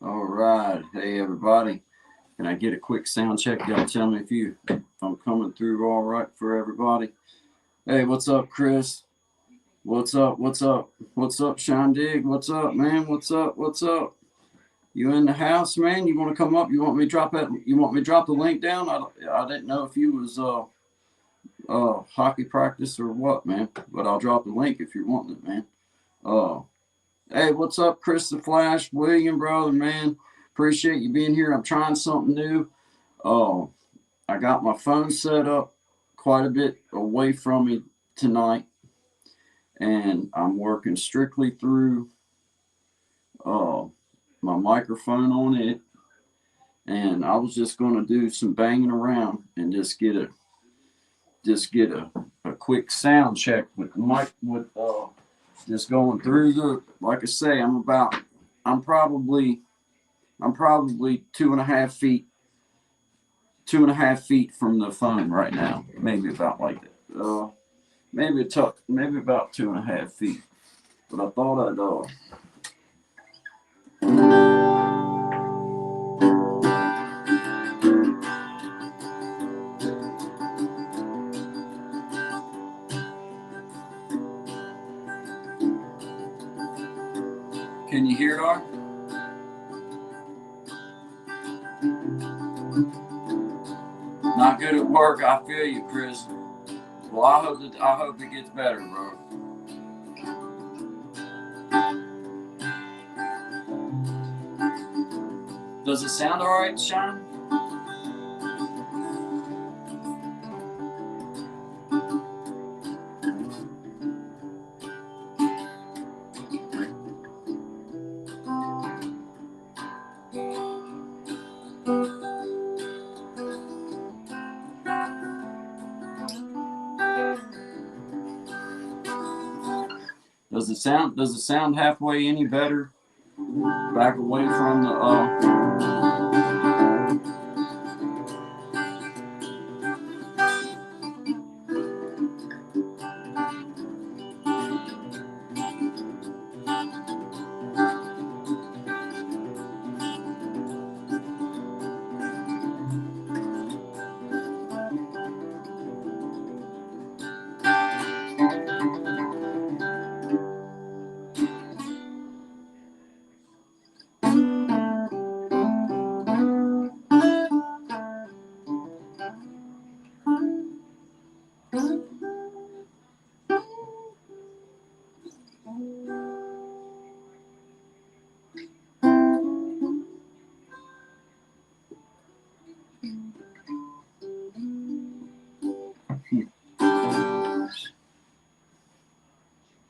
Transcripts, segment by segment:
All right. Hey, everybody. Can I get a quick sound check? Y'all tell me if I'm coming through all right for everybody. Hey, what's up, Chris? What's up? What's up? What's up, Sean Dig? What's up, man? What's up? What's up? You in the house, man? You want to come up? You want me to drop that? You want me to drop the link down? I didn't know if you was hockey practice or what, man. But I'll drop the link if you're wanting it, man. Uh, Hey, what's up, Chris the Flash, William, brother, man? Appreciate you being here. I'm trying something new. Oh, I got my phone set up quite a bit away from me tonight, and I'm working strictly through uh, my microphone on it. And I was just going to do some banging around and just get a quick sound check with the mic with just going through the like I say I'm probably I'm probably 2.5 feet from the phone right now. Maybe about like that. Maybe about 2.5 feet. But I thought can you hear it? Not good at work. I feel you, Chris. Well, I hope it gets better, bro. Does it sound all right, Sean? Does it sound halfway any better? Back away from the.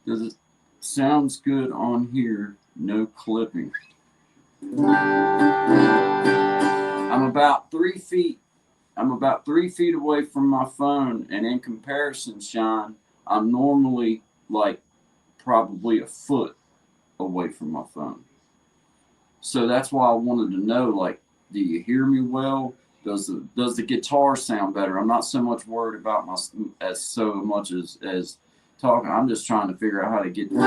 Does it sounds good on here? No clipping. I'm about 3 feet. I'm about 3 feet away from my phone, and in comparison, Sean, I'm normally like probably a foot away from my phone. So that's why I wanted to know, like, do you hear me well? Does the guitar sound better? I'm not so much worried about my as so much as talking. I'm just trying to figure out how to get. You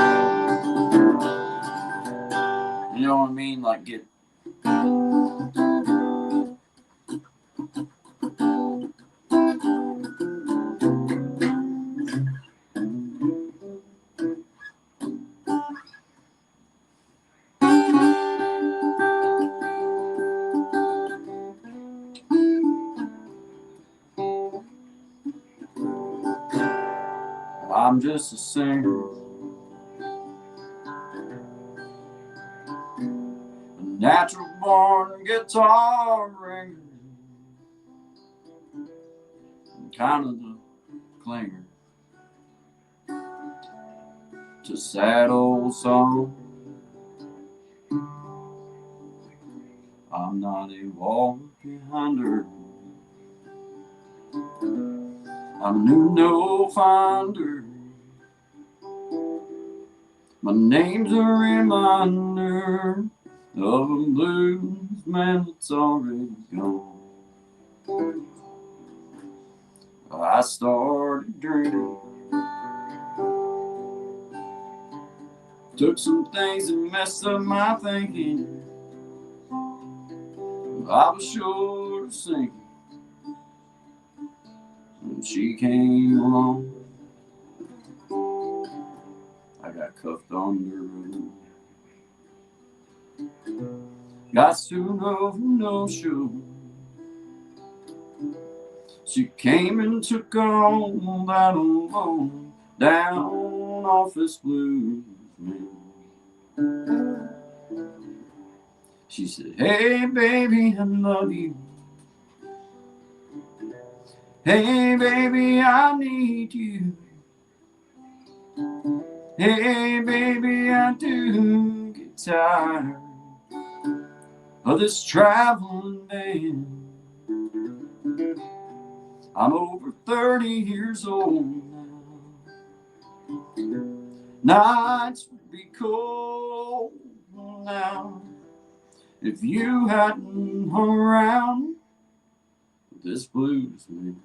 know what I mean? Like get. I'm just a singer, a natural born guitar ringer, kind of the clinger to sad old song. I'm not a walk behind her. I'm a new no finder. My name's a reminder of a blues man that's already gone. I started drinking, took some things and messed up my thinking. I was sure sinking when she came along. I got cuffed on the road. Got soon over no show. She came and took on that alone down off this blues man. She said, hey baby, I love you. Hey baby, I need you. Hey baby, I do get tired of this traveling man. I'm over 30 years old now. Nights would be cold now if you hadn't hung around with this blues man.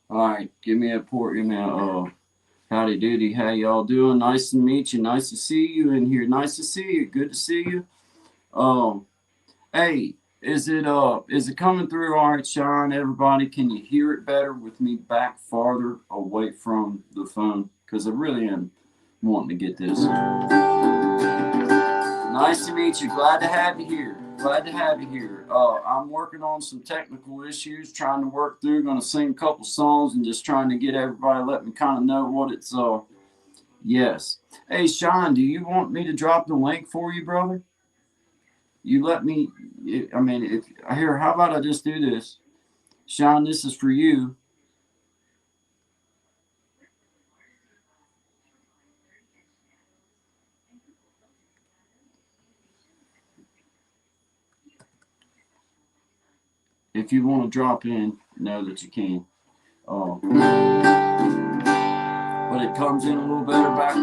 Alright, give me a port, give me a howdy doody, how y'all doing? Nice to meet you, nice to see you in here, nice to see you, good to see you. Hey, is it coming through all right, Sean? Everybody, can you hear it better with me back farther away from the phone? Because I really am wanting to get this. Nice to meet you, glad to have you here. Glad to have you here. I'm working on some technical issues, trying to work through. Going to sing a couple songs and just trying to get everybody, let me kind of know what it's. Yes. Hey, Sean, do you want me to drop the link for you, brother? You let me. I mean, if here, how about I just do this, Sean? This is for you. If you want to drop in, know that you can. But it comes in a little better back.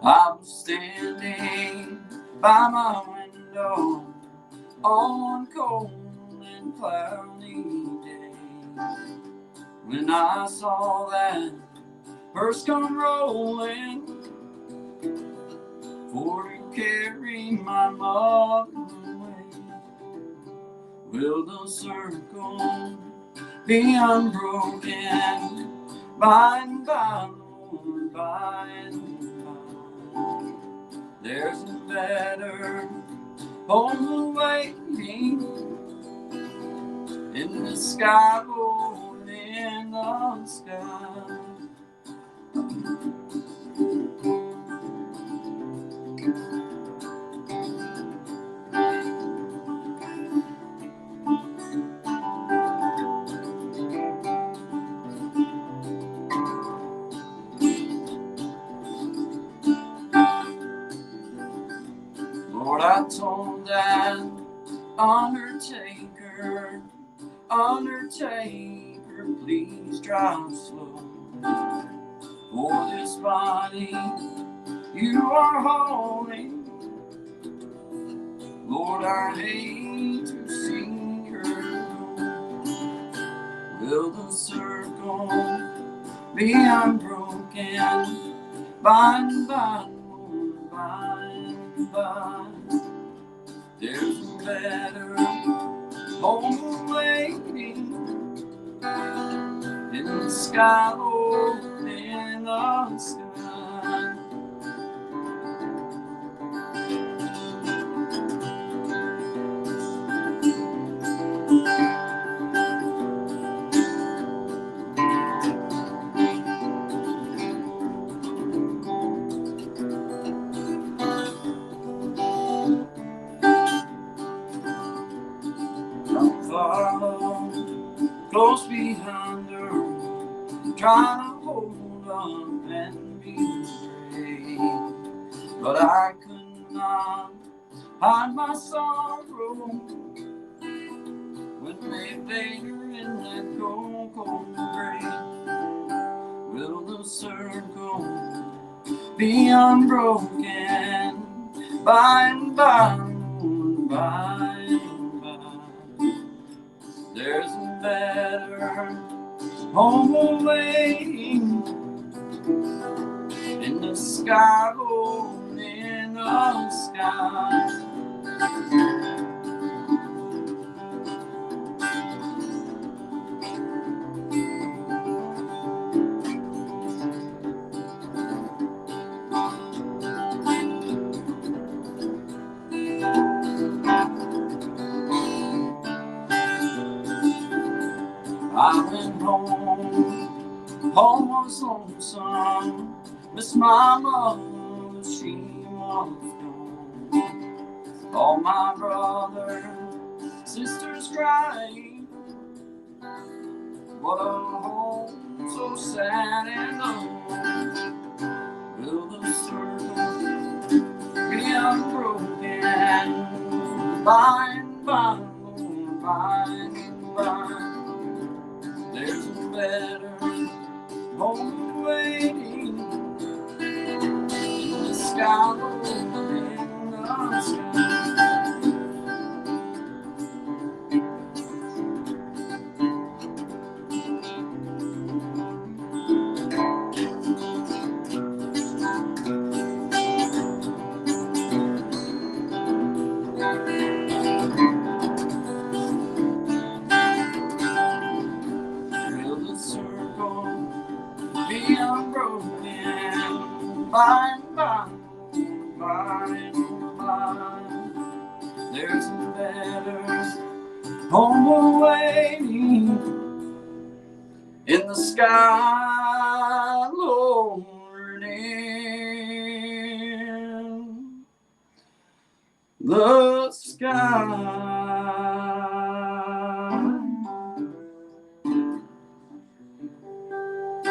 I was standing by my window on cold and cloudy days when I saw that hearse come rolling for to carry my mother away. Will the circle be unbroken by and by, Lord, by and by? There's a better home awaiting in the sky, Lord, in the sky. Lord, I told that undertaker, please drive slow. For this body you are holding, Lord, I hate to see her go. Will the circle be unbroken by and by, Lord, by and by? There's a better home waiting in the sky, Lord, in the sky. close behind her, trying to hold up and be brave. But I could not hide my sorrow when they laid her in that cold, cold grave. Will the circle be unbroken by and by, by and by? There's a better home awaiting in the sky, oh, in the sky. I went home was lonesome, miss my mother, she was gone. All my brothers, sisters crying, what a home so sad and alone. Will the circle be unbroken by and by, by and by? There's a better home waiting in the sky, in the sky. Will the circle be unbroken by and by, by and by? There's a better home awaiting in the sky, Lord, in the sky.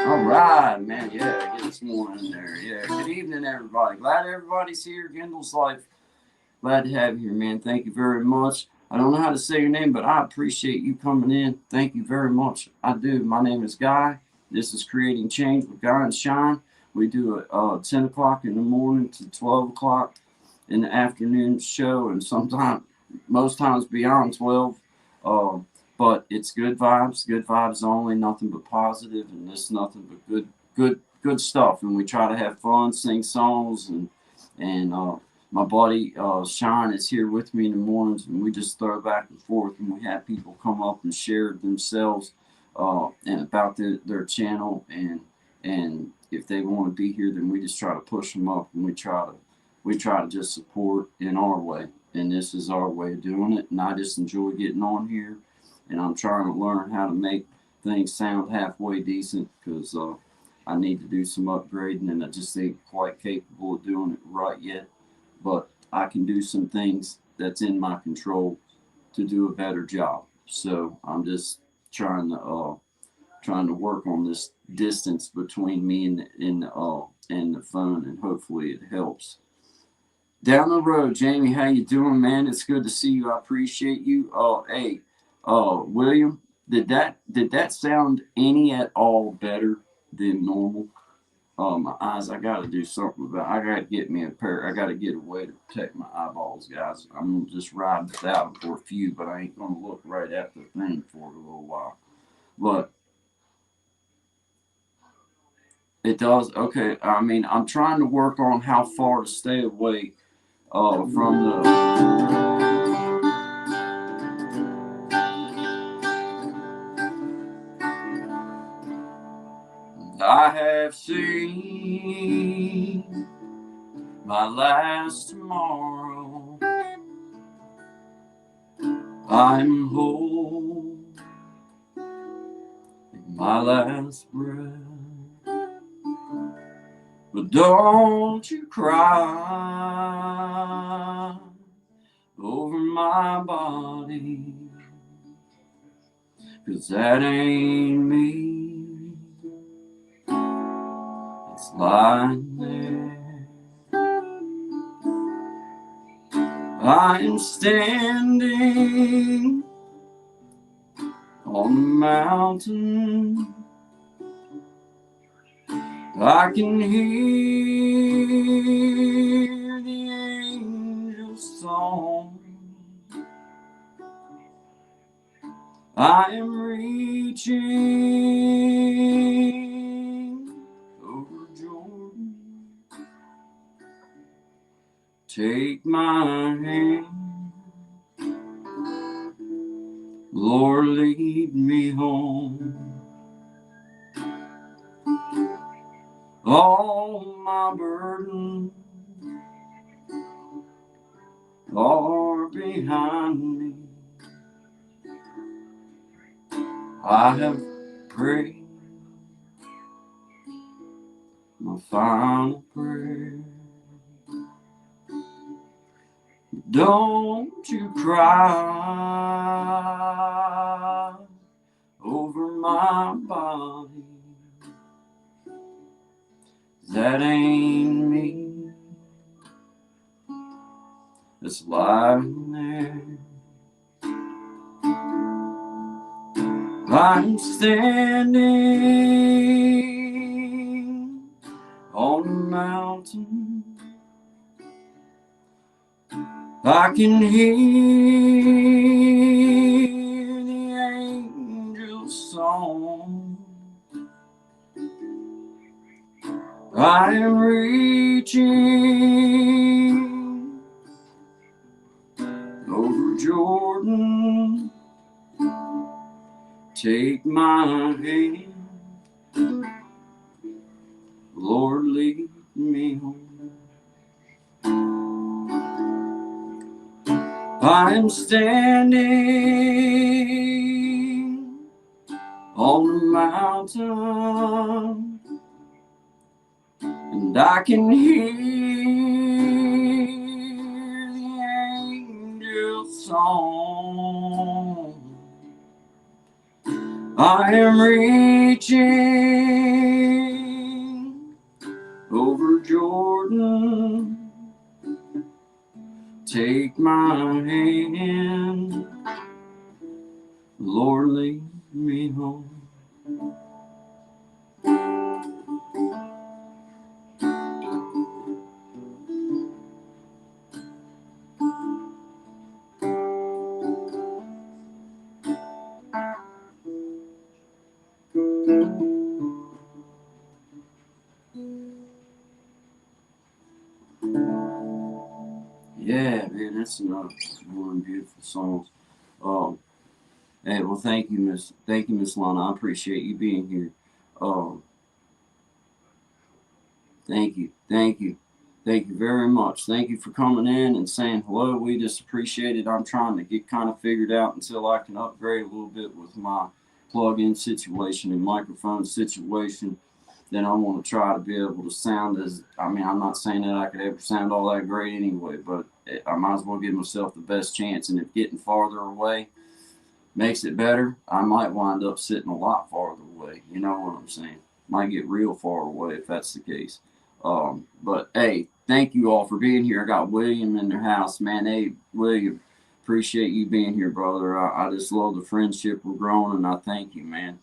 All right, man. Yeah, get some more in there. Yeah, good evening, everybody. Glad everybody's here. Kendall's Life. Glad to have you here, man. Thank you very much. I don't know how to say your name, but I appreciate you coming in. Thank you very much. I do. My name is Guy. This is Creating Change with Guy and Shine. We do it 10 o'clock in the morning to 12 o'clock in the afternoon show, and sometimes, most times beyond 12. But it's good vibes only, nothing but positive, and this nothing but good stuff. And we try to have fun, sing songs, and my buddy Sean is here with me in the mornings, and we just throw back and forth, and we have people come up and share themselves and about their channel, and if they want to be here, then we just try to push them up, and we try to just support in our way, and this is our way of doing it. And I just enjoy getting on here, and I'm trying to learn how to make things sound halfway decent, because I need to do some upgrading, and I just ain't quite capable of doing it right yet. But I can do some things that's in my control to do a better job. So I'm just trying to work on this distance between me and the phone, and hopefully it helps. Down the road, Jamie, how you doing, man? It's good to see you. I appreciate you. Hey, William, did that sound any at all better than normal? My eyes, I gotta do something about it. I gotta get me a pair. I gotta get a way to protect my eyeballs, guys. I'm gonna just ride without them for a few, but I ain't gonna look right at the thing for a little while. But it does. Okay, I mean, I'm trying to work on how far to stay away from the. I have seen my last tomorrow. I'm whole in my last breath. But don't you cry over my body, 'cause that ain't me. It's lying there. I am standing on the mountain. I can hear the angels' song. I am reaching over Jordan. Take my hand, Lord, lead me home. All my burdens are behind me. I have prayed my final prayer. Don't you cry over my body. That ain't me. It's lying there. I'm standing on the mountain. I can hear the angels' song. I am reaching over Jordan. Take my hand, Lord, lead me home. I am standing on the mountain, and I can hear the angels' song. I am reaching over Jordan. Take my hand, Lord, lead me home. Yeah, man, that's another one beautiful songs. Hey, well, thank you, Miss Lana. I appreciate you being here. Um, thank you, very much. Thank you for coming in and saying hello. We just appreciate it. I'm trying to get kind of figured out until I can upgrade a little bit with my plug-in situation and microphone situation. Then I want to try to be able to sound as, I mean, I'm not saying that I could ever sound all that great anyway, but I might as well give myself the best chance. And if getting farther away makes it better, I might wind up sitting a lot farther away. You know what I'm saying? Might get real far away if that's the case. But hey, thank you all for being here. I got William in their house, man. Hey, William, appreciate you being here, brother. I just love the friendship we're growing, and I thank you, man.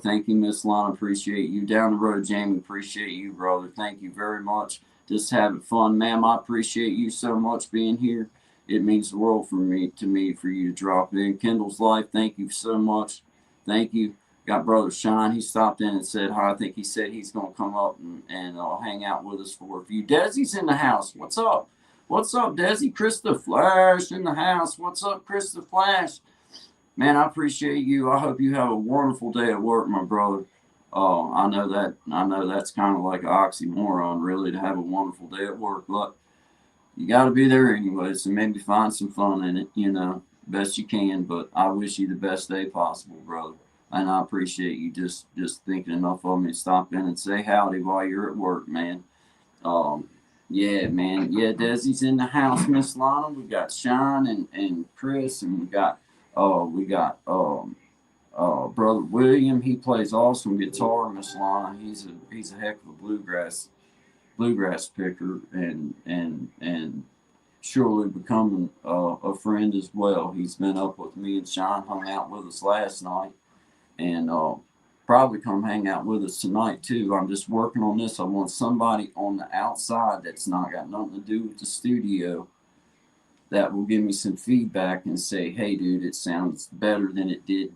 Thank you, Miss Lana. Appreciate you. Down the road, Jamie. Appreciate you, brother. Thank you very much. Just having fun, ma'am. I appreciate you so much being here. It means the world for me for you to drop in. Kendall's Life. Thank you so much. Thank you. Got Brother Sean. He stopped in and said hi. I think he said he's gonna come up and hang out with us for a few. Desi's in the house. What's up? What's up, Desi? Chris the Flash in the house. What's up, Chris the Flash? Man, I appreciate you. I hope you have a wonderful day at work, my brother. I know that's kind of like an oxymoron, really, to have a wonderful day at work, but you got to be there anyway. So maybe find some fun in it, best you can. But I wish you the best day possible, brother. And I appreciate you just thinking enough of me to stop in and say howdy while you're at work, man. Yeah, man. Yeah, Desi's in the house, Miss Lana. We got Sean and Chris, and we got brother William, he plays awesome guitar. Miss Lana, he's a heck of a bluegrass picker, and surely becoming a friend as well. He's been up with me and Sean, hung out with us last night, and probably come hang out with us tonight too. I'm just working on this. I want somebody on the outside that's not got nothing to do with the studio that will give me some feedback and say, hey, dude, it sounds better than it did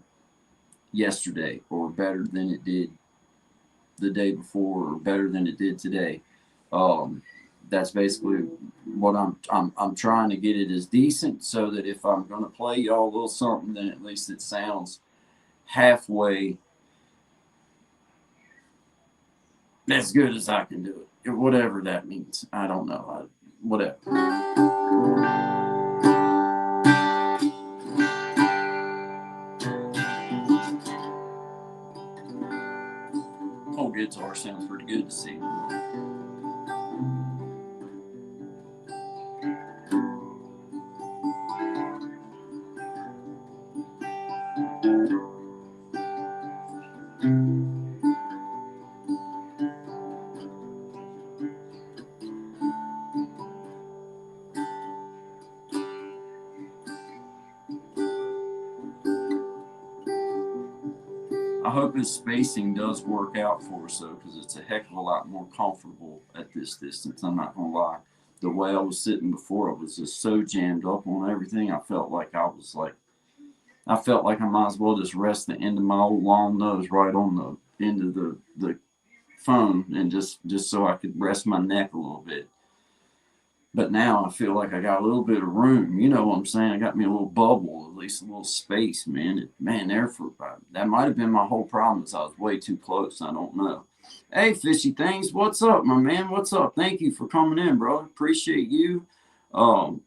yesterday, or better than it did the day before, or better than it did today. Um, that's basically what I'm trying to get it as decent, so that if I'm gonna play y'all a little something, then at least it sounds halfway as good as I can do it. Whatever that means. I don't know. Whatever. Whole guitar sounds pretty good to see. I hope his spacing does work out for us though, because it's a heck of a lot more comfortable at this distance. I'm not gonna lie. The way I was sitting before, I was just so jammed up on everything. I felt like I might as well just rest the end of my old long nose right on the end of the phone, and just so I could rest my neck a little bit. But now I feel like I got a little bit of room. You know what I'm saying? I got me a little bubble, at least a little space, man. That might have been my whole problem, is I was way too close. I don't know. Hey, fishy things, what's up, my man? What's up? Thank you for coming in, bro. Appreciate you. Um,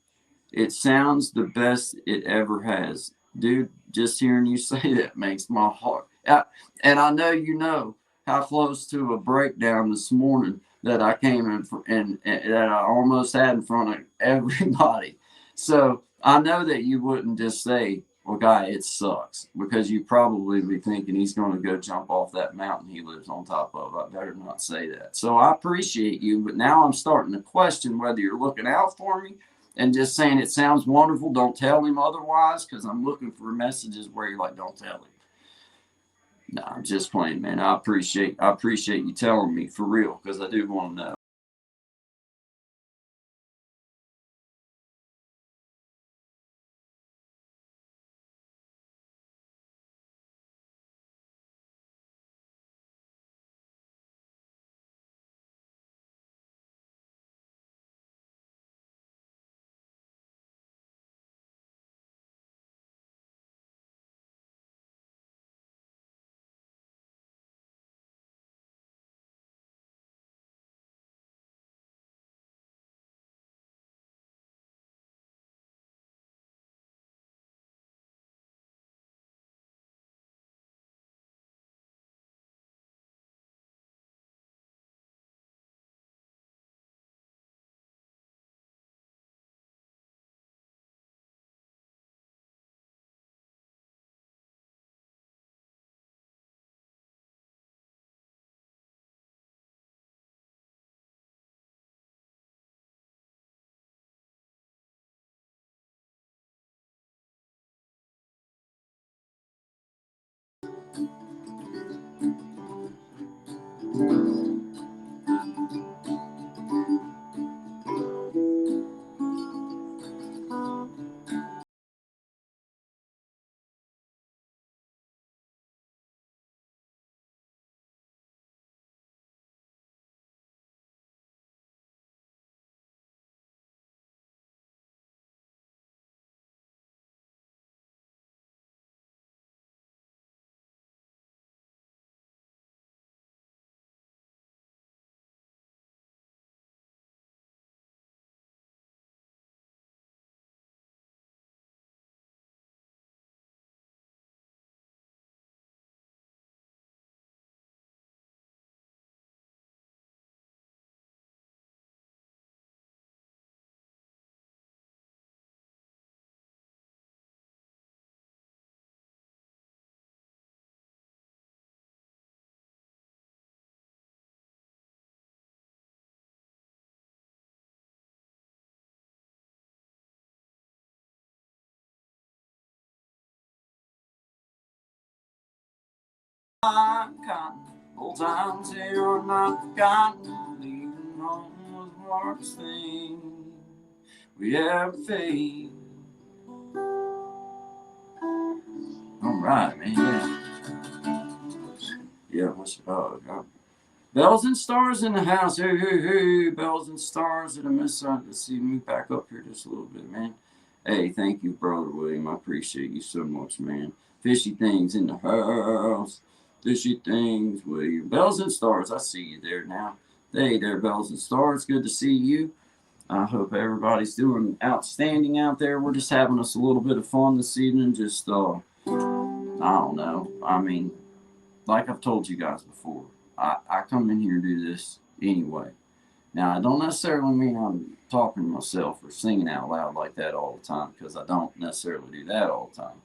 it sounds the best it ever has, dude. Just hearing you say that makes my heart. And I know you know how close to a breakdown this morning that I came in for, and that I almost had in front of everybody. So I know that you wouldn't just say, "Well, guy, it sucks," because you probably be thinking he's going to go jump off that mountain he lives on top of. I better not say that. So I appreciate you, but now I'm starting to question whether you're looking out for me and just saying it sounds wonderful. Don't tell him otherwise, because I'm looking for messages where you're like, "Don't tell him." No, I'm just playing, man. I appreciate you telling me for real, because I do want to know. cotton. Old times they are not forgotten. Leaving home was the hardest thing we ever faced. All right, man. Yeah, what's bells and stars in the house. Hey, hey, hey, bells and stars in the miss. Let's see, move back up here just a little bit, man. Hey, thank you, Brother William. I appreciate you so much, man. Fishy things in the house. Fishy things, William. Bells and stars. I see you there now. Hey there, bells and stars. Good to see you. I hope everybody's doing outstanding out there. We're just having us a little bit of fun this evening. Just, I don't know. I mean, like I've told you guys before, I come in here and do this anyway. Now, I don't necessarily mean I'm talking to myself or singing out loud like that all the time, because I don't necessarily do that all the time.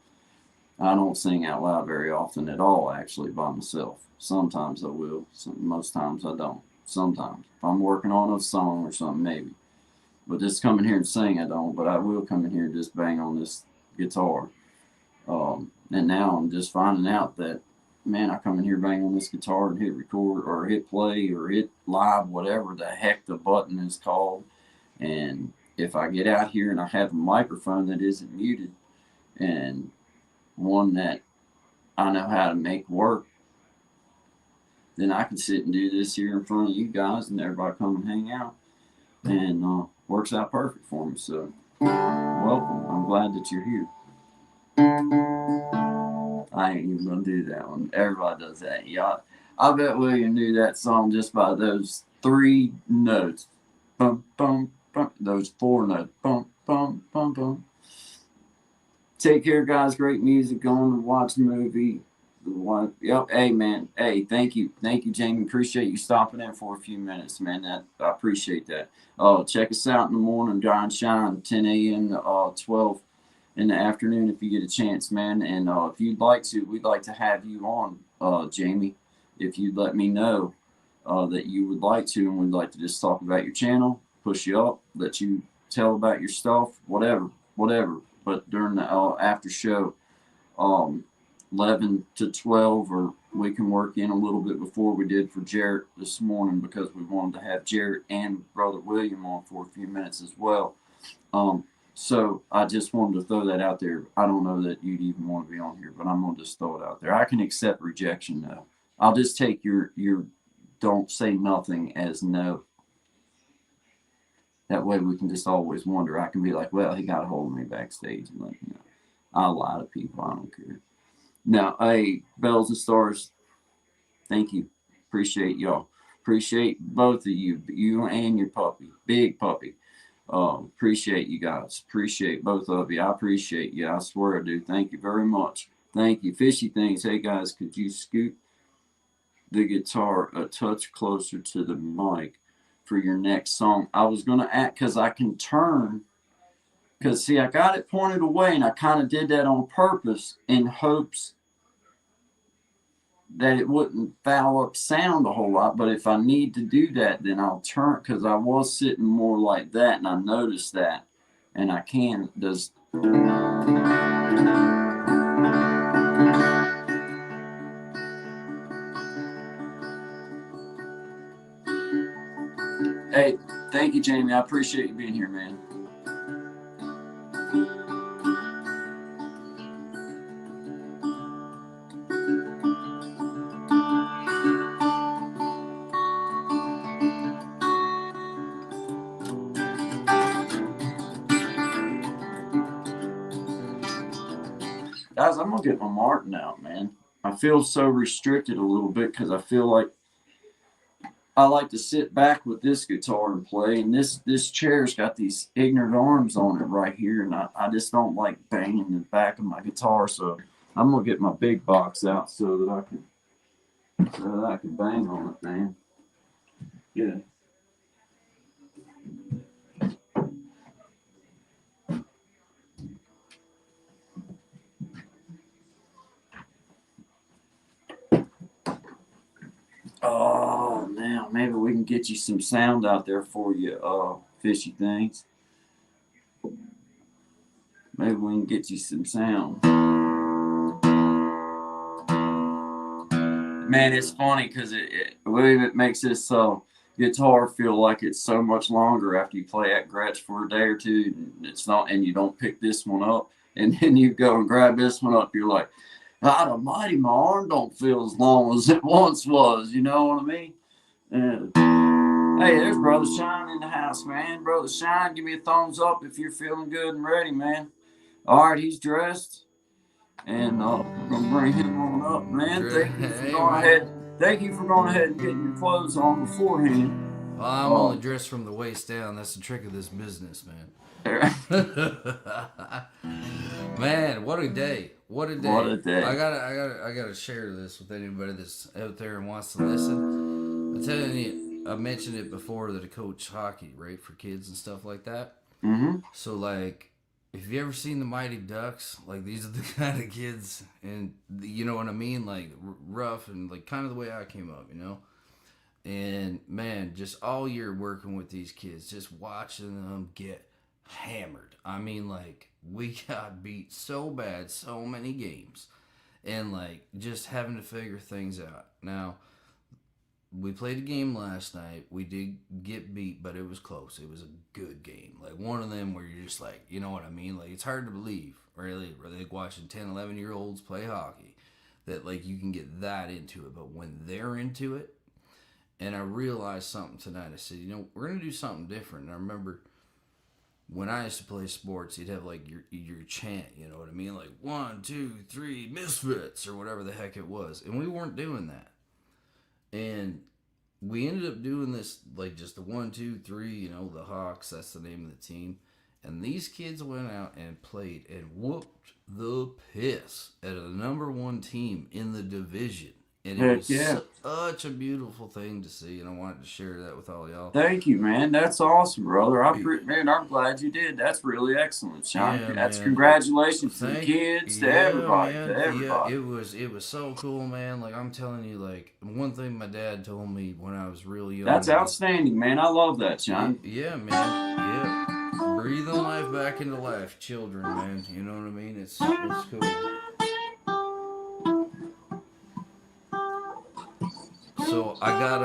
I don't sing out loud very often at all, actually, by myself. Sometimes I will. Most times I don't. Sometimes. If I'm working on a song or something, maybe. But just coming here and sing, I don't. But I will come in here and just bang on this guitar. And now I'm just finding out that, man, I come in here, bang on this guitar and hit record or hit play or hit live, whatever the heck the button is called. And if I get out here and I have a microphone that isn't muted and one that I know how to make work, then I can sit and do this here in front of you guys and everybody come and hang out. And works out perfect for me. So, welcome. I'm glad that you're here. I ain't even gonna do that one. Everybody does that. Y'all, I bet William knew that song just by those 3 notes. Bum, bum, bum. Those 4 notes. Bum, bum, bum, bum. Take care, guys. Great music. Going to watch the movie. Yep. Hey, man. Hey, thank you. Thank you, Jamie. Appreciate you stopping in for a few minutes, man. I appreciate that. Check us out in the morning, John Shine, 10 a.m. to 12 in the afternoon if you get a chance, man. And if you'd like to, we'd like to have you on, Jamie. If you'd let me know that you would like to, and we'd like to just talk about your channel, push you up, let you tell about your stuff, whatever. But during the after show, 11 to 12, or we can work in a little bit before we did for Jarrett this morning, because we wanted to have Jarrett and Brother William on for a few minutes as well. So I just wanted to throw that out there. I don't know that you'd even want to be on here, but I'm going to just throw it out there. I can accept rejection, though. I'll just take your don't say nothing as no. That way we can just always wonder. I can be like, well, he got a hold of me backstage and let me know. I'll lie to people. I don't care. Now, hey, bells and stars, thank you. Appreciate y'all. Appreciate both of you and your puppy, big puppy. Appreciate you guys. Appreciate both of you. I appreciate you. I swear I do. Thank you very much. Thank you. Fishy things. Hey, guys, could you scoot the guitar a touch closer to the mic for your next song? I was going to act, because I can turn. Because, see, I got it pointed away, and I kind of did that on purpose in hopes that it wouldn't foul up sound a whole lot. But if I need to do that, then I'll turn, because I was sitting more like that, and I noticed that. And I can just... Hey, thank you, Jamie. I appreciate you being here, man. Guys, I'm going to get my Martin out, man. I feel so restricted a little bit, because I feel like I like to sit back with this guitar and play, and this chair's got these ignorant arms on it right here, and I just don't like banging the back of my guitar, so I'm gonna get my big box out so that I can bang on it, man. Yeah. Oh, now maybe we can get you some sound out there for you, fishy things. Maybe we can get you some sound. Man, it's funny because it makes this guitar feel like it's so much longer after you play at Gretsch for a day or two. It's not, and you don't pick this one up, and then you go and grab this one up. You're like, God Almighty, my arm don't feel as long as it once was. You know what I mean? Hey, there's Brother Shine in the house, man. Brother Shine, give me a thumbs up if you're feeling good and ready, man. All right, he's dressed. And we're gonna bring him on up, man. Thank you for going ahead and getting your clothes on beforehand. Well, I'm only dressed from the waist down. That's the trick of this business, man. Man, what a day! What a day! What a day! I gotta share this with anybody that's out there and wants to listen. I'm telling you, I mentioned it before that I coach hockey, right, for kids and stuff like that. Mm-hmm. So like. If you ever seen the Mighty Ducks, like these are the kind of kids, and you know what I mean, like rough and like kind of the way I came up, you know. And man, just all year working with these kids, just watching them get hammered. I mean, like we got beat so bad, so many games, and like just having to figure things out. Now, we played a game last night. We did get beat, but it was close. It was a good game. Like one of them where you're just like, you know what I mean? Like it's hard to believe, really, like watching 10, 11-year-olds play hockey, that like you can get that into it. But when they're into it, and I realized something tonight. I said, you know, we're going to do something different. And I remember when I used to play sports, you'd have like your chant, you know what I mean? Like 1, 2, 3, Misfits, or whatever the heck it was. And we weren't doing that. And we ended up doing this, like just the 1, 2, 3, you know, the Hawks, that's the name of the team. And these kids went out and played and whooped the piss at a number 1 team in the division. And it was such a beautiful thing to see, and I wanted to share that with all y'all. Thank you, man. That's awesome, brother. Man, I'm glad you did. That's really excellent, Sean. Yeah, that's man. Congratulations to the kids, to everybody, man. To everybody. Yeah, it was so cool, man. Like I'm telling you, like one thing my dad told me when I was real young. That's outstanding, man. I love that, Sean. Yeah, man. Yeah, breathing life back into life, children, man. You know what I mean? It's cool. So I got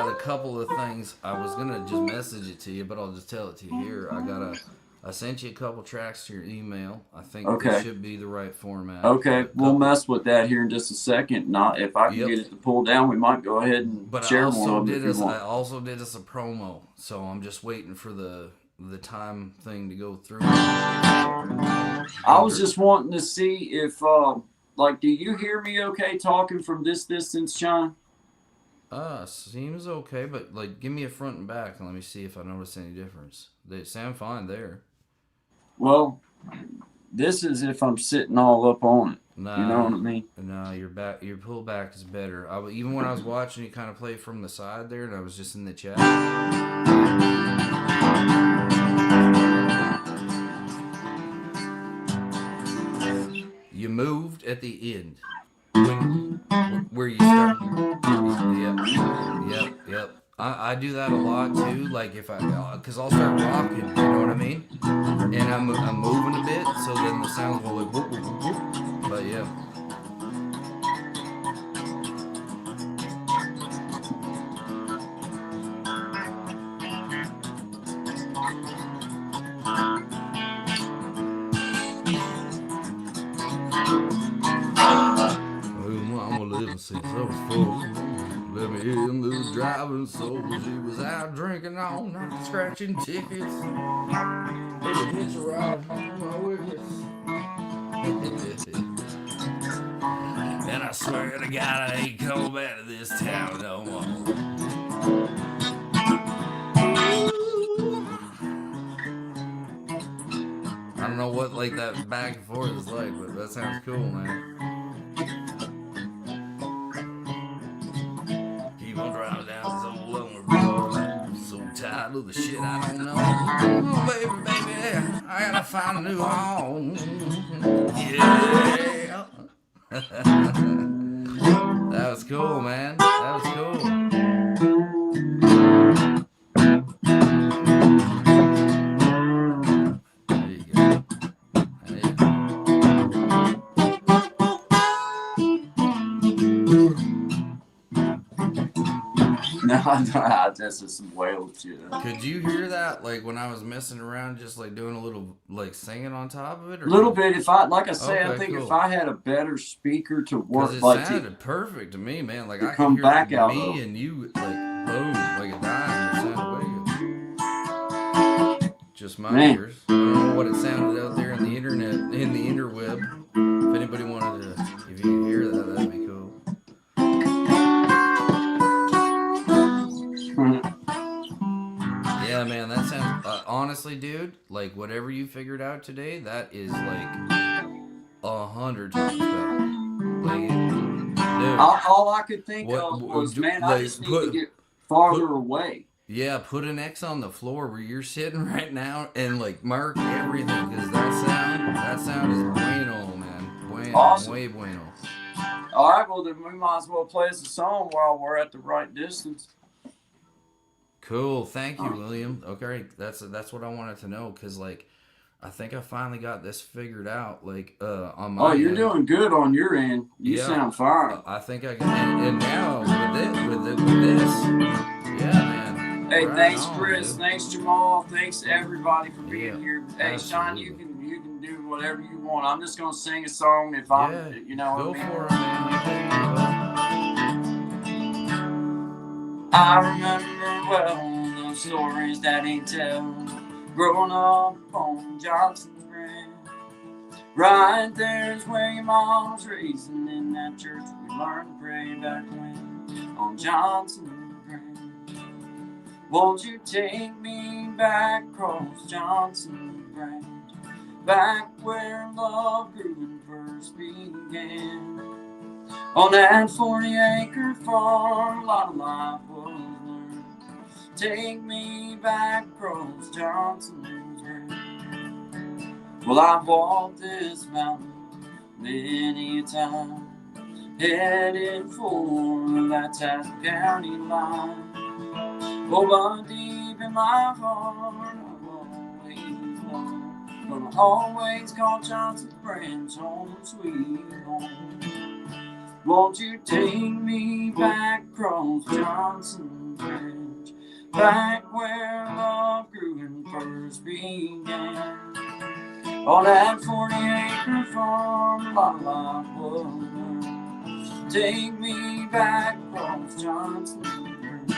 a couple of things. I was gonna just message it to you, but I'll just tell it to you here. I sent you a couple tracks to your email. I think this should be the right format. Okay, we'll mess with that here in just a second. Not if I can get it to pull down, we might go ahead and share one. I also did us a promo, so I'm just waiting for the time thing to go through. I was just wanting to see if do you hear me okay talking from this distance, Sean? Seems okay, but like give me a front and back and let me see if I notice any difference. They sound fine there. Well, this is if I'm sitting all up on it. Nah, you know what I mean? No, your pull back is better. Even when I was watching you kind of play from the side there, and I was just in the chat. You moved at the end. Where you start. Yep. I do that a lot too. Like because I'll start rocking. You know what I mean? And I'm moving a bit, so then the sound will like whoop whoop whoop. But yeah. Let me in the driving soul. She was out drinking all night, scratching tickets. Hitch a ride on my wickets. And I swear to God, I ain't coming back to this town no more. I don't know what like that back and forth is like, but that sounds cool, man. Tired of the shit I don't know. Oh, baby, I gotta find a new home. Yeah. That was cool, man. That was cool. There you go. That's just some whale shit. Could you hear that? Like when I was messing around, just like doing a little like singing on top of it, A or little bit. If I, like I say, I okay, think if cool. I had a better speaker to Because work, it like sounded perfect to me, man. Like to I could come hear back out me of. and you like boom, like a dime. It sounded way good. Just my Man, ears. I don't know what it sounded out there in the internet, in the interweb. If anybody wanted to, if you could hear that, that'd be cool. Yeah, man, that sounds. Honestly, dude, like whatever you figured out today, that is like 100 times better. Like, dude, all I could think what? of was, man, I just Like need to get farther put away. yeah, put an X on the floor where you're sitting right now, and like mark everything because that sound is bueno, man, bueno, Awesome. muy bueno. All right, well then we might as well play us a song while we're at the right distance. Cool, thank you, William. Okay, that's what I wanted to know because like I think I finally got this figured out. Like on my Oh, you're end. doing good on your end. You sound fine. I think I can. And now with this, yeah, man. Hey, right thanks, on, Chris. dude. Thanks, Jamal. Thanks everybody for being Yeah, here. Hey, Sean, absolutely. you can do whatever you want. I'm just gonna sing a song if I'm, Yeah, you know go what I mean. for it, man. You think, I remember well the stories that he tell, growing up on Johnson's Grant. Right there's where your mom was raising, in that church we learned to pray back when on Johnson's Grant. Won't you take me back across Johnson's Grant, back where love grew and first began? On that 40-acre farm, a lot of life was learned. Take me back across Johnson's Grant. Well, I've walked this mountain many a time, headed for that Tassau County line. Oh, but deep in my heart, I've always known, gonna always call Johnson's Branch home sweet home. Won't you take me back across Johnson's Branch, back where love grew and first began? On that 40-acre farm, a lot of life was learned. Take me back across Johnson's Branch.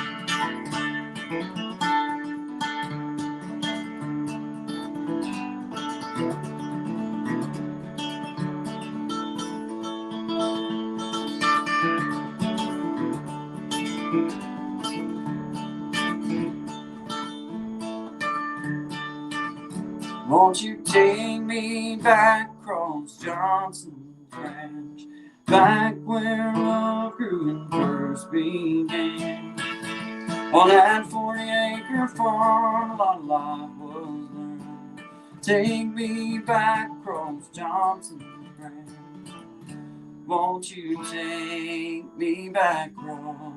Won't you take me back across Johnson's Branch, back where love grew and first began? On that 40-acre farm, a lot of life was learned. Take me back across Johnson's Branch. Won't you take me back across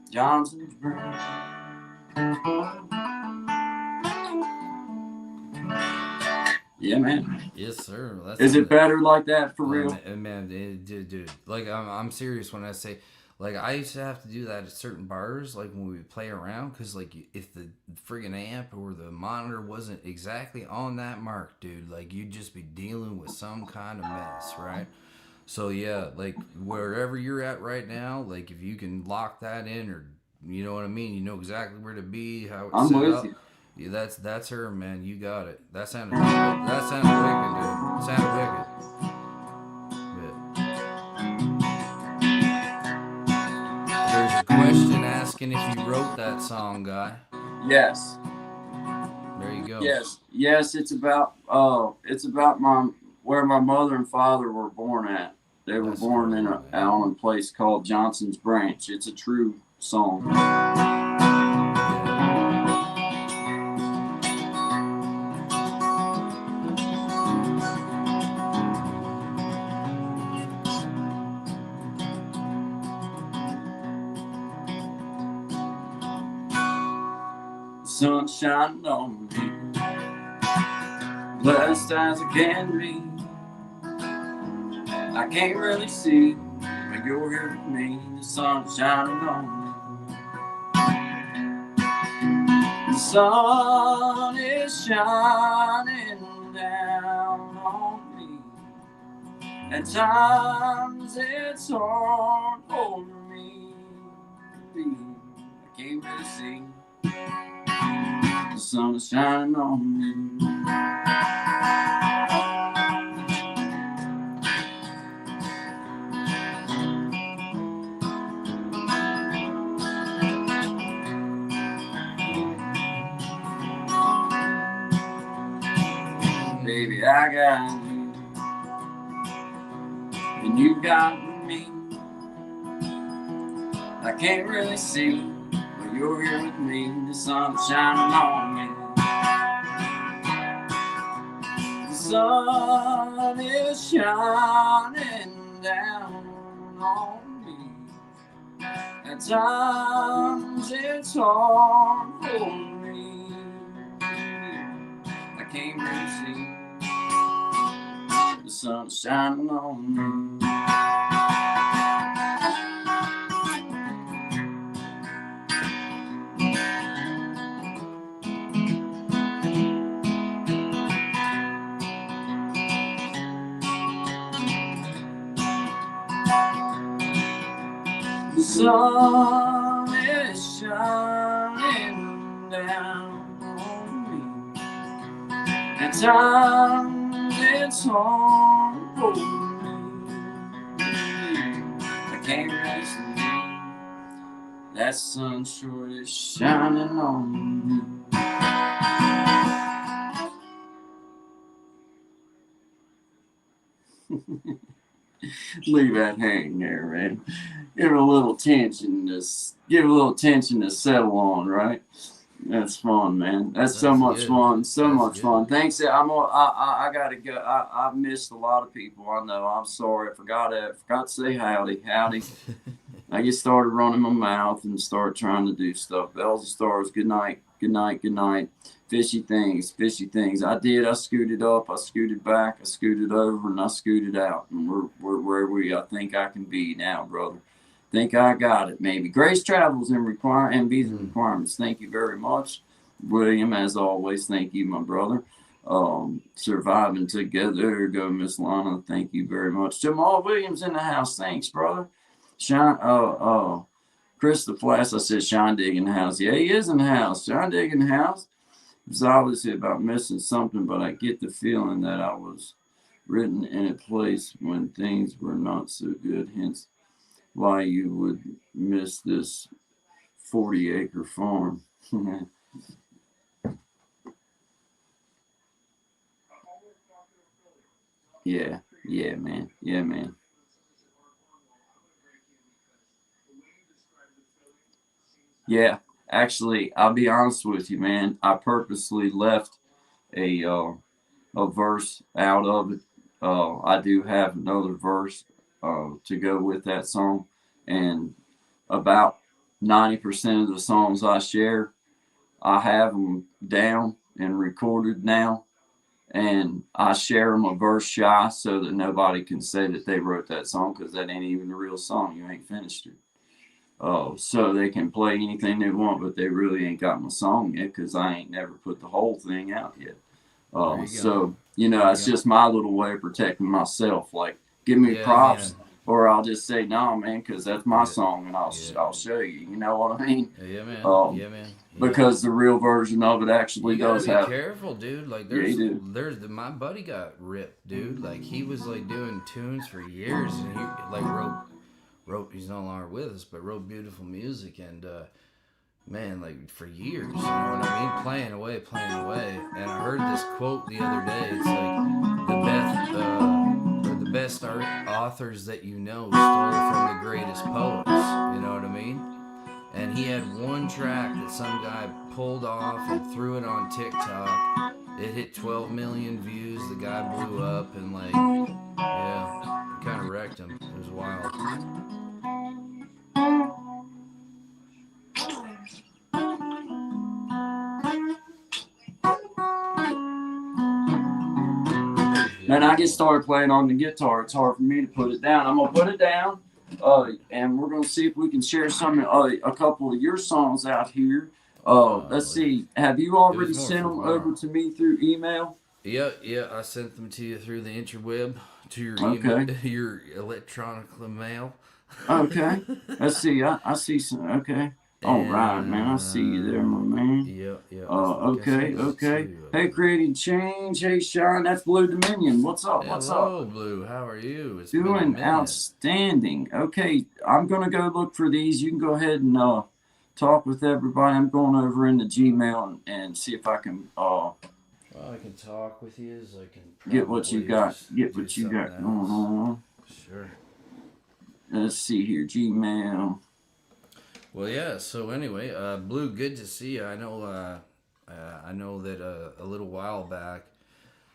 Johnson's Branch? Yeah, man. yes, sir. Is it better like that for real? Man, dude. Like I'm serious when I say, like I used to have to do that at certain bars, like when we play around, because like if the friggin' amp or the monitor wasn't exactly on that mark, dude, like you'd just be dealing with some kind of mess, right? So yeah, like wherever you're at right now, like if you can lock that in, or you know what I mean, you know exactly where to be, how it's I'm set with up. you. Yeah, that's her, man. You got it. That sounded wicked, dude. Sounded wicked. Yeah. There's a question asking if you wrote that song, guy. Yes. There you go. Yes. It's about where my mother and father were born at. They were born in a place called Johnson's Branch. It's a true song. Sun shining on me, blessed as I can be. I can't really see, but you're here with me. The sun's shining on me. The sun is shining down on me. At times it's hard for me. I can't really see. The sun is shining on me. Baby, I got you, and you got me. I can't really see, but you're here with me. The sun's shining on me. The sun is shining down on me. At times it's hard for me. I can't really see. The sun's shining on me. The sun is shining down on me. At times it's hard for me. I can't really see. That sun sure is shining on me. Leave that hang there, man. Give it a little tension to settle on, right? That's fun, man. That's so much good. fun. So That's much good. fun. Thanks. I gotta go. I've missed a lot of people. I know. I'm sorry. I forgot to say howdy. I just started running my mouth and started trying to do stuff. Bells and stars. Good night. Good night. Good night. Fishy things. Fishy things. I did. I scooted up. I scooted back. I scooted over, and I scooted out. And we're where I think I can be now, brother. Think I got it, maybe. Grace travels and visa requirements. Thank you very much, William. As always, thank you, my brother. Surviving together. Go, Miss Lana. Thank you very much. Jamal Williams in the house. Thanks, brother. Chris the Flash. I said Sean Dig in the house. Yeah, he is in the house. Sean Dig in the house. It's obviously about missing something, but I get the feeling that I was written in a place when things were not so good. Hence, why you would miss this 40-acre farm. Yeah, man. Yeah, actually, I'll be honest with you, man. I purposely left a verse out of it. I do have another verse to go with that song, and about 90% of the songs I share, I have them down and recorded now, and I share them a verse shy so that nobody can say that they wrote that song, because that ain't even a real song. You ain't finished it. So they can play anything they want, but they really ain't got my song yet, because I ain't never put the whole thing out yet. So it's just my little way of protecting myself. Like, give me props, or I'll just say no, man, because that's my song, and I'll show you. You know what I mean? Yeah, man. Yeah. Because the real version of it actually does have. Be careful, dude. Like, my buddy got ripped, dude. Like, he was like doing tunes for years, and he like wrote. He's no longer with us, but wrote beautiful music, and man, like for years, you know what I mean? Playing away. And I heard this quote the other day. It's like the best authors that you know stole from the greatest poets. You know what I mean? And he had one track that some guy pulled off and threw it on TikTok. It hit 12 million views. The guy blew up, and like, yeah, kind of wrecked him. It was wild. And I get started playing on the guitar. It's hard for me to put it down. I'm gonna put it down, and we're gonna see if we can share a couple of your songs out here. Let's Like, see. Have you it was already more sent for them over tomorrow. to me through email? Yeah, I sent them to you through the interweb, to your email, Okay. your electronic mail. Okay. Let's see. I see some. Okay. All right, man. I see you there, my And man. yeah, I think I Okay. sent you Okay. two of Hey, them. creating change. Hey, Sean. That's Blue Dominion. What's up? What's up? Hello, Blue. How are you? It's been a Doing minute. outstanding. Okay. I'm gonna go look for these. You can go ahead and talk with everybody. I'm going over into Gmail and see if I can Well, I can talk with you as I can get what you probably got. just Get do what you something got going else. on. Sure. Let's see here. Gmail. Well, yeah. So anyway, Blue, good to see you. I know that a little while back.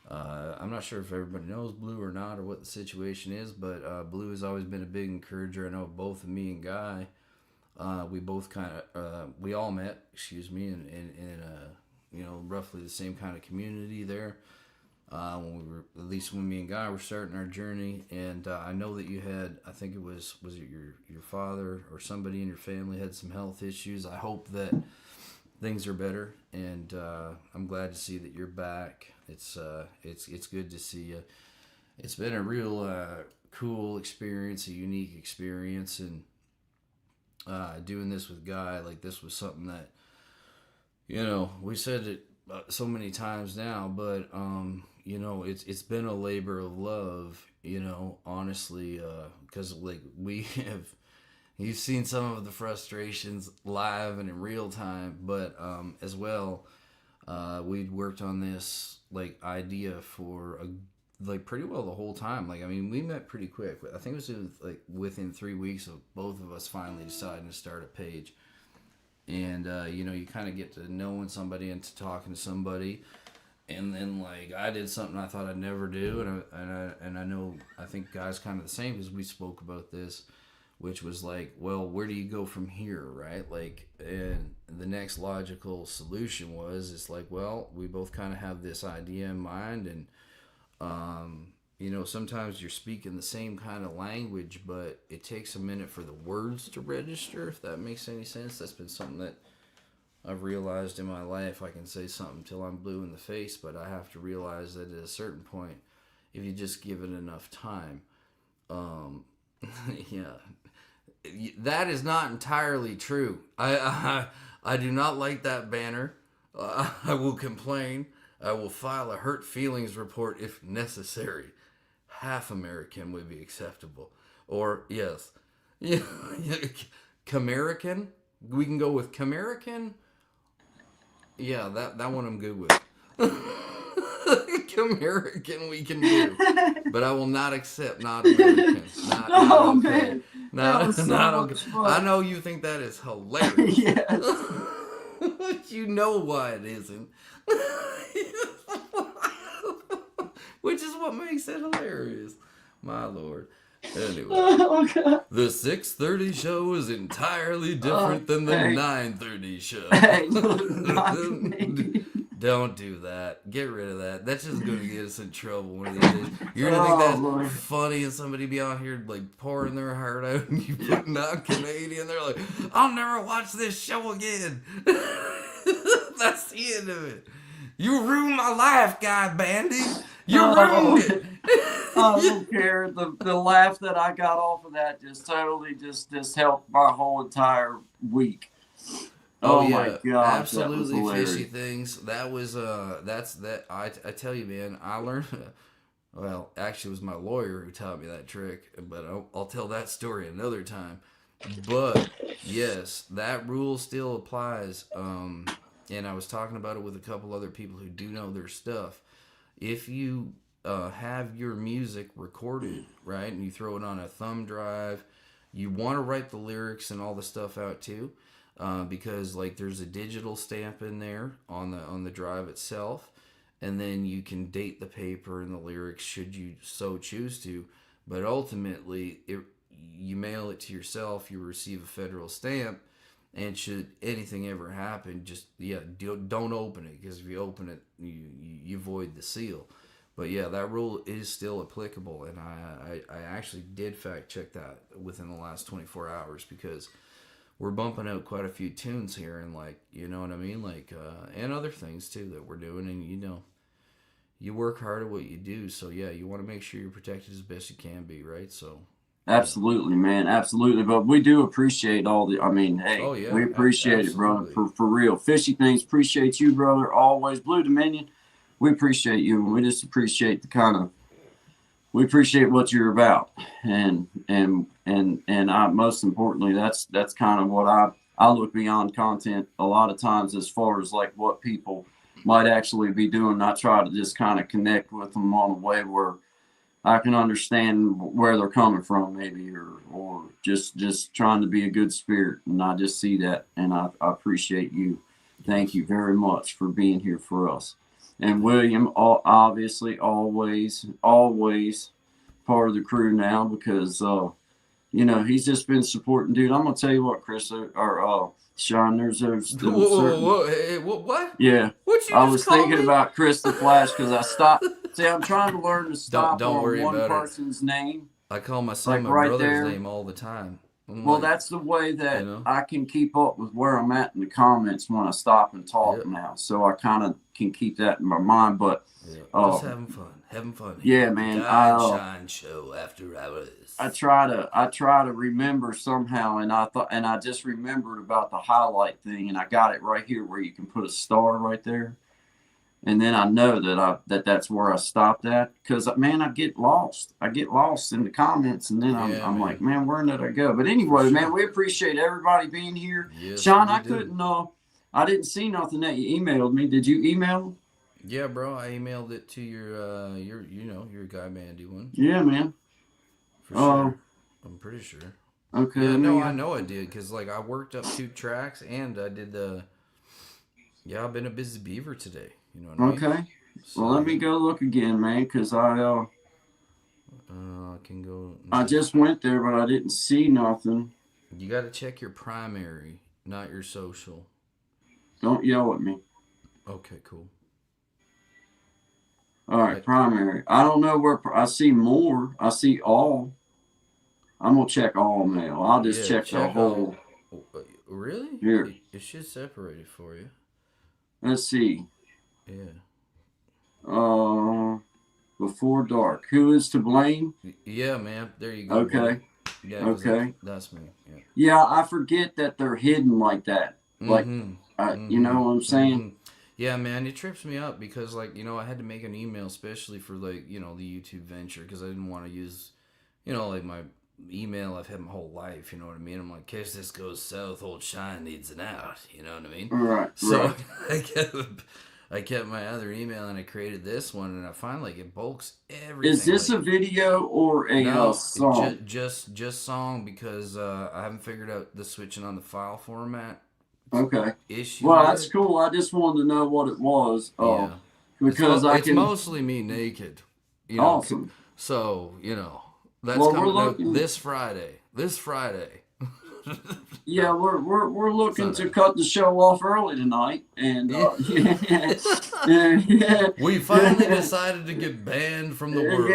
I'm not sure if everybody knows Blue or not, or what the situation is, but Blue has always been a big encourager. I know both of me and Guy. We both we all met, excuse me, in roughly the same kind of community there. When we were, at least when me and Guy were starting our journey, and I know that you had, I think it was it your father or somebody in your family had some health issues. I hope that things are better, and I'm glad to see that you're back. It's good to see you. It's been a real cool experience, a unique experience, and doing this with Guy, like this was something that we said it so many times now, but it's been a labor of love, honestly, because like we have. You've seen some of the frustrations live and in real time, but as well, we'd worked on this like idea for like pretty well the whole time. Like I mean, we met pretty quick. I think it was like within 3 weeks of both of us finally deciding to start a page. And you kind of get to knowing somebody and to talking to somebody, and then like I did something I thought I'd never do, and I know I think Guy's kind of the same because we spoke about this, which was like, well, where do you go from here, right? Like, and the next logical solution was, it's like, well, we both kind of have this idea in mind, and sometimes you're speaking the same kind of language, but it takes a minute for the words to register, if that makes any sense. That's been something that I've realized in my life. I can say something till I'm blue in the face, but I have to realize that at a certain point, if you just give it enough time, um, yeah, that is not entirely true. I do not like that banner. I will complain. I will file a hurt feelings report if necessary. Half American would be acceptable. Or yes, yeah, Camerican. We can go with Camerican. Yeah, that one I'm good with. Camerican we can do, but I will not accept not American. Not Oh okay. man, that Not was so not okay. much I fun. know you think that is hilarious. Yes. But you know why it isn't. Which is what makes it hilarious. My lord. Anyway, Oh god. the 6:30 show is entirely different than the Hey, 9:30 show. hey, look, not me. Don't do that. Get rid of that. That's just going to get us in trouble one of these days. You're going to think Oh that's Lord. funny and somebody be out here like pouring their heart out and you putting out Canadian. They're like, I'll never watch this show again. That's the end of it. You ruined my life, Guy Bandy. You ruined Oh, it. I don't care. The laugh that I got off of that just totally just helped my whole entire week. Oh Oh my yeah, gosh, that was absolutely fishy hilarious. things. That was that's that I tell you, man, I learned well, actually it was my lawyer who taught me that trick, but I'll tell that story another time. But yes, that rule still applies. And I was talking about it with a couple other people who do know their stuff. If you have your music recorded, right, and you throw it on a thumb drive, you want to write the lyrics and all the stuff out too, because like there's a digital stamp in there on the drive itself, and then you can date the paper and the lyrics should you so choose to. But ultimately, you mail it to yourself, you receive a federal stamp, and should anything ever happen, just don't open it, because if you open it, you void the seal. But yeah, that rule is still applicable, and I actually did fact check that within the last 24 hours, because we're bumping out quite a few tunes here, and like, you know what I mean, like, and other things too that we're doing, and you know, you work hard at what you do, so yeah, you want to make sure you're protected as best you can be, right? So yeah. Absolutely, man. Absolutely. But we do appreciate all the, I mean, hey, Oh yeah, we appreciate it, brother. absolutely. For real. Fishy things, appreciate you, brother. Always. Blue Dominion, we appreciate you. And we just appreciate the kind of, we appreciate what you're about. And I, most importantly, that's kind of what I look beyond content a lot of times as far as like what people might actually be doing. I try to just kind of connect with them on a way where I can understand where they're coming from, maybe, or just trying to be a good spirit. And I just see that, and I appreciate you. Thank you very much for being here for us. And William, obviously, always part of the crew now because you know he's just been supporting, dude. I'm gonna tell you what, Chris, or Sean, there's Whoa, whoa, certain, whoa, hey, what? yeah. What you I just was call thinking me? about Chris the Flash because I stopped. See, I'm trying to learn to stop Don't on worry one about it. person's name, I call my son like my right brother's there. name all the time. I'm Well, like, that's the way you that know, I can keep up with where I'm at in the comments when I stop and talk yep, now. So I kind of can keep that in my mind. But yep. uh, Just having fun here yeah, at the man, Die and Shine Show after hours. I try to remember somehow, and I just remembered about the highlight thing, and I got it right here where you can put a star right there. And then I know that's where I stopped at because man, I get lost. I get lost in the comments, and then Yeah, I'm like, man, man, where did I go? But for anyway, man, sure. we appreciate everybody being here. Yes, Sean, we I do. couldn't I didn't see nothing that you emailed me. Did you email? Yeah, bro, I emailed it to your, you know, your Guy Mandy one Yeah, man. for Uh, sure. I'm pretty sure. okay, Yeah, let no, me. I know I did because like I worked up 2 tracks and I did the. Yeah, I've been a busy beaver today. You know what I mean? Okay, well, So let me yeah, go look again, man, because I can go. I just went there, but I didn't see nothing. You got to check your primary, not your social. Don't yell at me. Okay, cool. All right, I, primary. I don't know where I see more. I see all. I'm gonna check all mail. I'll just yeah, check the check all. whole Really? here. It should separate it for you. Let's see. Yeah. Uh, before dark. Who is to blame? Yeah, man. There you go, buddy. Okay. Yeah, because Okay. that's me. Yeah. Yeah, I forget that they're hidden like that. Like, Mm-hmm. you know Mm-hmm. what I'm saying? Mm-hmm. Yeah, man, it trips me up because, like, you know, I had to make an email especially for, like, you know, the YouTube venture because I didn't want to use, you know, like my email I've had my whole life, you know what I mean? I'm like, in case this goes south, old Shine needs an out, you know what I mean? Right. So Right. I kept my other email and I created this one and I find, like, it bulks Is everything. this Like, a video or a no, song? just song because I haven't figured out the switching on the file format Okay. issue Well, that's yet. cool. I just wanted to know what it was. Yeah, Because I it's can. mostly me naked, you know. Awesome. So you know that's Well, we're coming out looking. this Friday. This Friday. Yeah, No, we're looking to Sunday. cut the show off early tonight, and Yeah. yeah, We finally decided to get banned from the world.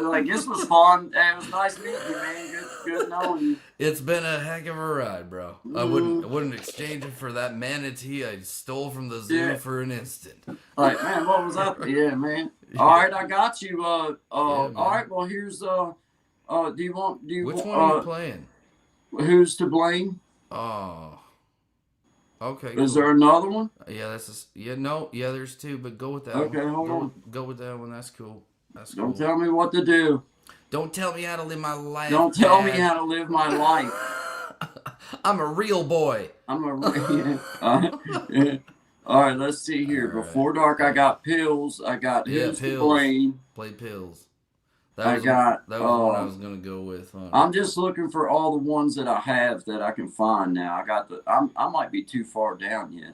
like this was fun. It was nice meeting you, man. Good knowing you. It's been a heck of a ride, bro. I wouldn't exchange it for that manatee I stole from the zoo Yeah, for an instant. like man, what was that? Yeah, man. All Yeah, right, I got you. yeah, All man. right. Well, here's do you Which want one are you playing? who's to blame? Oh, okay, Is there cool. another one? Yeah, yeah, no, yeah. There's two, but go with that one. Okay, hold on. Go with that one. That's cool. That's Don't cool. tell me what to do. Don't tell me how to live my life, Don't tell me Dad. how to live my life. I'm a real boy. I'm a. All right, let's see All here. right. Before dark, I Yeah. got pills. I got Yeah, who's to pills. blame. Play pills. I got. That was the one I was gonna go with. I'm just looking for all the ones that I have that I can find now. I got the. I might be too far down yet.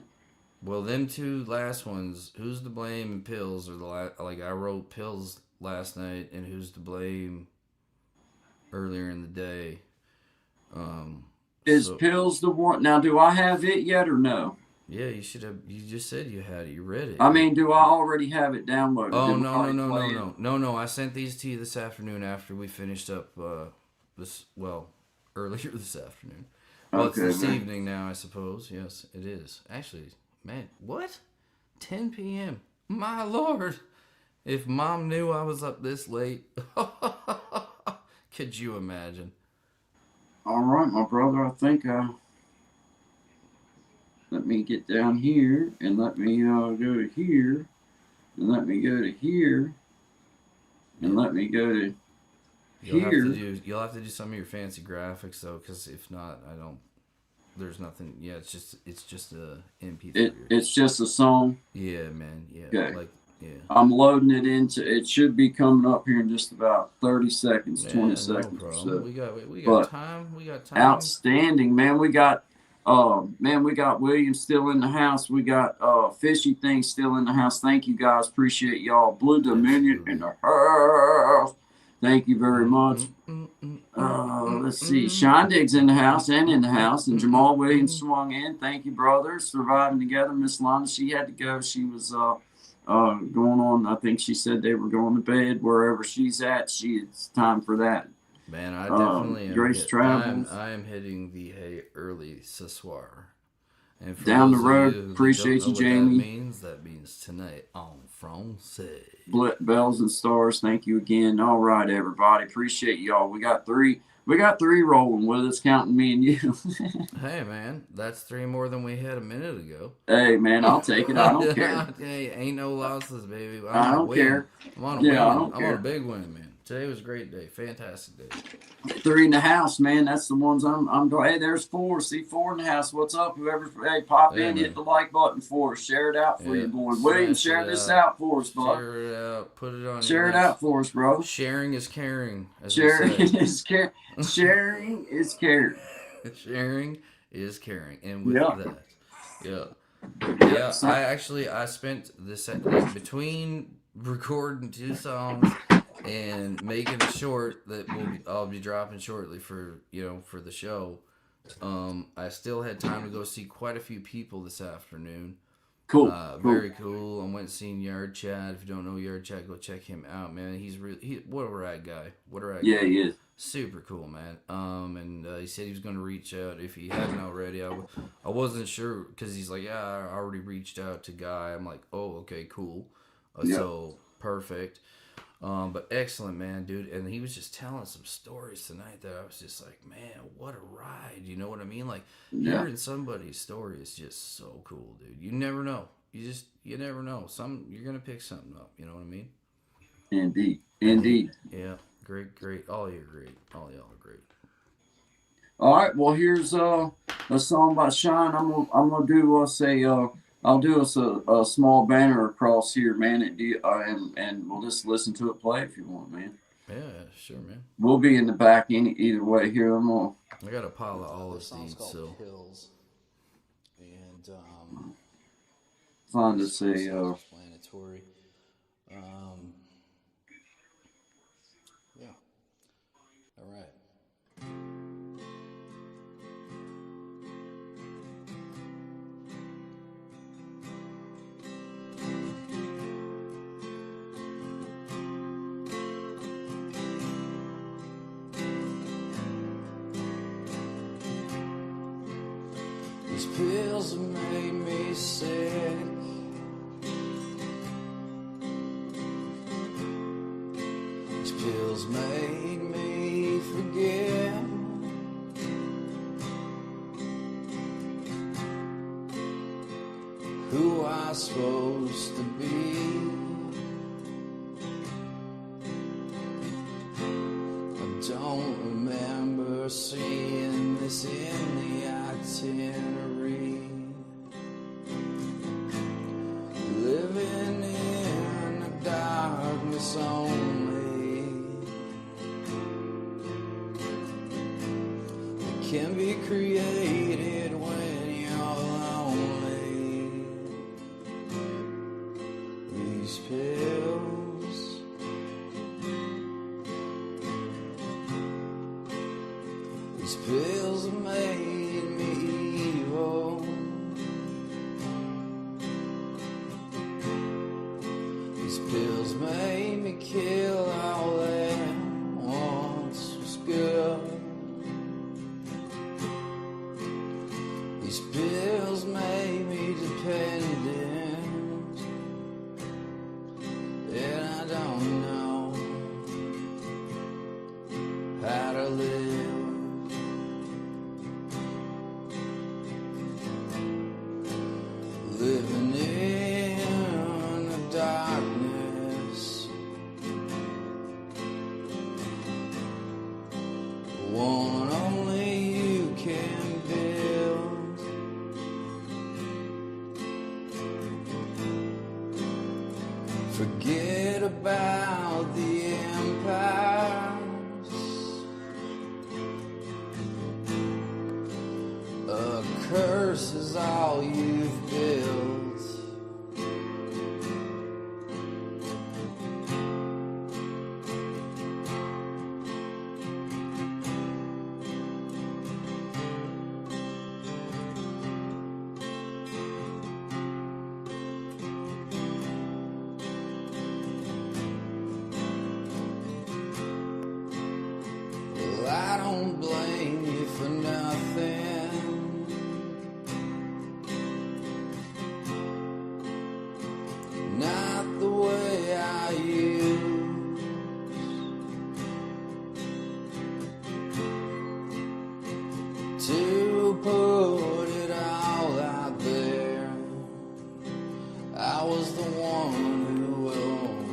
Well, them two last ones, who's to blame and pills, are like I wrote pills last night, and who's to blame earlier in the day. Um, Is so pills the one now? Do I have it yet or no? yeah, you should have. You just said you had it. You read it. I mean, do I already have it downloaded? Oh Did we no no already no play no it? no no no! I sent these to you this afternoon after we finished up this earlier this afternoon. Well, it's Okay, this man. evening now, I suppose. Yes, it is. Actually, man, what? 10 p.m. My lord. If mom knew I was up this late, could you imagine? All right, my brother. I think let me get down here and let me go to here and let me go to here and Yeah. let me go to here. You'll have to do some of your fancy graphics though, because if not, I don't. There's nothing. Yeah, it's just a MP3. It's just a song. Yeah, man. Yeah, Okay. like yeah. I'm loading it into. It should be coming up here in just about 30 seconds, 20 Yeah, no seconds or problem. so. We got But time. We got time. outstanding, man. We got William still in the house. We got Fishy Thing still in the house. Thank you guys. Appreciate y'all. Blue Dominion in Absolutely. the house. Thank you very Mm, much. mm, mm, mm, mm, Let's see. mm, Sean Diggs in the house and in the mm, house. And mm, Jamal Williams mm. swung in. Thank you, brothers. Surviving together. Miss Lana, she had to go. She was going on. I think she said they were going to bed wherever she's at. It's time for that. Man, I definitely am Grace hit. I'm travels I am hitting the hay early ce soir. And for down the those of road. you that don't Appreciate know you, what that Jamie. means tonight on Francais. Bells and stars. Thank you again. All right, everybody. Appreciate y'all. We got three. We got three rolling with us, counting me and you. Hey man, that's three more than we had a minute ago. Hey, man, I'll take it. I don't care. Hey, ain't no losses, baby. I'm I on a don't win. care. I'm on a Yeah, I win. don't I'm on a care. big win, man. Today was a great day. Fantastic day. Three in the house, man. That's the ones I'm doing. Hey, there's four. See, four in the house. What's up? Whoever, hey, pop Yeah, in, hit man. the like button for us. Share it out for Yeah. you, boy. William, Smash it share this out. out for us, bud. Share it out. Put it on your Share it links. out for us, bro. Sharing is caring, as we Sharing say. is care. Sharing is caring. Sharing is caring. And with Yeah. that, yeah. Yep. Yeah, I spent this like between recording two songs and making a short that I'll be dropping shortly for for the show. I still had time to go see quite a few people this afternoon. Cool. Very cool. I went and seen Yard Chat. If you don't know Yard Chat, go check him out, man. What a rad guy. What a rad Yeah, guy. he is. Super cool, man. And he said he was going to reach out if he hadn't already. I wasn't sure because he's like, yeah, I already reached out to Guy. I'm like, oh, okay, cool. Yeah. So perfect. But excellent, man, dude. And he was just telling some stories tonight that I was just like, man, what a ride. You know what I mean? Like Yeah. hearing somebody's story is just so cool, dude. You never know. You never know. You're gonna pick something up. You know what I mean? Indeed. And Indeed. yeah, great. All you're great. All y'all are great. All right. Well, here's a song by Sean. I'm gonna do us I'll do us a small banner across here, man, and we'll just listen to it play if you want, man. Yeah, sure, man. We'll be in the back either way here. I'm gonna I got a pile of olive seeds, so Pills. And find us a self-explanatory. Yeah. All right. These pills have made me sick. These pills made me forget who I was supposed to be. I don't remember seeing this in the itinerary. Living in the darkness only. It can be created when you're lonely. These pills, these pills have made me evil. These pills made me kill all that once was good. gotta live. Living in the darkness, one only you can build. Forget about the empires. A curse is all you've built. Well, I don't blame you for nothing. Not the way I used. To put it all out there. I was the one who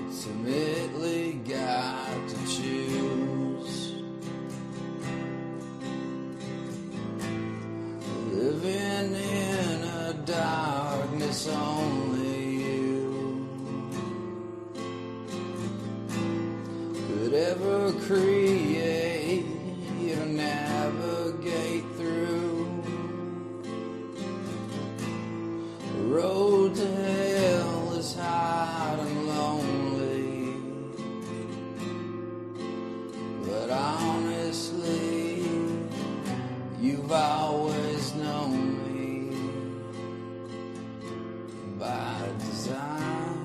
ultimately got to choose. Living in a darkness only you could ever create or navigate through. The road to hell is hard and lonely, but honestly, you've always known me by design.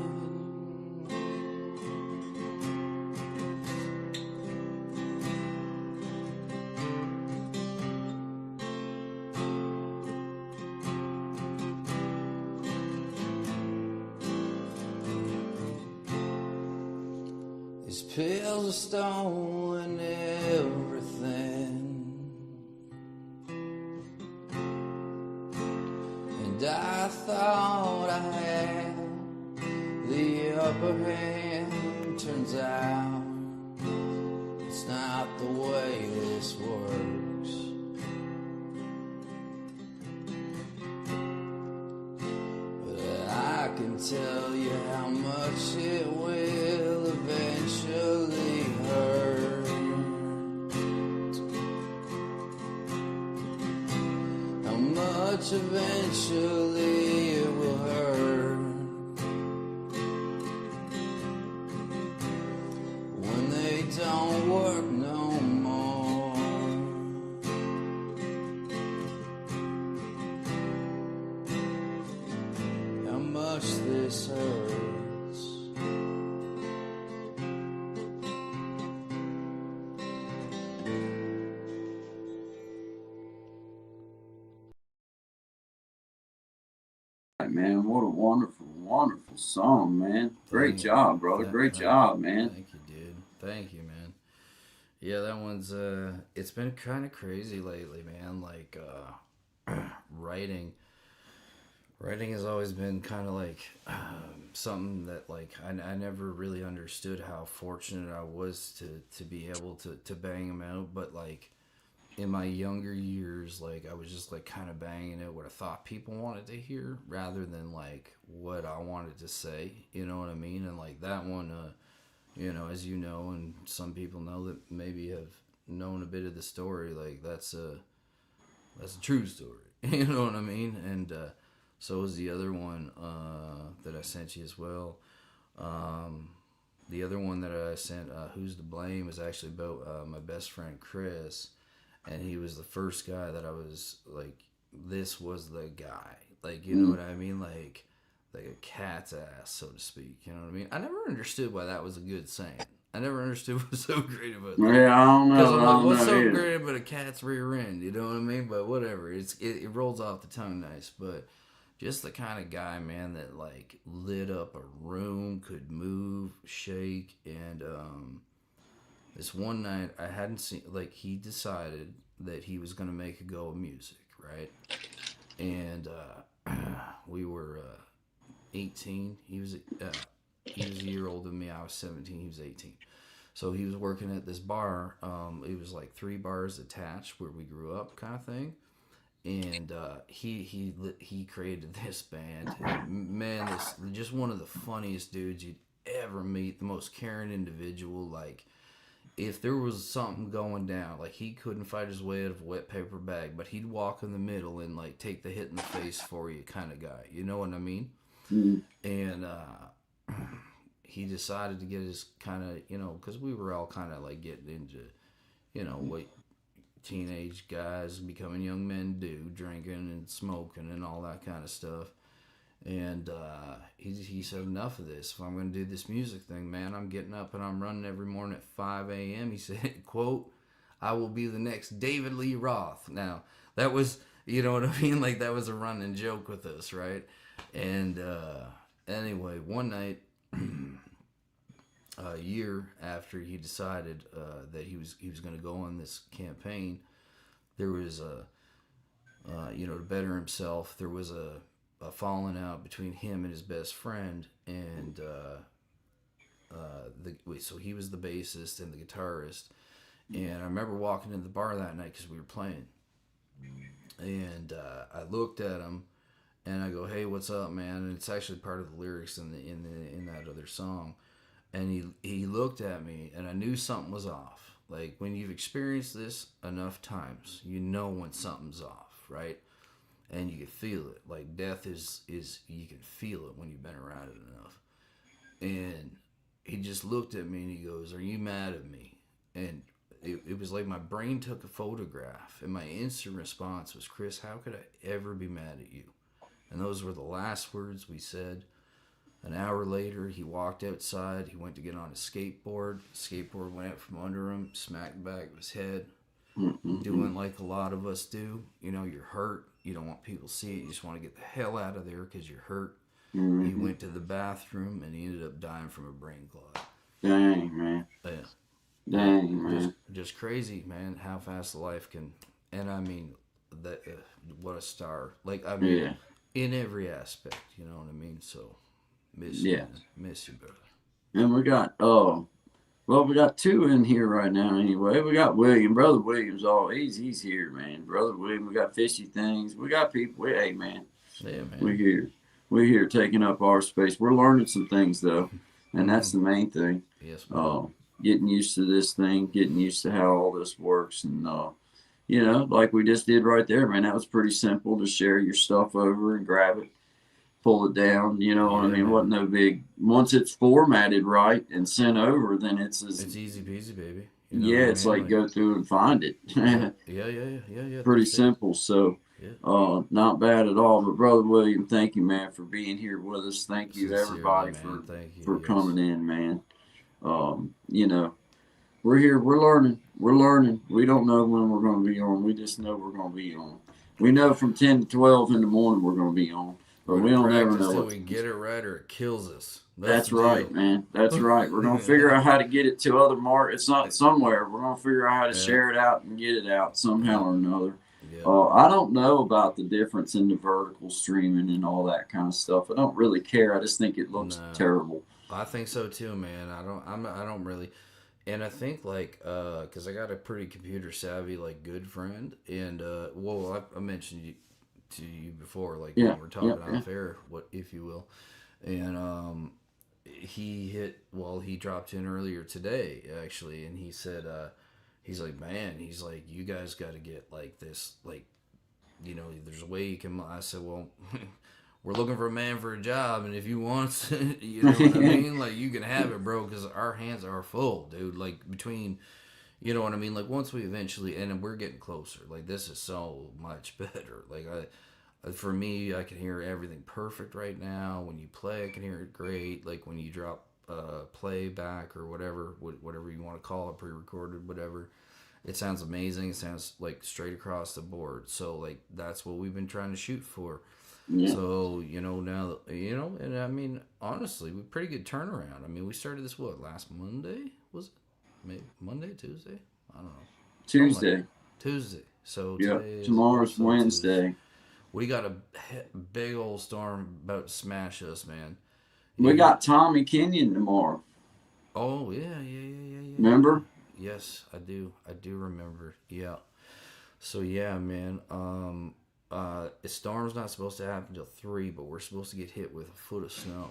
These pills are stolen everything, and I thought I had the upper hand. Turns out it's not the way this works. But I can tell you how much it will eventually hurt. How much eventually it will hurt when they don't work no more. How much this hurts. Right, man, what a wonderful, wonderful song, man. Great Thank- job, brother. Great job, man. Thank you, dude. Thank you, man. Yeah, that one's it's been kind of crazy lately, man. Like writing has always been kind of like something that like I never really understood how fortunate I was to be able to bang them out, but like in my younger years, like I was just like kind of banging it what I thought people wanted to hear rather than like what I wanted to say, you know what I mean? And like that one, you know, as you know, and some people know that maybe have known a bit of the story, like that's a true story, you know what I mean? And so was the other one that I sent you as well. The other one that I sent, Who's to Blame, is actually about my best friend Chris. And he was the first guy that I was like, this was the guy. Like, you know what I mean? Like a cat's ass, so to speak. You know what I mean? I never understood why that was a good saying. I never understood what was so great about that. Yeah, I don't Because know. I'm I like, don't what's know so either. great about a cat's rear end? You know what I mean? But whatever. It rolls off the tongue nice. But just the kind of guy, man, that like lit up a room, could move, shake, and this one night I hadn't seen, like, he decided that he was going to make a go of music, right? And we were 18. He was a year older than me. I was 17. He was 18. So he was working at this bar. It was like 3 bars attached where we grew up, kind of thing. And he created this band. And man, this just one of the funniest dudes you'd ever meet. The most caring individual. Like, if there was something going down, like, he couldn't fight his way out of a wet paper bag, but he'd walk in the middle and like take the hit in the face for you, kind of guy. You know what I mean? Mm. And he decided to get his kind of, because we were all kind of like getting into, what teenage guys becoming young men do, drinking and smoking and all that kind of stuff. And he said, enough of this. If I'm going to do this music thing, man, I'm getting up and I'm running every morning at 5 a.m. He said, quote, I will be the next David Lee Roth. Now, that was, you know what I mean? Like, that was a running joke with us, right? And anyway, one night, a year after he decided that he was going to go on this campaign, there was to better himself, there was a falling out between him and his best friend, and so he was the bassist and the guitarist. And I remember walking into the bar that night because we were playing, and I looked at him and I go, "Hey, what's up, man?" And it's actually part of the lyrics in that other song. And he looked at me, and I knew something was off. Like, when you've experienced this enough times, you know when something's off, right? And you can feel it. Like, death is you can feel it when you've been around it enough. And he just looked at me and he goes, "Are you mad at me?" And it was like my brain took a photograph, and my instant response was, "Chris, how could I ever be mad at you?" And those were the last words we said. An hour later, he walked outside. He went to get on a skateboard. Skateboard went out from under him, smacked the back of his head, doing like a lot of us do. You're hurt. You don't want people to see it. You just want to get the hell out of there because you're hurt. Mm-hmm. He went to the bathroom, and he ended up dying from a brain clot. Dang, man. Yeah. Dang, man. Just crazy, man, how fast life can... And I mean, what a star. Like, I mean, in every aspect, you know what I mean? So... Miss you, brother. And we got we got 2 in here right now anyway. We got William, Brother William's he's here, man. Brother William, we got Fishy Things. We got people. Hey, man. Yeah, man. We're here taking up our space. We're learning some things though, and that's the main thing. Yes, man. Getting used to this thing, getting used to how all this works, and like we just did right there, man. That was pretty simple to share your stuff over and grab it. Pull it down, you know what I mean? It wasn't no big. Once it's formatted right and sent over, then it's easy peasy, baby. It's like go through and find it. Yeah. Pretty simple. So, not bad at all. But Brother William, thank you, man, for being here with us. Thank you, everybody, for coming in, man. We're here. We're learning. We don't know when we're going to be on. We just know we're going to be on. We know from 10 to 12 in the morning we're going to be on. But we don't ever know. Till we get it right, or it kills us. That's right, man. That's right. We're gonna figure out how to get it to other markets. It's not somewhere. We're gonna figure out how to share it out and get it out somehow or another. Yeah. I don't know about the difference in the vertical streaming and all that kind of stuff. I don't really care. I just think it looks terrible. I think so too, man. I don't really. And I think because I got a pretty computer savvy good friend, and I mentioned to you before, when we're talking off air, what if you will, and he dropped in earlier today actually, and he said he's like, man, he's like, you guys got to get this, there's a way you can. I said, well, we're looking for a man for a job, and if you want, you know what I mean, you can have it, bro, because our hands are full, dude. Between, you know what I mean? Once we eventually, and we're getting closer, this is so much better. For me, I can hear everything perfect right now. When you play, I can hear it great. When you drop playback or whatever you want to call it, pre-recorded, whatever, it sounds amazing. It sounds straight across the board. So that's what we've been trying to shoot for. Yeah. So, now, and I mean, honestly, we pretty good turnaround. I mean, we started this, last Monday, was it? maybe Monday, Tuesday. I don't know. Tuesday. Tuesday. So Yep. today is Tomorrow's also Wednesday. Tuesday. We got a big old storm about to smash us, man. We got Tommy Kenyon tomorrow. Oh yeah. Remember? Yes, I do. I do remember. Yeah. So yeah, man. The storm's not supposed to happen till 3, but we're supposed to get hit with a foot of snow.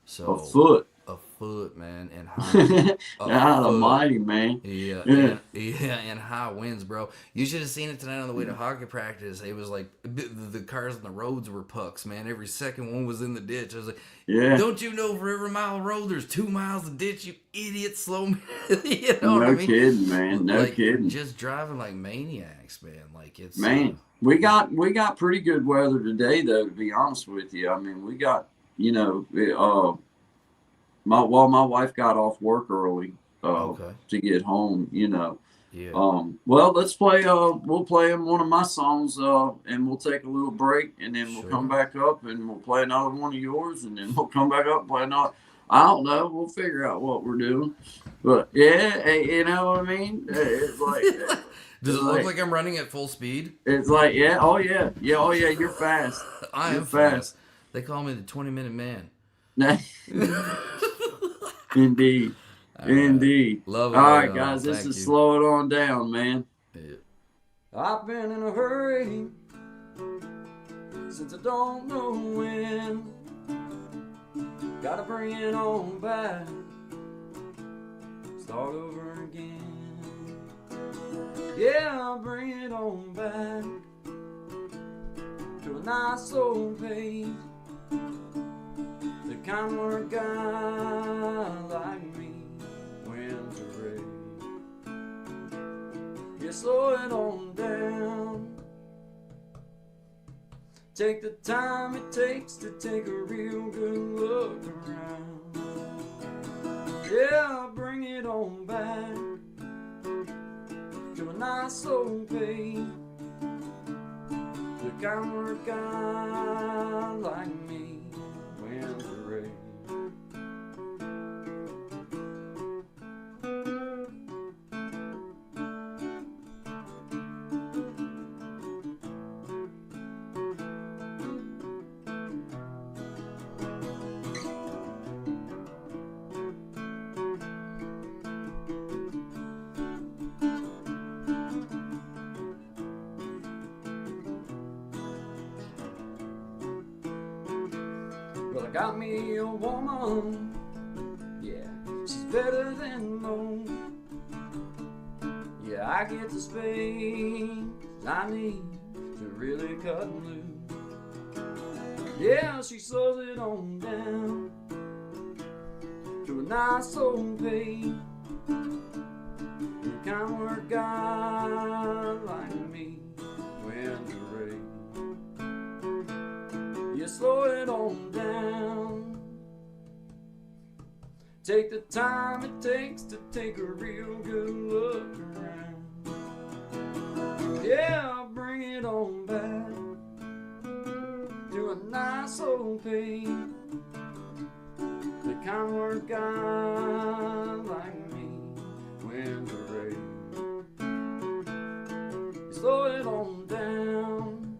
So A foot. a foot, man, and high. God almighty, man. Yeah, Yeah. and high winds, bro. You should have seen it tonight on the way to hockey practice. It was like the cars on the roads were pucks, man. Every second one was in the ditch. I was like, Yeah. don't you know for every mile of road there's 2 miles of ditch? You idiot, slow man. You know what No I mean? kidding, man. No like, kidding. Just driving like maniacs, man. Like it's Man, we got pretty good weather today, though. To be honest with you, I mean, we got my wife got off work early Okay. to get home. Yeah. Well, let's play. We'll play one of my songs, and we'll take a little break, and then we'll come Sure. back up, and we'll play another one of yours, and then we'll come back up and play another. I don't know. We'll figure out what we're doing, but yeah, you know what I mean. It's like. Does it look like I'm running at full speed? It's like, yeah, oh yeah, you're fast. I You're am fast. They call me the 20-minute man. Indeed, indeed. Love it. All right, man. guys, this Thank is you. slow it on down, man. Yeah. I've been in a hurry since I don't know when. Gotta bring it on back, start over again. Yeah, I'll bring it on back to a nice old page, the kind where a guy like me wins a race. Yeah, slow it on down. Take the time it takes to take a real good look around. Yeah, I'll bring it on back to a nice old page, the kind where a guy like me wins a race. Well, I got me a woman, yeah, she's better than most. Yeah, I get the space I need to really cut loose. Yeah, she slows it on down to a nice old pace, the kind where a guy like me wins a race. You slow it on down. Take the time it takes to take a real good look around. Yeah, I'll bring it on back to a nice old page, the kind where a guy like me wins a race. You slow it on down.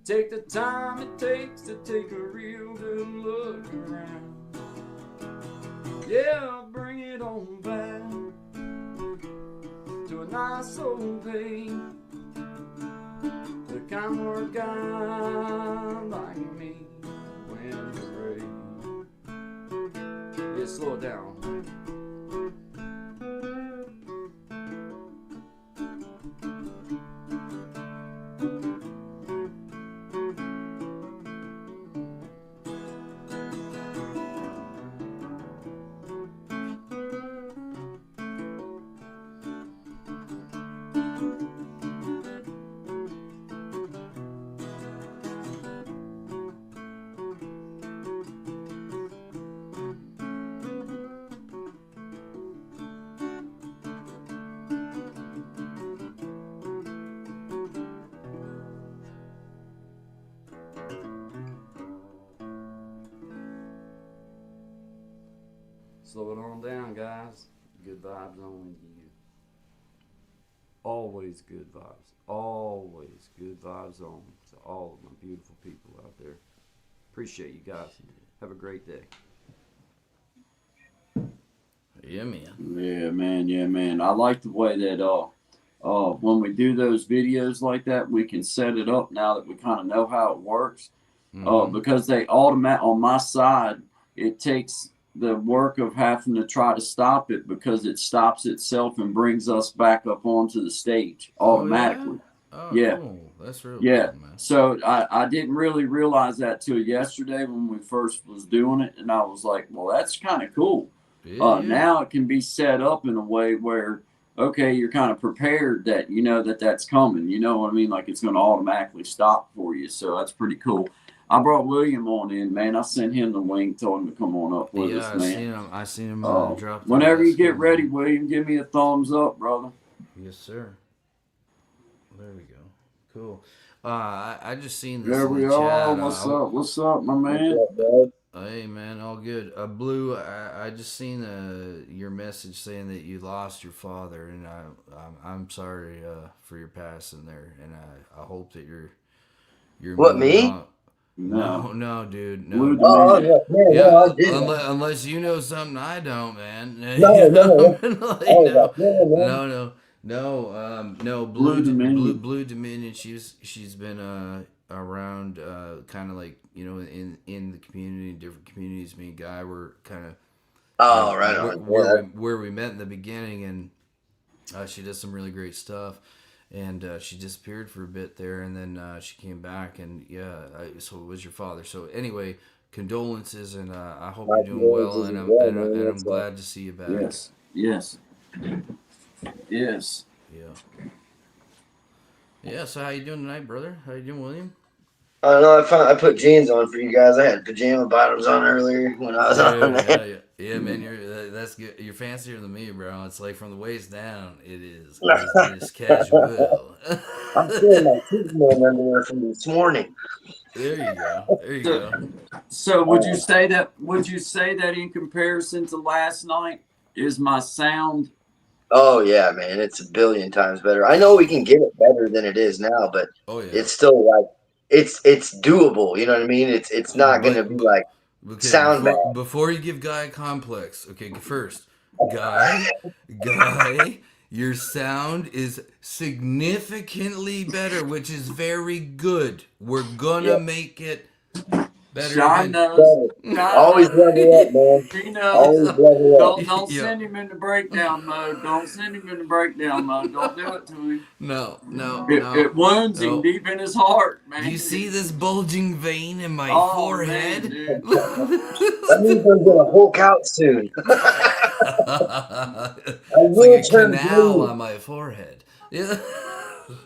Take the time it takes to take a real good look around. Yeah, I'll bring it on back to a nice old page, the kind where a guy like me wins a race. Yeah, slow it down. Slow it on down, guys. Good vibes only you. Always good vibes. Always good vibes on to all of my beautiful people out there. Appreciate you guys. Have a great day. Yeah, man. Yeah, man. Yeah, man. I like the way that when we do those videos like that, we can set it up now that we kind of know how it works. Because they automatic on my side, it takes the work of having to try to stop it because it stops itself and brings us back up onto the stage automatically. Oh, Yeah. cool. That's real Yeah. cool, man. So I didn't really realize that till yesterday when we first was doing it, and I was like, well, that's kind of cool. Yeah, yeah. Now it can be set up in a way where, okay, you're kind of prepared that you know that that's coming. You know what I mean? Like it's going to automatically stop for you. So that's pretty cool. I brought William on in, man. I sent him the link, told him to come on up with us, man. I seen him drop. Whenever you get ready, William, give me a thumbs up, brother. Yes, sir. There we go. Cool. I just seen this. There in we the are. chat. What's up, my man? Hey, man, all good. Blue, I just seen your message saying that you lost your father, and I'm sorry for your passing there, and I hope that you're What, moving me? on. No, dude, no. Blue Dude. Oh, Dominion. yeah, no, I did. Unless you know something I don't, man. No. Like, Oh, no. Blue Dominion. Blue Dominion. She's been around, kind of like in the community, different communities. Me and Guy were kind of Oh, right on. where we met in the beginning, and she does some really great stuff. And she disappeared for a bit there, and then she came back, and so it was your father. So anyway, condolences, and I hope you're doing well, and I'm glad to see you back. Yes. Yeah. So how you doing tonight, brother? How you doing, William? I don't know. I put jeans on for you guys. I had pajama bottoms on earlier when I was on there. Yeah, man. That's good. You're fancier than me, bro. It's like from the waist down. It is casual. I'm still in my Superman underwear from this morning. There you go. So would you say that in comparison to last night, is my sound? Oh yeah, man, it's a billion times better. I know we can get it better than it is now, but it's still like it's doable. You know what I mean? It's not gonna be like sound bad. Before you give Guy a complex, okay, first, Guy, your sound is significantly better, which is very good. We're gonna make it better. Sean knows. Always level up, man. He knows. Always level up. Don't send him into breakdown mode. Don't send him into breakdown mode. Don't do it to him. No. It wounds him deep in his heart, man. You see this bulging vein in my forehead? Man, that means I'm gonna Hulk out soon. It's like a canal on my forehead. Yeah.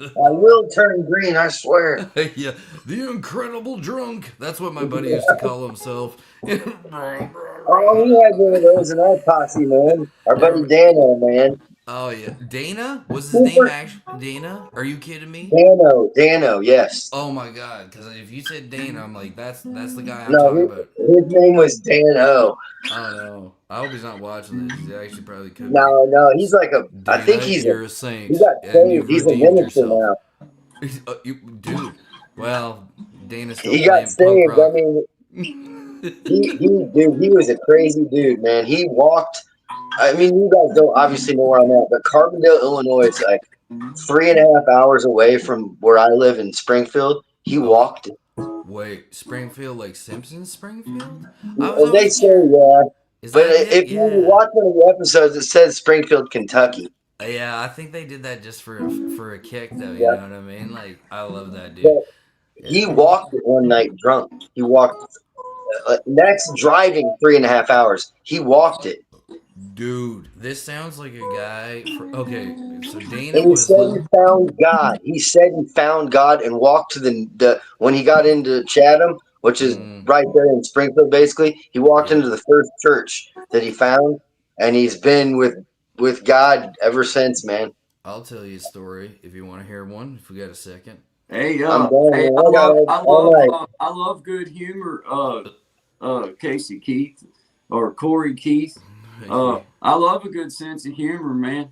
I will turn green, I swear. Yeah, the incredible drunk. That's what my buddy used to call himself. Oh, we had one of those in our posse, man. Our buddy Dano, man. Oh yeah, Dana? Was his name actually Dana? Are you kidding me? Dano, yes. Oh my god, because if you said Dana, I'm like, that's the guy I'm talking about. His name was Dano. Oh no, I hope he's not watching this. He actually probably could. No, he's like Dana, I think you're a saint. He got saved. He's a minister now. Dude, well, Dana still. He got saved. I mean, he was a crazy dude, man. He walked. I mean, you guys don't obviously know where I'm at, but Carbondale, Illinois is like 3.5 hours away from where I live in Springfield. He walked. Wait, Springfield, like Simpsons Springfield? They say, yeah. But if you watch one of the episodes, it says Springfield, Kentucky. Yeah, I think they did that just for a kick, though. You know what I mean? Like, I love that dude. But he walked it one night drunk. He walked. That's driving 3.5 hours. He walked it. Dude, this sounds like a guy. Okay, so Dana and he said he found God. He said he found God and walked to the when he got into Chatham, which is right there in Springfield. Basically, he walked into the first church that he found, and he's been with God ever since, man. I'll tell you a story if you want to hear one. If we got a second. Hey, I love good humor. Casey Keith or Corey Keith. I love a good sense of humor, man.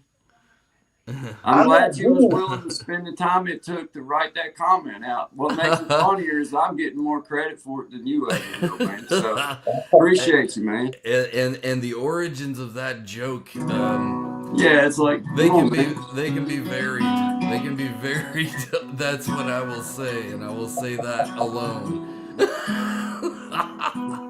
I'm I'm glad not you was doing willing to spend the time it took to write that comment out. What makes it funnier is I'm getting more credit for it than you ever will, man. So appreciate you, man. And the origins of that joke, Yeah, it's like they come can on, be varied. They can be varied. That's what I will say, and I will say that alone.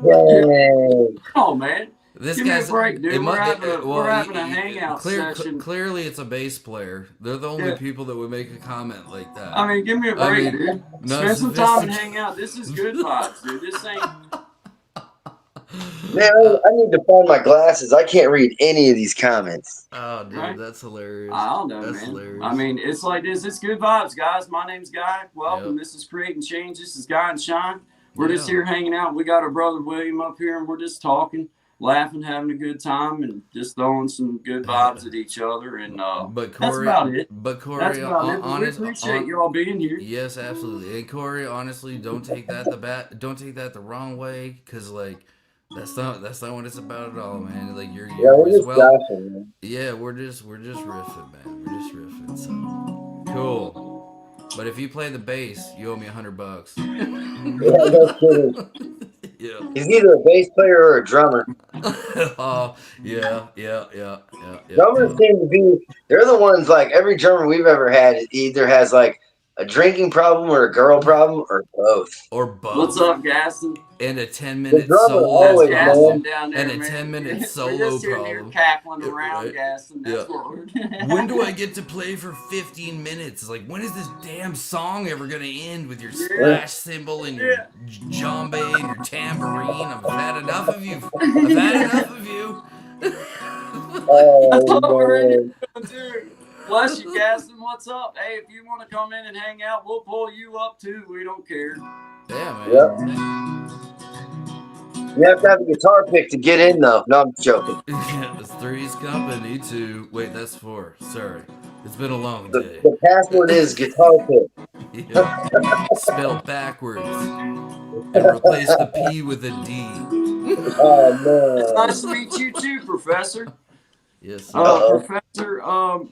Dang. come on, man. This Give me a guy's break, dude. it We're mu- having it- a well, we're having a hangout session. clearly it's a bass player. They're the only Yeah. people that would make a comment like that. I mean, give me a I break, mean, dude. not Spend some time and sophistic- hang out. This is good vibes, dude. This ain't. Man, I need to find my glasses. I can't read any of these comments. Oh, dude, Right. that's hilarious. I don't know, That's man. hilarious. I mean, it's like this. It's good vibes, guys. My name's Guy. Welcome. Yep. This is Creating Change. This is Guy and Shine. We're just Yeah. here hanging out. We got our brother William up here, and we're just talking, laughing, having a good time, and just throwing some good vibes at each other. And But that's Corey, about it. But Corey, That's about it. But we honest, appreciate you all being here. yes, absolutely. And Corey, honestly, don't take that the wrong way, cause like that's not what it's about at all, man. Like you're Yeah, we're as just well. laughing, man. Yeah, we're just riffing, man. We're just riffing. So cool. But if you play the bass, you owe me $100. Yeah, no kidding. Yeah. He's either a bass player or a drummer. Oh, yeah. Drummers seem to be, they're the ones, like, every drummer we've ever had either has, like, a drinking problem or a girl problem or both. Or both. What's up, Gaston? And a 10-minute drummer solo. always, That's man. Gaston down there, And a man. 10-minute We're solo just sitting here problem. cackling Yeah, around, right. Gaston. That's Yeah. what we're When do I get to play for 15 minutes? It's like, when is this damn song ever gonna end with your splash cymbal and your djembe and your tambourine? I've had enough of you. I've had enough of you. That's what we're in man. here doing, too. Bless you, Gaston. What's up? Hey, if you want to come in and hang out, we'll pull you up too. We don't care. Yeah, man. Yep. You have to have a guitar pick to get in, though. No, I'm joking. It's Three's Company to wait. That's 4. Sorry, it's been a long The, day. the password is guitar pick. Yeah. Spelled backwards and replace the P with a D. Oh, man. Nice to meet you too, Professor. Yes. Sir. Uh-oh. Professor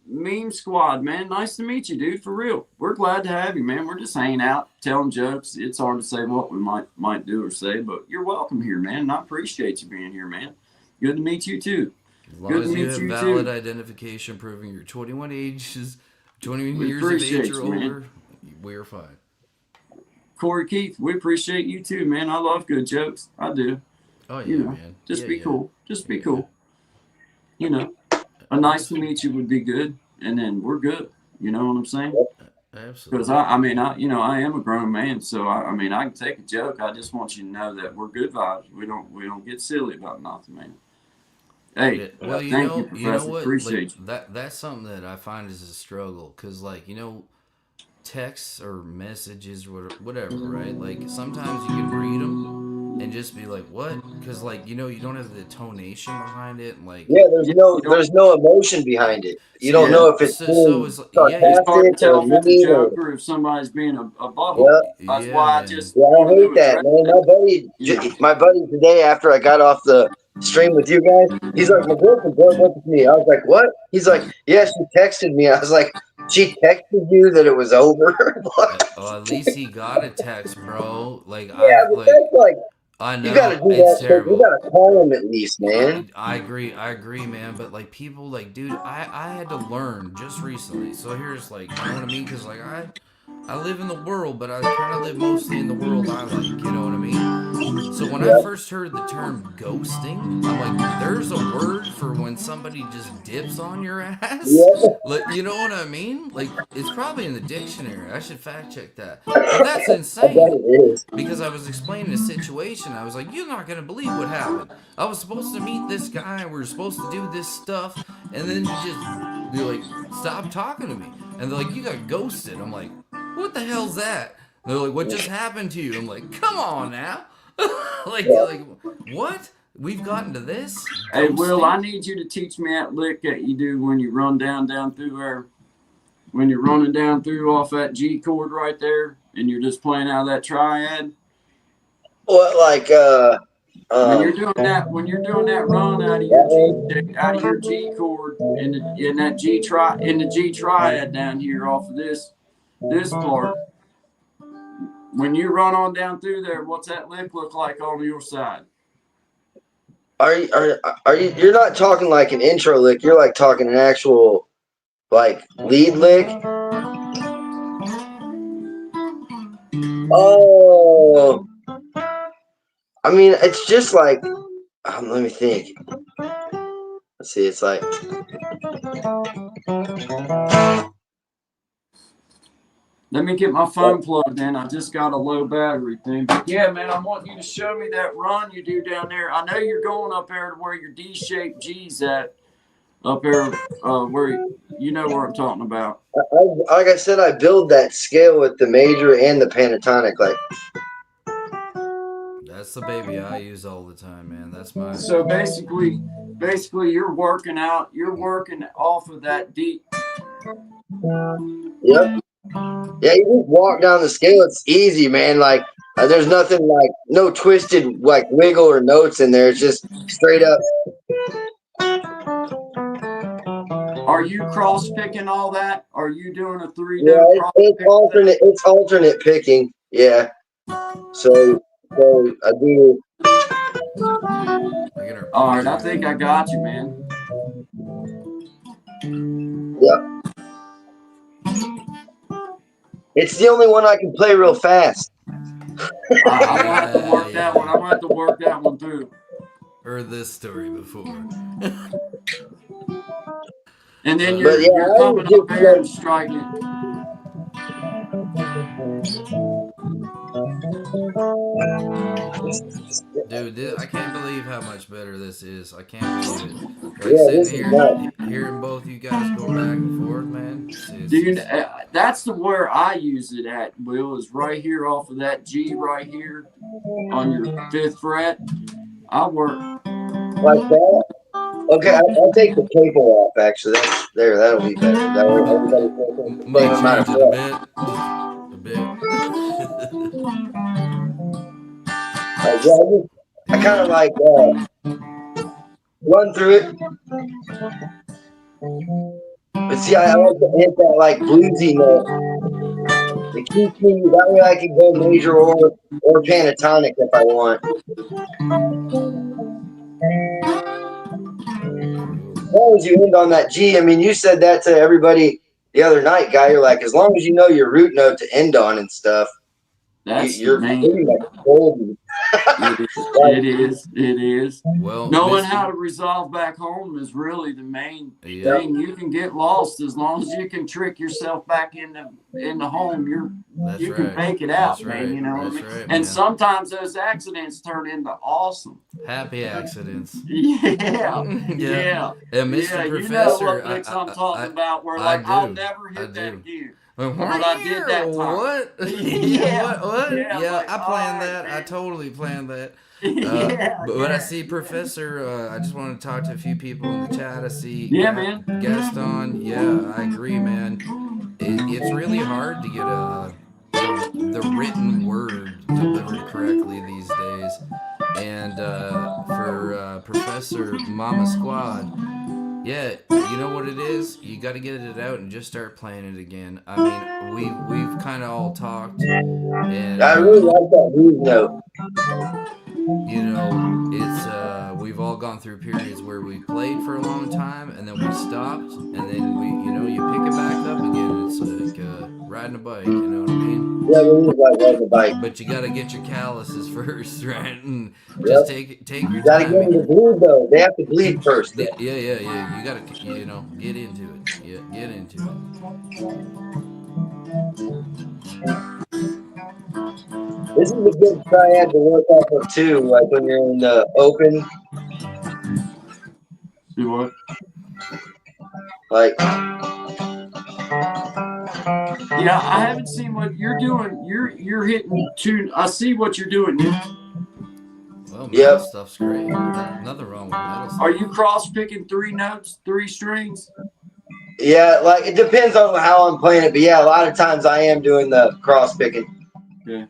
Meme Squad, man. Nice to meet you, dude. For real. We're glad to have you, man. We're just hanging out, telling jokes. It's hard to say what we might do or say, but you're welcome here, man. And I appreciate you being here, man. Good to meet you too. As long Good as to you meet have you, valid too. identification proving you're 21 years of age appreciate or you, man. older, we're fine. Corey Keith, we appreciate you too, man. I love good jokes. I do. Oh yeah, You know, man. Just Yeah, be yeah. cool. Just be Yeah. cool. You know, a nice to meet you would be good, and then we're good. You know what I'm saying? Absolutely. Because I mean, I am a grown man, so I mean, I can take a joke. I just want you to know that we're good vibes. We don't get silly about nothing, man. Hey, Yeah, well, thank you know Professor. what? Appreciate Like, that's something that I find is a struggle, cause like texts or messages or whatever, right? Like sometimes you can read them and just be like, what? Cause like you don't have the tonation behind it, and like Yeah, there's no emotion behind it. You don't Yeah. know if it's So being it's you. It's hard to sarcastic tell or if it's a mean joke or, or if somebody's being a butthole. That's yeah, why I man. just yeah, I wanted to hate that, address man. Yeah. My buddy today, after I got off the stream with you guys, he's like, my girlfriend broke up with me. I was like, what? He's like, yeah, she texted me. I was like, she texted you that it was over? Oh, at least he got a text, bro. Like Yeah, but that's like, I know you gotta do it's that. You terrible. gotta call him at least, man. I agree, man. But like people, like, dude, I had to learn just recently. So here's like, you know what I mean? Because like I live in the world, but I kind of live mostly in the world I like. You know what I mean? So when I first heard the term ghosting, I'm like, there's a word for when somebody just dips on your ass. Yeah. Like, you know what I mean? Like, it's probably in the dictionary. I should fact check that. But that's I bet insane. it is. Because I was explaining the situation. I was like, you're not going to believe what happened. I was supposed to meet this guy. We were supposed to do this stuff. And then you're like, stop talking to me. And they're like, you got ghosted. I'm like, what the hell's that? And they're like, what just happened to you? I'm like, come on now. like, what? We've gotten to this? Hey, Will, Ghosting? I need you to teach me that lick that you do when you run down through there. When you're running down through off that G chord right there, and you're just playing out of that triad. What, like, When you're doing that, run out of your G chord in that G triad down here off of this part, when you run on down through there, what's that lick look like on your side? Are you? You're not talking like an intro lick. You're like talking an actual like lead lick. Oh, I mean, it's just like. Let me think. Let's see. It's like. Let me get my phone plugged in. I just got a low battery thing. But yeah, man, I want you to show me that run you do down there. I know you're going up there to where your D-shaped G's at. Up there, where you know where I'm talking about. Like I said, I build that scale with the major and the pentatonic. Like. That's the baby I use all the time, man. That's my. So basically, you're working off of that D. Yep. Yeah, you just walk down the scale. It's easy, man. Like there's nothing like no twisted like wiggle or notes in there. It's just straight up. Are you cross picking all that? Are you doing a 3-note? Yeah, it's alternate. Thing? It's alternate picking. Yeah. So I do. All right, I think I got you, man. Yep. It's the only one I can play real fast. I'm gonna have to work that one. I'm gonna have to work that one through. Heard this story before. And then you're coming up here and striking it. Dude, I can't believe how much better this is. I can't believe it. Like sitting here, hearing both you guys go back and forth, man. Dude, that's where I use it at, Will, is right here off of that G right here on your 5th fret. I work. Like that? Okay, I'll take the cable off, actually. That'll be better. That way everybody's might change it a bit. I kind of like run through it. But see, I like to hit that like bluesy note. It keeps me, that way I can go major or pentatonic if I want. As long as you end on that G, I mean, you said that to everybody the other night, Guy. You're like, as long as you know your root note to end on and stuff, you're pretty much golden. It is. Well, knowing how to resolve back home is really the main thing. You can get lost as long as you can trick yourself back in the home. You can make it out, man. You know what I mean? Right, and sometimes those accidents turn into awesome, happy accidents. Yeah. And Mr. Professor, you know what mix I'm talking about. Where like I'll never hit that again. But I did that time. What? What? Yeah, I planned that. I totally planned that. But I see Professor. I just want to talk to a few people in the chat. I see man. Gaston. Yeah, I agree, man. It's really hard to get the written word delivered correctly these days. And for Professor Mama Squad, yeah, you know what it is? You got to get it out and just start playing it again. I mean, we've kind of all talked, and I really like that blues note. You know, it's we've all gone through periods where we played for a long time and then we stopped, and then you pick it back up again. It's like riding a bike, you know what I mean? Yeah, we like riding a bike. But you got to get your calluses first, right? And just take your you gotta time. get them to bleed though. They have to bleed first. Yeah. You gotta, get into it. Yeah, get into it. This is a good triad to work off of too, like when you're in the open. Do what? Like. Yeah, I haven't seen what you're doing. You're hitting two. I see what you're doing. Well, metal stuff's great. Nothing wrong with metal stuff. Are you cross picking 3 notes, 3 strings? Yeah, like it depends on how I'm playing it, but yeah, a lot of times I am doing the cross picking. Yeah.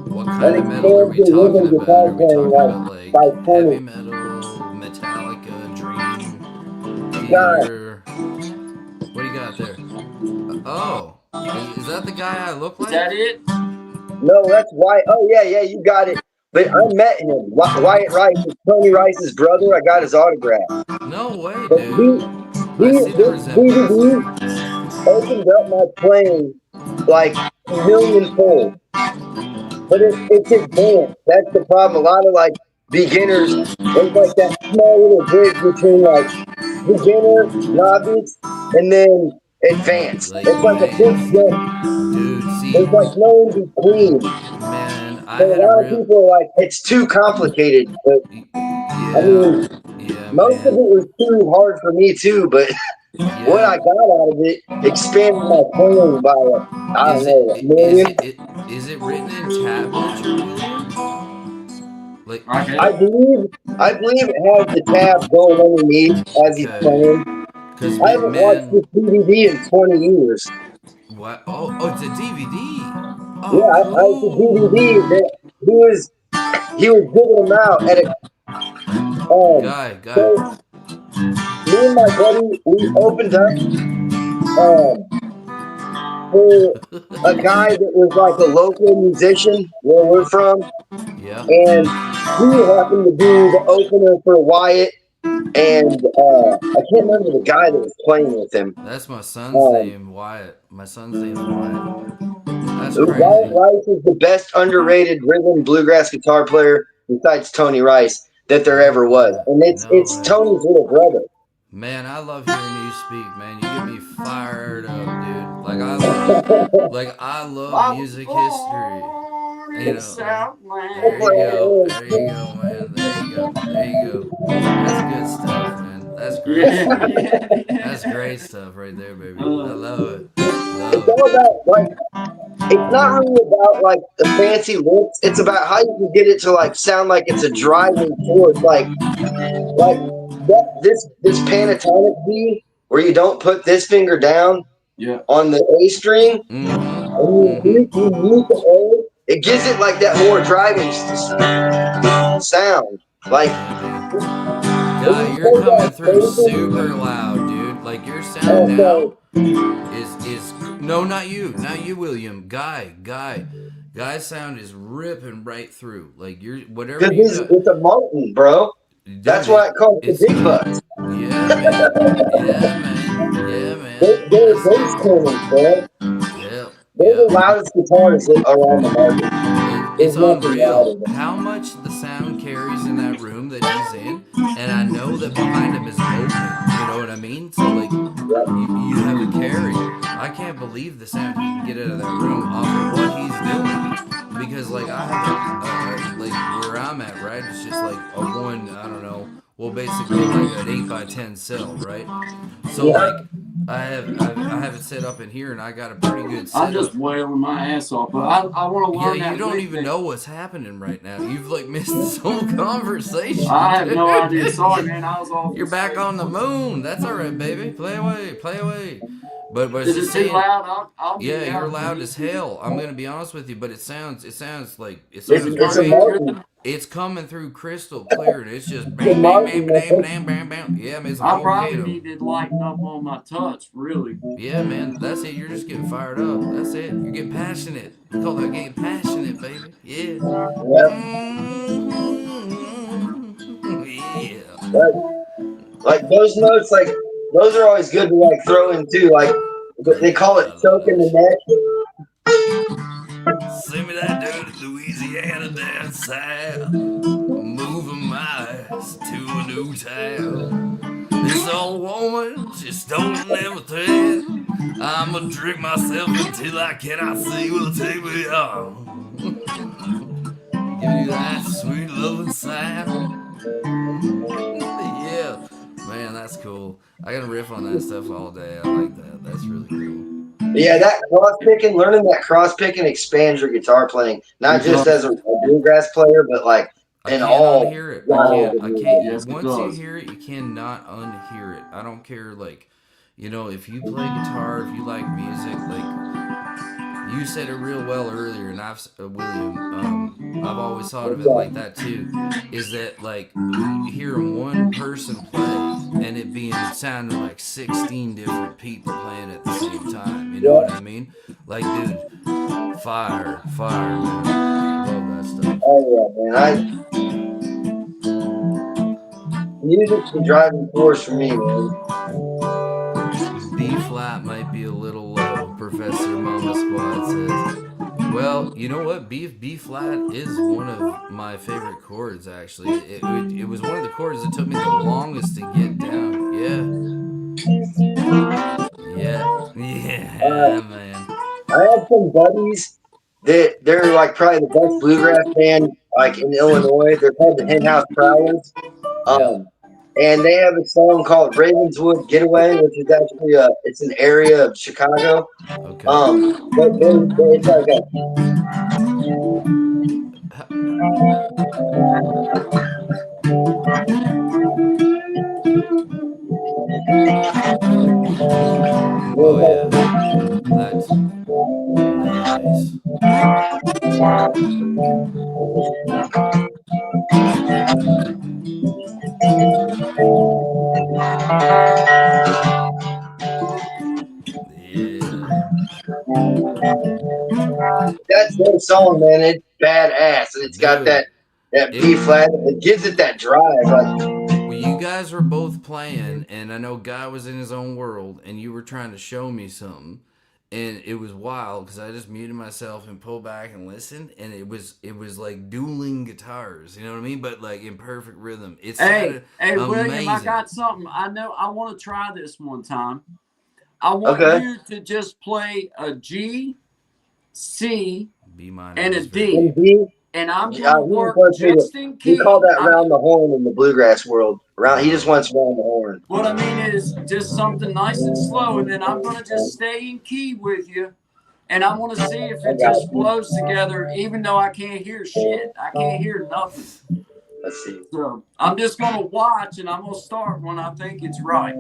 What kind of metal are we expansive talking rhythm about? guitar Are we playing talking about like by heavy Tony. metal, Metallica, Dream God, Theater? What do you got there? Oh, is that the guy I look Is like? that it? no, that's Wyatt. Oh yeah, you got it. But I met him. Wyatt Rice is Tony Rice's brother. I got his autograph. No way, But dude. I see the this resemblance. DVD opened up my playing like a millionfold. But it's advanced. That's the problem. A lot of like beginners, there's like that small little bridge between like beginner, novice, and then advanced. Like It's like a big advanced. jump. Dude, see, There's like no in between. man, I So a had a lot of real. people are like, it's too complicated. But I Yeah, mean, yeah, most of it man. was too hard for me too. But what I Yeah. got out of it expanded my playing by I don't know, a million. Is it written in tablature, William? Like, Right I here? believe I believe it has the tab going underneath as he's okay. playing. Cause I haven't watched man, this DVD in 20 years. what? Oh, it's a DVD. Yeah, Oh, it's a cool. DVD that he was giving them out at a Guy. so me and my buddy we opened up for a guy that was like a local musician where we're from, Yeah. and he happened to be the opener for Wyatt, and I can't remember the guy that was playing with him. That's my son's Um, name, Wyatt. My son's name's Wyatt. That's Wyatt crazy. Rice is the best underrated rhythm bluegrass guitar player besides Tony Rice that there No ever was, way. and it's No it's way. Tony's little brother. Man, I love hearing you speak, man. You get me fired up, dude. Like I love music history. You know, there you go. There you go, man. There you go. There you go. That's good stuff, man. That's great stuff. That's great stuff right there, baby. I love it. It's Love all about like it's not really about like the fancy licks. It's about how you can get it to like sound like it's a driving force, like this pentatonic B where you don't put this finger down Yeah. on the A string, it. Mm-hmm. and you mute the A. It gives it like that more driving sound. Like Guy, you're coming through super loud, dude. Like your sound now is no, not you, William. Guy's sound is ripping right through. Like you're whatever you because got. it's a Martin, bro. Dude, That's why it calls the big bucks. Yeah, man. Yeah, man. Yeah, man. They're bass corners, bro. Yeah. They're the loudest guitars around the market. It's There's nothing unreal louder than how much the sound carries in that room that he's in, and I know that behind him is open. You know what I mean? So like, you have a carry. I can't believe the sound he can get out of that room off of what he's doing, because like I have like where I'm at, right? It's just like a one, I don't know. Well, basically like an 8x10 cell, right? So like I have it set up in here, and I got a pretty good setup. I'm just wailing my ass off, but I want to learn Yeah, that. you don't even know what's happening right now. You've like missed this whole conversation. I have no idea. Sorry, man. I was off. You're back on the moon. That's all right, baby. Play away, play away. But Is just it too saying. loud? I'll Yeah, be you're out. loud as hell. I'm gonna be honest with you, but it sounds like it Is sounds it It's a great. Martin. It's coming through crystal clear, and it's just bam, bam, bam, bam, bam, bam, bam. Yeah, man, it's a I probably volcano. need to lighten up on my touch, really. Yeah, man, that's it. You're just getting fired up. That's it. You're getting passionate. You call that getting passionate, baby. Yeah. Yeah. Like those notes, like those are always good to like throw in too. Like they call it choking the neck. Send me that dirty Louisiana down south. Moving my ass to a new town. This old woman, she's stolen everything. I'ma drink myself until I cannot see will take me on. Give you that sweet loving sound. Yeah. Man, that's cool. I gotta riff on that stuff all day. I like that. That's really cool. Yeah, that cross picking, learning that cross picking expands your guitar playing, not just as a bluegrass player, but like in all. Unhear it. I can't. Yes, it Once you does. hear it, you cannot unhear it. I don't care. Like, you know, if you play guitar, if you like music, like you said it real well earlier, and William, I've always thought of it like that too. Is that like hearing one person play and it being sounding like 16 different people playing at the same time? You know what I mean? Like, dude, fire, man. Love that stuff. Oh yeah, man. Music's the driving force for me, man. B flat might be a little low, Professor Mama Squad says. Well, you know what? B flat is one of my favorite chords. Actually, it was one of the chords that took me the longest to get down. Yeah, man. I have some buddies that they're like probably the best bluegrass band like in Illinois. They're called the Henhouse Prowlers. And they have a song called Ravenswood Getaway, which is actually it's an area of Chicago. Okay. But it's like Oh yeah, that's that's their song, man. It's badass, and it's got that B flat. It gives it that drive. Like, well, you guys were both playing, and I know Guy was in his own world, and you were trying to show me something, and it was wild because I just muted myself and pulled back and listened, and it was like dueling guitars. You know what I mean? But like in perfect rhythm. It's Hey, amazing. William, I got something. I know. I want to try this one time. I want you to just play a G, C, B minor, and a D. And I'm going to work just in key. We call that round the horn in the bluegrass world. He just wants round the horn. What I mean is just something nice and slow, and then I'm going to just stay in key with you. And I want to see if it just flows together, even though I can't hear shit. I can't hear nothing. Let's see. So I'm just going to watch, and I'm going to start when I think it's right.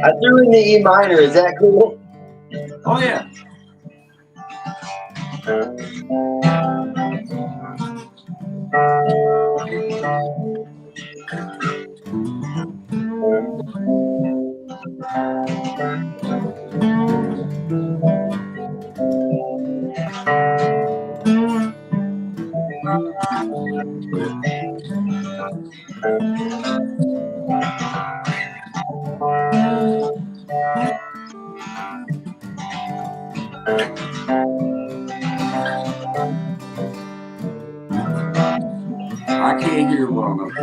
I threw in the E minor. Is that cool? Oh, yeah. I can't hear well enough. I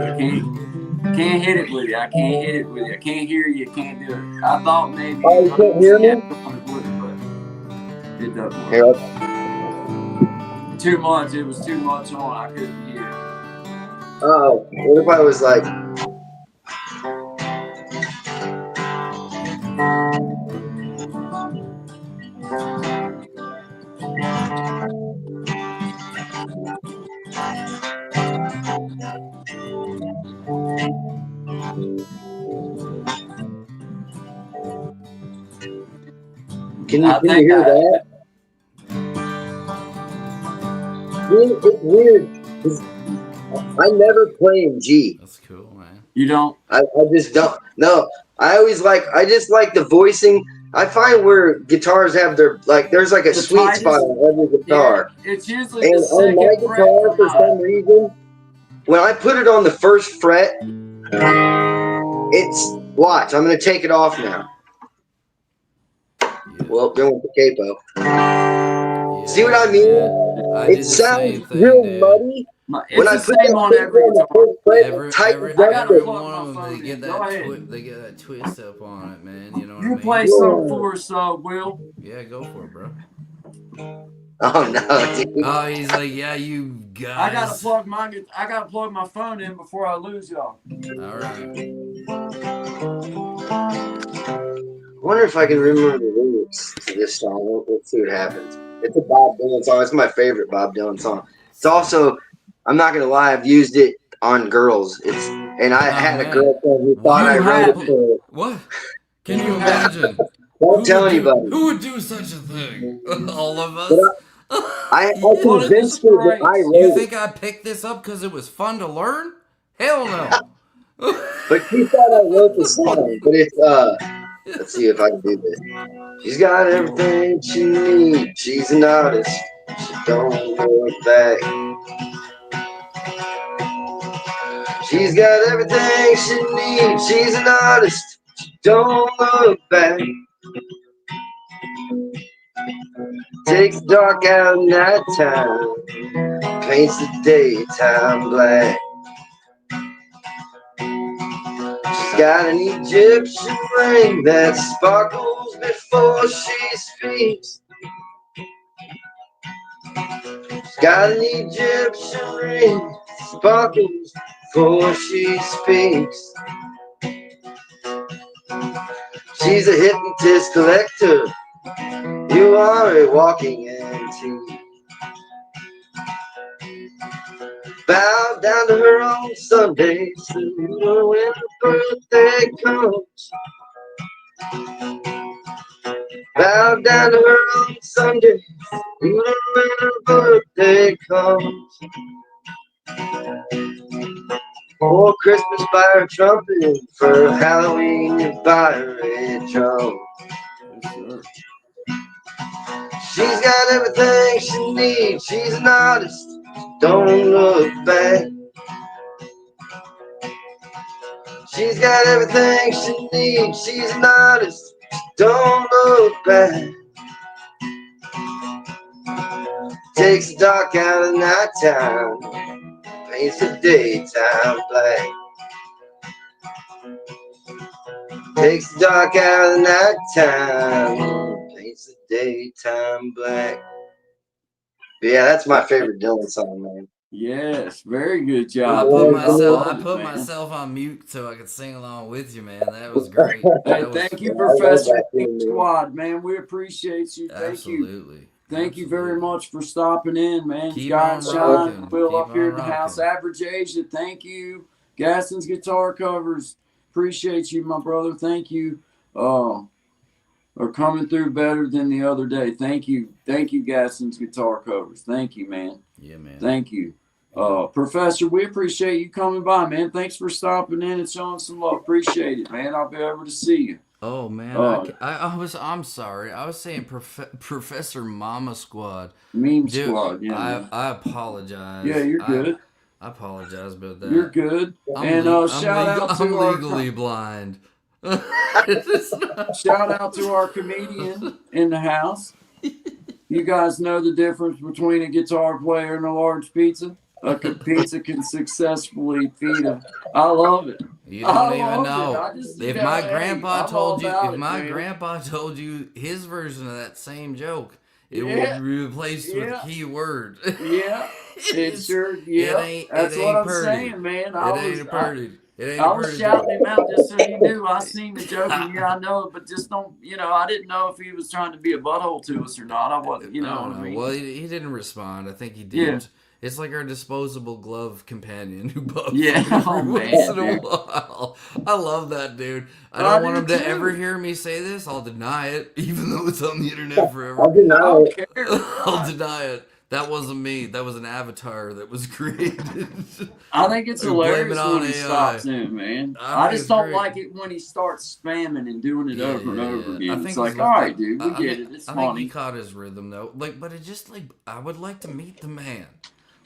can't hit it with you. I can't hit it with you. I can't hear you. Can't do it. I thought maybe. Oh, you can't hear me? But it doesn't work. Too much. It was too much on. I couldn't hear. Oh, what if I was like? Can you hear that? It's weird. I never play in G. That's cool, man. You don't? I just don't. No, I just like the voicing. I find where guitars have there's like a sweet spot on every guitar. Yeah, it's usually and on my guitar, for some reason, when I put it on the first fret, watch. I'm gonna take it off now. Yeah. Well, going with the capo. Yeah, See what I mean? It sounds real muddy. When I put that on every guitar, one of them, they get that twist up on it, man. You know what I mean? You play something for us, Will. Yeah, go for it, bro. Oh no, dude. Oh, he's like, yeah, you guys. I gotta plug my phone in before I lose y'all. All right. I wonder if I can remember the lyrics to this song. Let's see what happens. It's a Bob Dylan song. It's my favorite Bob Dylan song. It's also, I'm not gonna lie, I've used it on girls. And I had a man. girlfriend who thought I You wrote have it for her. What? Can you imagine? Don't tell anybody. Who would do such a thing? All of But us. I What a convinced her that I disgrace. You wrote it. think I picked this up because it was fun to learn? Hell no. But she thought I wrote the song. But it's let's see if I can do this. She's got everything she needs. She's an artist. She don't look back. She's got everything she needs. She's an artist. She don't look back. Takes the dark out of nighttime. Paints the daytime black. She's got an Egyptian ring that sparkles before she speaks. She's got an Egyptian ring that sparkles before she speaks. She's a hypnotist collector. You are a walking antique. Bow down to her on Sunday, salute her when her birthday comes. Bow down to her on Sunday, salute her when her birthday comes. For Christmas, buy her trumpet. For Halloween, you buy her a drum. Yes, sir. She's got everything she needs. She's an artist. Don't look back. She's got everything she needs. She's an artist. Don't look back. Takes the dark out of nighttime. Paints the daytime black. Takes the dark out of nighttime. Paints the daytime black. But yeah, that's my favorite Dylan song, man. Yes, very good I job. put dude. myself love I it, put man. myself on mute so I could sing along with you, man. That was great. Hey, That was thank you, I love Professor that too, Team man. Squad, man. We appreciate you. Thank you. absolutely. Thank you very Absolutely. much for stopping in, man. Keep Guy on Shine, rocking. Will Keep up here in on the house. rocking. Average Asia, thank you. Gaston's guitar covers. Appreciate you, my brother. Thank you. Are coming through better than the other day. Thank you. Thank you, Gaston's guitar covers. Thank you, man. Yeah, man. Thank you. Professor, we appreciate you coming by, man. Thanks for stopping in and showing some love. Appreciate it, man. I'll be able to see you. Oh man, I'm sorry. I was saying Professor Mama Squad. Meme Dude, Squad. Yeah, man. I apologize. Yeah, you're good. I apologize about that. You're good. And shout out to I'm our legally blind. shout out to our comedian in the house. You guys know the difference between a guitar player and a large pizza? A pizza can successfully feed a. I love it. You don't I even love it. know. I just, If you know, my hey, grandpa I'm told you, all about if it, my man. grandpa told you his version of that same joke, it Yeah. would be replaced with Yeah. a key word. Yeah, it It's- sure. Yeah, that's it what ain't I'm pretty. saying, man. It I ain't a pretty. It ain't I a was pretty shouting joke. him out just so he knew I seen the joke, and yeah, I know it, but just don't, I didn't know if he was trying to be a butthole to us or not. I wasn't, you know I what don't I know. mean? Well, he didn't respond. I think he did. Yeah. It's like our disposable glove companion who bugs Yeah, every oh, man, once in a dude. while. I love that dude. I I don't want do him to too. ever hear me say this. I'll deny it, even though it's on the internet forever. I'll deny I don't it. care. I'll deny it. That wasn't me. That was an avatar that was created. I think it's Blame it hilarious on when he AI. stops in, man. I I think just it's don't great. like it when he starts spamming and doing it over and over I again. think It's he's like, le- all right, dude, we I get think, it. It's I think he funny. caught his rhythm though. But it just I would like to meet the man.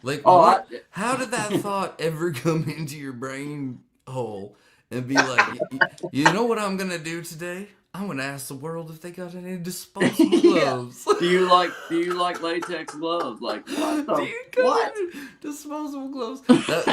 Like Oh, what? How did that thought ever come into your brain hole and be like, you know what I'm gonna do today? I'm gonna ask the world if they got any disposable Yeah. gloves. Do you like latex gloves? Like what? Do The, you got what? any disposable gloves?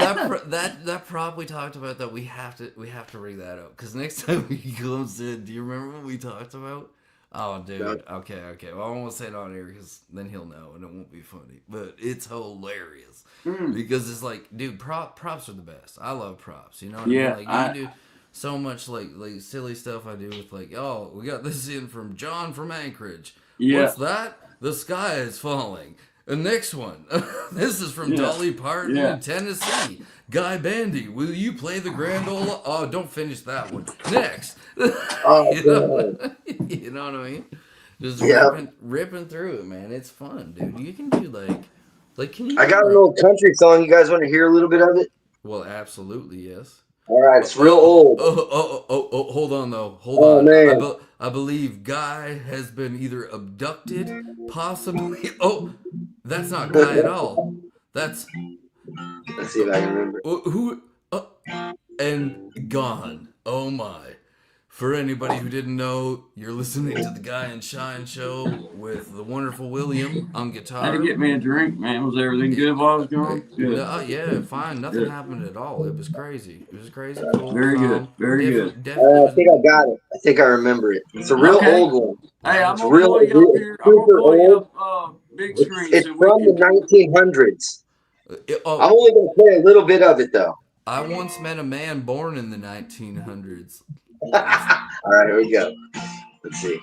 That prop we talked about that we have to ring that up because next time he comes in, do you remember what we talked about? Oh, dude. Okay. Well, I won't say it on air because then he'll know and it won't be funny. But it's hilarious because it's like, dude, props are the best. I love props. You know what I mean? Like so much like silly stuff I do with like, oh, we got this in from John from Anchorage. Yeah. What's that? The sky is falling. The next one. This is from Yeah. Dolly Parton, Yeah. Tennessee. Guy Bandy, will you play the Grand Ole? Oh, don't finish that one. Next. Oh, you, know? You know what I mean? Just Yeah. ripping through it, man. It's fun, dude. You can do like can you? I got an old country song. You guys want to hear a little bit of it? Well, absolutely, yes. All right, it's real old. Hold on though. Hold Oh, on. man. I believe Guy has been either abducted, possibly. Oh, that's not Guy at all. That's Let's see if I can remember. who and gone. Oh my. For anybody who didn't know, you're listening to the Guy and Shine show with the wonderful William on guitar. Had to get me a drink, man. Was everything good while I was gone? Good. No, yeah, fine. Nothing Good. happened at all. It was crazy. It was crazy. Cool, Very good. calm. Very good. I Definitely. think I got it. I think I remember it. It's a real Okay. old one. Hey, I'm It's gonna real- pull you up here. I'm gonna super pull you old. up big screen It's so we from the can. 1900s. Oh, I'm only going to play a little bit of it, though. I once met a man born in the 1900s. All right, here we go. Let's see.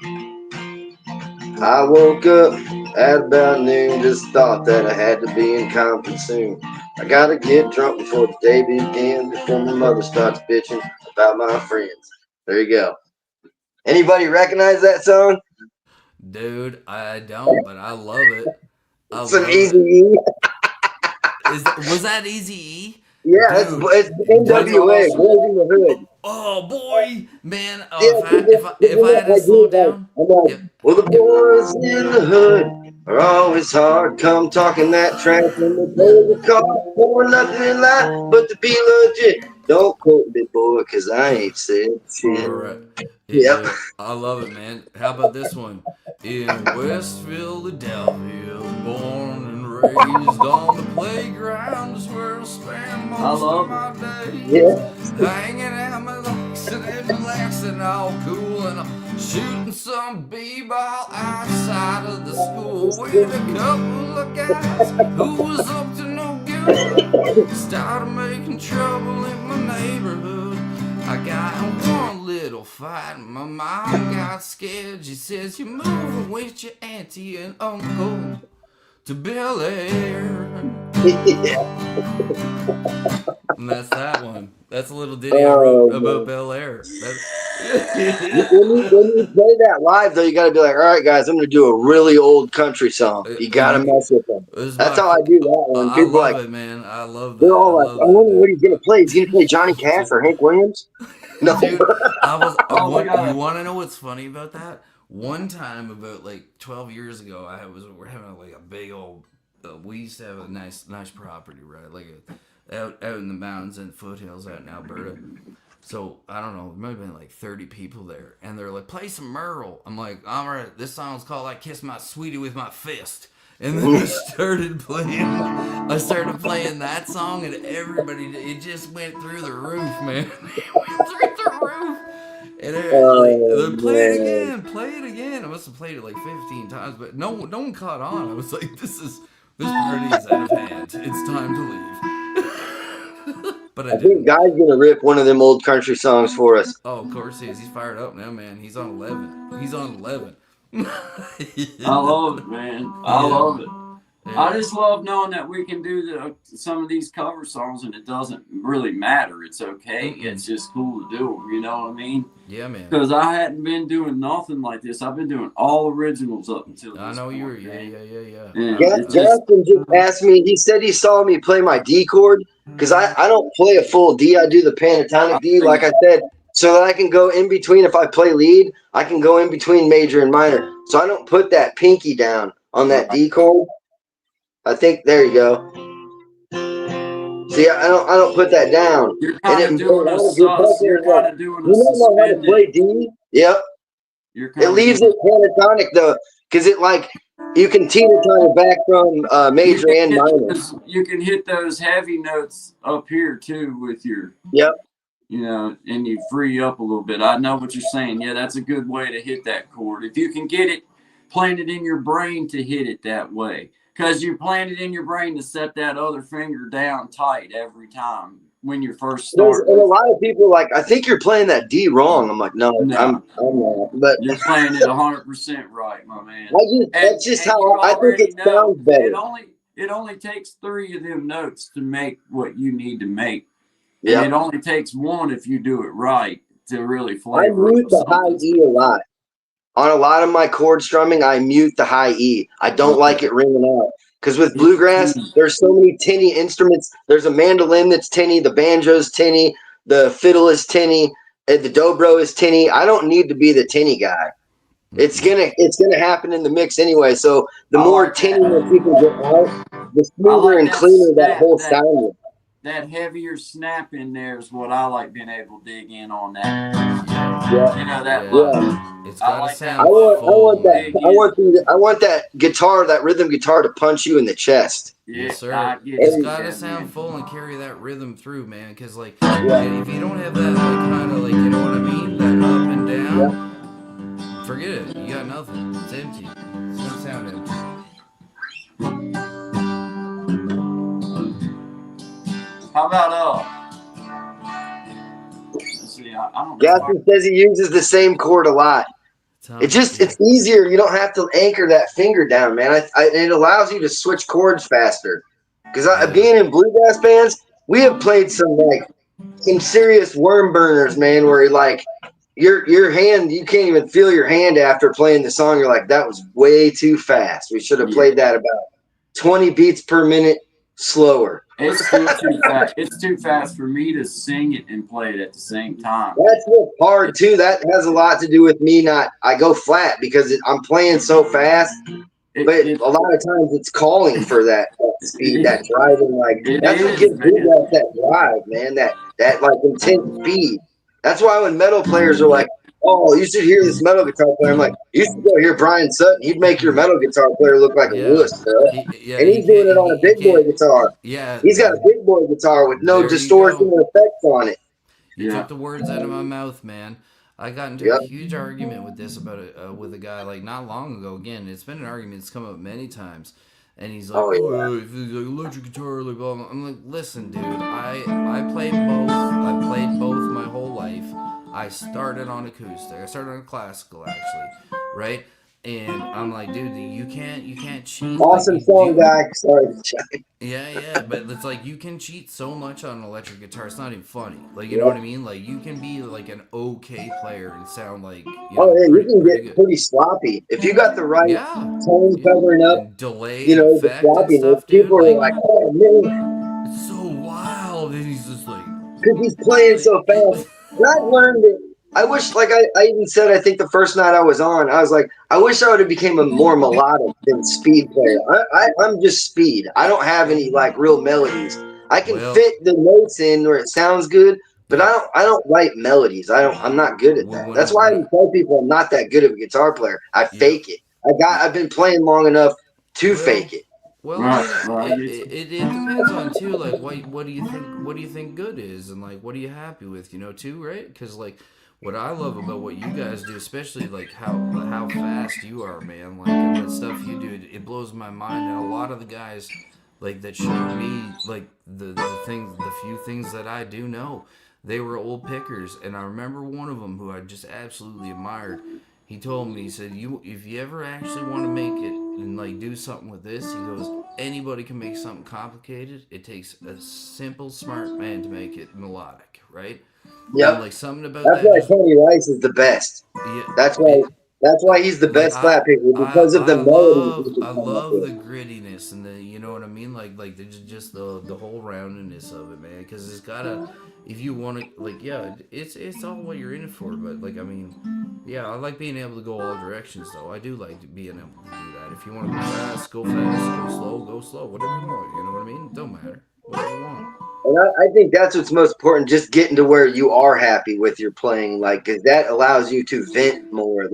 I woke up at about noon, just thought that I had to be in Compton soon. I gotta get drunk before the day begins, before my mother starts bitching about my friends. There you go. Anybody recognize that song? Dude, I don't, but I love it. I Some love Easy it. E. Was that Easy E? Yeah, Dude, it's NWA, awesome. Boys in the Hood. Oh boy, man! Yeah, If I had to slow down, I'm like, yep. well, the boys in the hood are always hard. Come talking that trash when they play the call for nothing in life but to be legit. Don't quote me, boy, because I ain't said shit. All right. Yep. Yeah, I love it, man. How about this one? In West Philadelphia, born and raised on the playground is where I spend most love of my days. Yeah. Hanging out my locks and relaxing, all cool, and shooting some b-ball outside of the school with a couple of guys who was up to no good. Started making trouble in my neighborhood. I got in one little fight, and my mom got scared. She says you're moving with your auntie and uncle to Bel Air. And that's that one. That's a little ditty I wrote about Bel Air. When you play that live, though, you got to be like, all right, guys, I'm going to do a really old country song. You got to mess with them. That's how I do that one. I People love like, it, man. I love that. they're all I like, love I that, wonder dude. what he's going to play. He's going to play Johnny Cash or Hank Williams? No. Dude, I was. Oh my God. You want to know what's funny about that? One time, about like 12 years ago, we're having like a big old. We used to have a nice property, right? Like out in the mountains and foothills out in Alberta. So I don't know, there might have been like 30 people there, and they're like, "Play some Merle." I'm like, "All right, this song's called "I Kiss My Sweetie with My Fist." And then I started playing that song, and everybody, it just went through the roof, man. It went through the roof. And they're play it again. I must have played it like 15 times, but no one caught on. I was like, this party is out of hand. It's time to leave. But I I think didn't. Guy's going to rip one of them old country songs for us. Oh, of course he is. He's fired up now, man. He's on 11. He's on 11. I love it, man. I love it. I just love knowing that we can do some of these cover songs and it doesn't really matter. It's okay. It's just cool to do them. You know what I mean? Yeah, man. Because I hadn't been doing nothing like this. I've been doing all originals up until this I know you were. point, Yeah. man. Yeah, It's just- Justin just asked me, he said he saw me play my D chord because I don't play a full D. I do the pentatonic D, like I said, so that I can go in between. If I play lead, I can go in between major and minor. So I don't put that pinky down on that D chord. I think, there you go. See, I don't put that down. You're kind of And doing a sus. You're kind of doing a You don't know how to play suspended. D? Yep. You're It kinda leaves doing- it pentatonic though, because it like you can teeter-totter back from major you and can hit minor. you can hit those heavy notes up here too with your, Yep. you know, and you free up a little bit. I know what you're saying. Yeah, that's a good way to hit that chord. If you can get it planted in your brain to hit it that way, because you plan it in your brain to set that other finger down tight every time. when you're first And a starting. lot of people are like, I think you're playing that D wrong. I'm like, no. I'm not. But You're playing it 100% right, my man. that's just and how you I think already it know sounds better. it only takes 3 of them notes to make what you need to make. Yeah. And it only takes 1 if you do it right to really I flavor mute the high E a lot. On a lot of my chord strumming, I mute the high E. I don't like it ringing out. Because with bluegrass, there's so many tinny instruments. There's a mandolin that's tinny, the banjo's tinny, the fiddle is tinny, and the dobro is tinny. I don't need to be the tinny guy. It's gonna happen in the mix anyway. So the more tinniness you can get out, the smoother and cleaner that whole sound is. That heavier snap in there is what I like being able to dig in on that. Yeah. You know that. Yeah. It's gotta like sound. I want man. that. I want that guitar, that rhythm guitar, to punch you in the chest. Yes, sir. I get It's it, gotta man. sound full and carry that rhythm through, man. Because like, if you don't have that, like, kind of like, you know what I mean, that up and down, forget it. You got nothing. It's empty. It's gonna sound empty. How about let's see. I don't know. Gaston says he uses the same chord a lot. It's easier. You don't have to anchor that finger down, man. It allows you to switch chords faster. Because being in bluegrass bands, we have played some serious worm burners, man. Where like your hand, you can't even feel your hand after playing the song. You're like, that was way too fast. We should have played that about 20 beats per minute slower. It's still too fast. It's too fast for me to sing it and play it at the same time. That's what's hard too. That has a lot to do with me I go flat because I'm playing so fast. But a lot of times it's calling for that speed, that driving. Like that's what gives bluegrass that drive, man. That like intense speed. That's why when metal players are like, "Oh, you should hear this metal guitar player," I'm like, "You should go hear Brian Sutton. He'd make your metal guitar player look like a wuss, bro." And he's doing it on a big boy guitar. Yeah, he's got a big boy guitar with no distortion or effects on it. You took the words out of my mouth, man. I got into a huge argument with this with a guy like not long ago. Again, it's been an argument that's come up many times, and he's like, "Oh, if it's like electric guitar, like blah, blah." I'm like, "Listen, dude, I played both. I played both my whole life. I started on acoustic. I started on classical, actually, right?" And I'm like, dude, you can't cheat. Awesome like, song, guy. Sorry. Yeah, but it's like you can cheat so much on an electric guitar. It's not even funny. Like, you know what I mean? Like, you can be like an okay player and sound like you can get pretty sloppy if you got the right tone covering up. And delay, the sloppiness. People are like, "Oh man, it's so wild," and he's just like, because he's playing so fast. And I've learned it. I wish, like I even said, I think the first night I was on, I was like, I wish I would have became a more melodic than speed player. I'm just speed. I don't have any like real melodies. I can fit the notes in where it sounds good, but I don't write melodies. I'm not good at that. That's why I tell people I'm not that good of a guitar player. I fake it. I've been playing long enough to fake it. Well, it depends on too, like what do you think good is, and like what are you happy with, too, right? Because like what I love about what you guys do, especially like how fast you are, man, like and the stuff you do, it blows my mind. And a lot of the guys like that showed me like the few things that I do know, they were old pickers, and I remember one of them who I just absolutely admired. He told me, he said, if you ever actually want to make it and like do something with this, he goes, anybody can make something complicated. It takes a simple, smart man to make it melodic, right? Yeah, like something about that's why Tony Rice is the best. Yeah, that's why he's the best flat picker, because of the melody. I love the grittiness and the, you know what I mean, like just the whole roundedness of it, man. Because it's gotta, if you want to, like, it's all what you're in it for. But like, I mean, I like being able to go all directions, though. I do like being able to do that. If you want to go fast, go slow, whatever you want. You know what I mean? It don't matter. Whatever you want. And I think that's what's most important, just getting to where you are happy with your playing, like, because that allows you to vent more.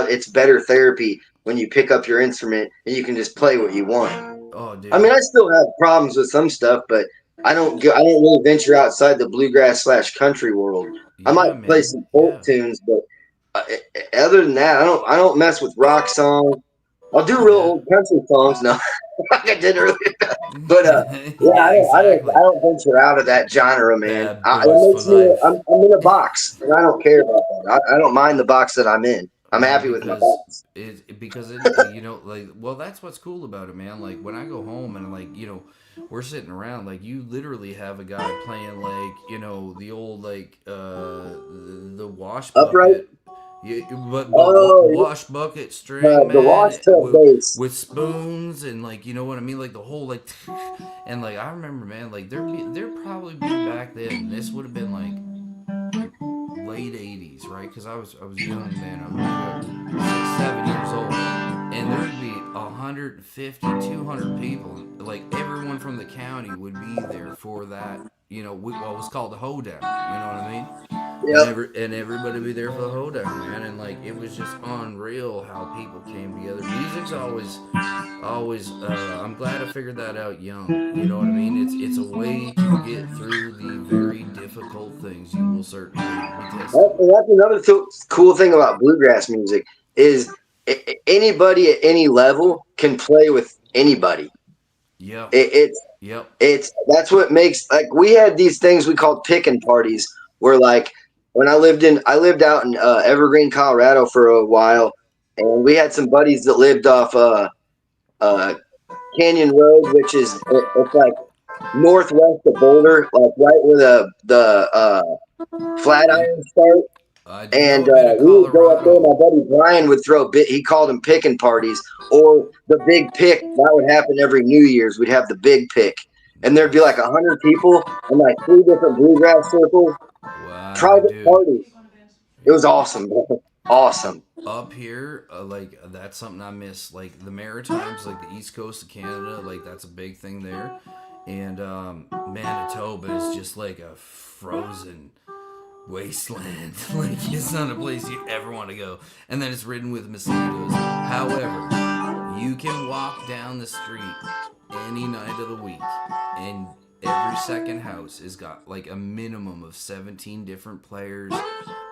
It's better therapy when you pick up your instrument and you can just play what you want. Oh, dude. I mean, I still have problems with some stuff, but I don't really venture outside the bluegrass / country world. I might play some folk tunes, but other than that, I don't mess with rock songs. I'll do real old country songs. No, like I did earlier. But yeah, Yeah, exactly. I don't venture out of that genre, man. Bad boys It for makes me, life. I'm in a box, and I don't care about that. I don't mind the box that I'm in. I'm Well, happy with my because box. you know, like, well, that's what's cool about it, man. Like when I go home and like, you know, we're sitting around, like you literally have a guy playing like, you know, the old like the wash Upright. bucket, yeah, but Oh, wash bucket string, the wash man, tub bass. with spoons and like, you know what I mean, like the whole like, and like I remember, man, like there probably be back then. This would have been like late '80s, right? Because I was young then. I was maybe like 6, 7 years old, and there'd be 150, 200 people. Like everyone from the county would be there for that. You know, what was called the hoedown. You know what I mean? Yep. And everybody be there for the hoedown, man. And like it was just unreal how people came together. Music's always. I'm glad I figured that out young. You know what I mean? It's a way to get through the very difficult things you will certainly be tested with. That's another cool thing about bluegrass music is anybody at any level can play with anybody. Yep. It, it's Yep. it's that's what makes, like, we had these things we called picking parties where, like, when I lived out in Evergreen, Colorado for a while, and we had some buddies that lived off uh Canyon Road, which is it's like northwest of Boulder, like right where the I Flatirons start. I know And a bit of we would go up there. Colorado. My buddy Brian would throw bit. He called them picking parties, or the big pick. That would happen every New Year's. We'd have the big pick, and there'd be like Nice. 100 people and like 3 different bluegrass circles, Wow, private dude. parties. It was awesome, bro. Awesome. Up here, like that's something I miss. Like the Maritimes, like the East Coast of Canada, like that's a big thing there. And Manitoba is just like a frozen wasteland. Like it's not a place you ever want to go. And then it's ridden with mosquitoes. However, you can walk down the street any night of the week, and every second house has got like a minimum of 17 different players.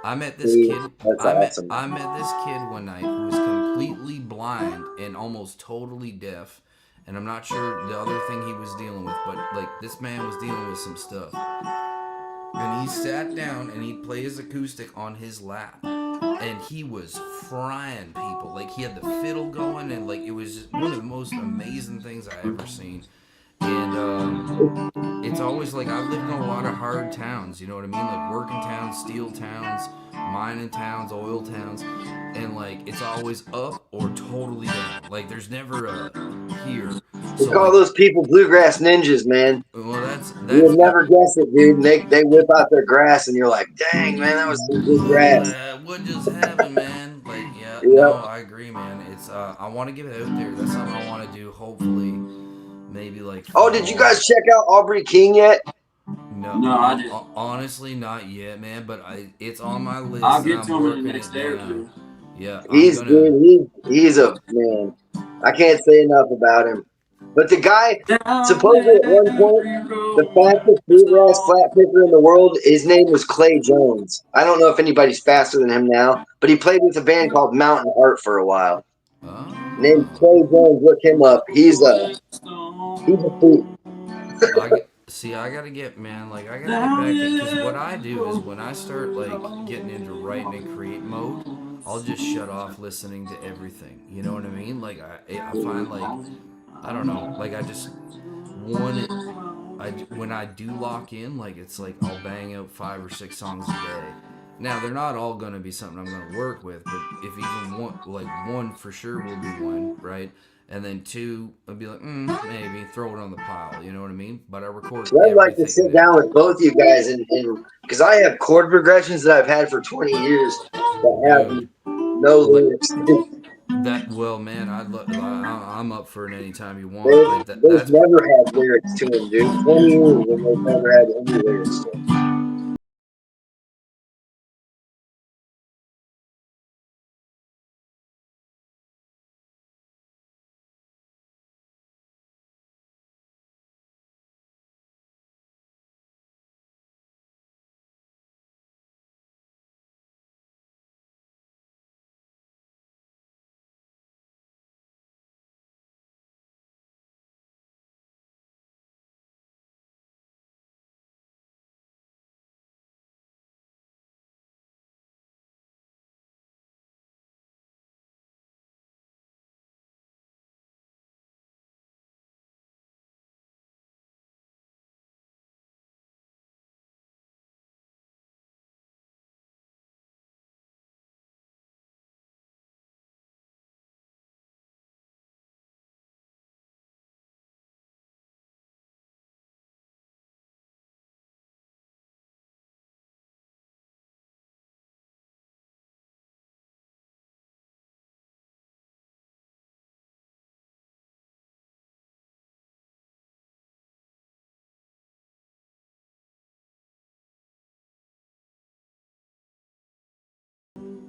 I met this See, kid. that's awesome. I met this kid one night who was completely blind and almost totally deaf. And I'm not sure the other thing he was dealing with, but like this man was dealing with some stuff. And he sat down and he'd play his acoustic on his lap. And he was frying people. Like he had the fiddle going, and like it was just one of the most amazing things I ever seen. And it's always like I've lived in a lot of hard towns, you know what I mean? Like working towns, steel towns, mining towns, oil towns, and like it's always up or totally down. Like there's never a here. We So call like, those people bluegrass ninjas, man. well, You that's would never guess it, dude. And they whip out their grass, and you're like, dang, man, that was some good grass. what just happened, man? Like, yeah, no, Yep. I agree, man. It's I want to get it out there. That's something I want to do. Hopefully, maybe like Oh, did you fall. guys check out Aubrey King yet? No, No, I just honestly not yet, man. But it's on my list, I'll and get I'm to him in the working next it day or down. two. Yeah, I'm He's gonna. dude, he's a man. I can't say enough about him. But the guy, Down supposedly at one point, every the road, fastest there's bluegrass no flat picker in the world, his name was Clay Jones. I don't know if anybody's faster than him now, but he played with a band called Mountain Heart for a while. Named Oh, Clay Jones. Look him up. He's a freak. stone. I gotta get, man. Like I gotta get Down back in, because what I every do is when I start like getting into writing and road. create mode, I'll just shut off listening to everything. You know what I mean? Like I find like I don't know. Like I just want it. When I do lock in, like it's like I'll bang out 5 or 6 songs a day. Now they're not all gonna be something I'm gonna work with, but if even one, like one for sure will be one, right? And then two, I'll be like, maybe throw it on the pile. You know what I mean? But I record So I'd like to everything sit there. down with both you guys and because I have chord progressions that I've had for 20 years that have Dude, no like lyrics. that. Well, man, I'm up for it anytime you want. They've, Like they've that's never had lyrics to them, dude. 20 years and they've never had any lyrics to them.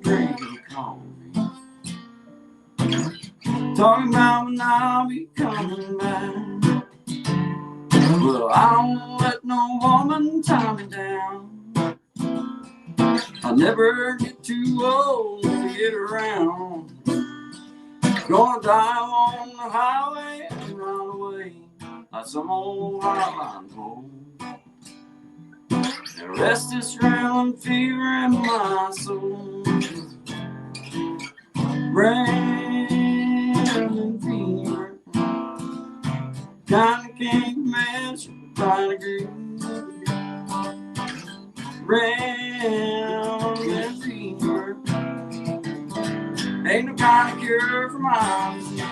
drinking coffee. Talking about when I'll be coming back. Well, I don't let no woman tie me down. I never get too old to get around. Gonna drive on the highway and run away like some old hotline pole. The rest is railing fever in my soul. Railing fever, kinda can't measure by degree. Railing fever, ain't no kind of cure for my disease.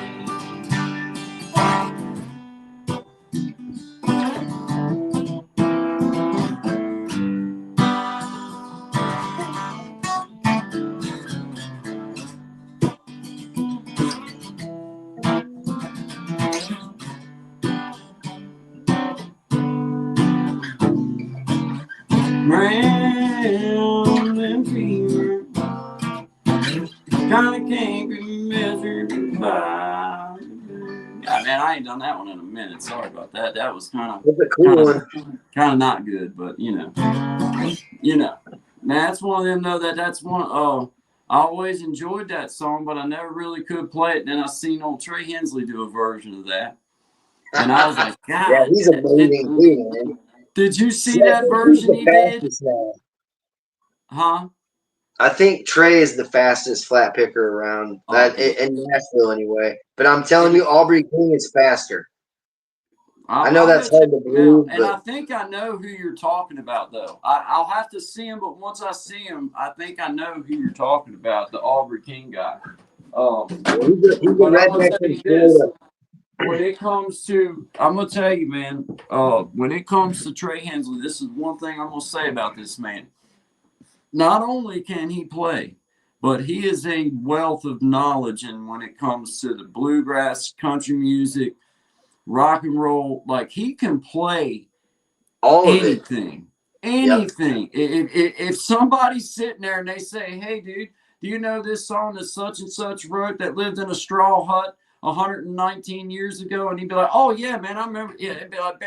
Railing fever, kinda can't be measured by. Yeah, man, I ain't done that one in a minute. Sorry about that. That was That's a cool one. kind of not good, but you know. Man, that's one of them though. That's one. I always enjoyed that song, but I never really could play it. Then I seen old Trey Hensley do a version of that, and I was like, God, Yeah, he's amazing too, man. Did you see Yeah, that he's version the he did? fastest now. Huh? I think Trey is the fastest flat picker around that in Nashville anyway. But I'm telling you, Aubrey King is faster. I know that's hard to believe, and I but think I know who you're talking about, though. I'll have to see him, but once I see him, I think I know who you're talking about, the Aubrey King guy. he's a But I'm gonna redneck tell you from this: Florida. when it comes to, I'm gonna tell you, man. When it comes to Trey Hensley, this is one thing I'm gonna say about this man. Not only can he play, but he is a wealth of knowledge. And when it comes to the bluegrass, country music, rock and roll, like he can play All of it. anything. Anything. If somebody's sitting there and they say, "Hey, dude, do you know this song that such and such wrote that lived in a straw hut 119 years ago?" And he'd be like, "Oh yeah, man, I remember." Yeah, it'd be like,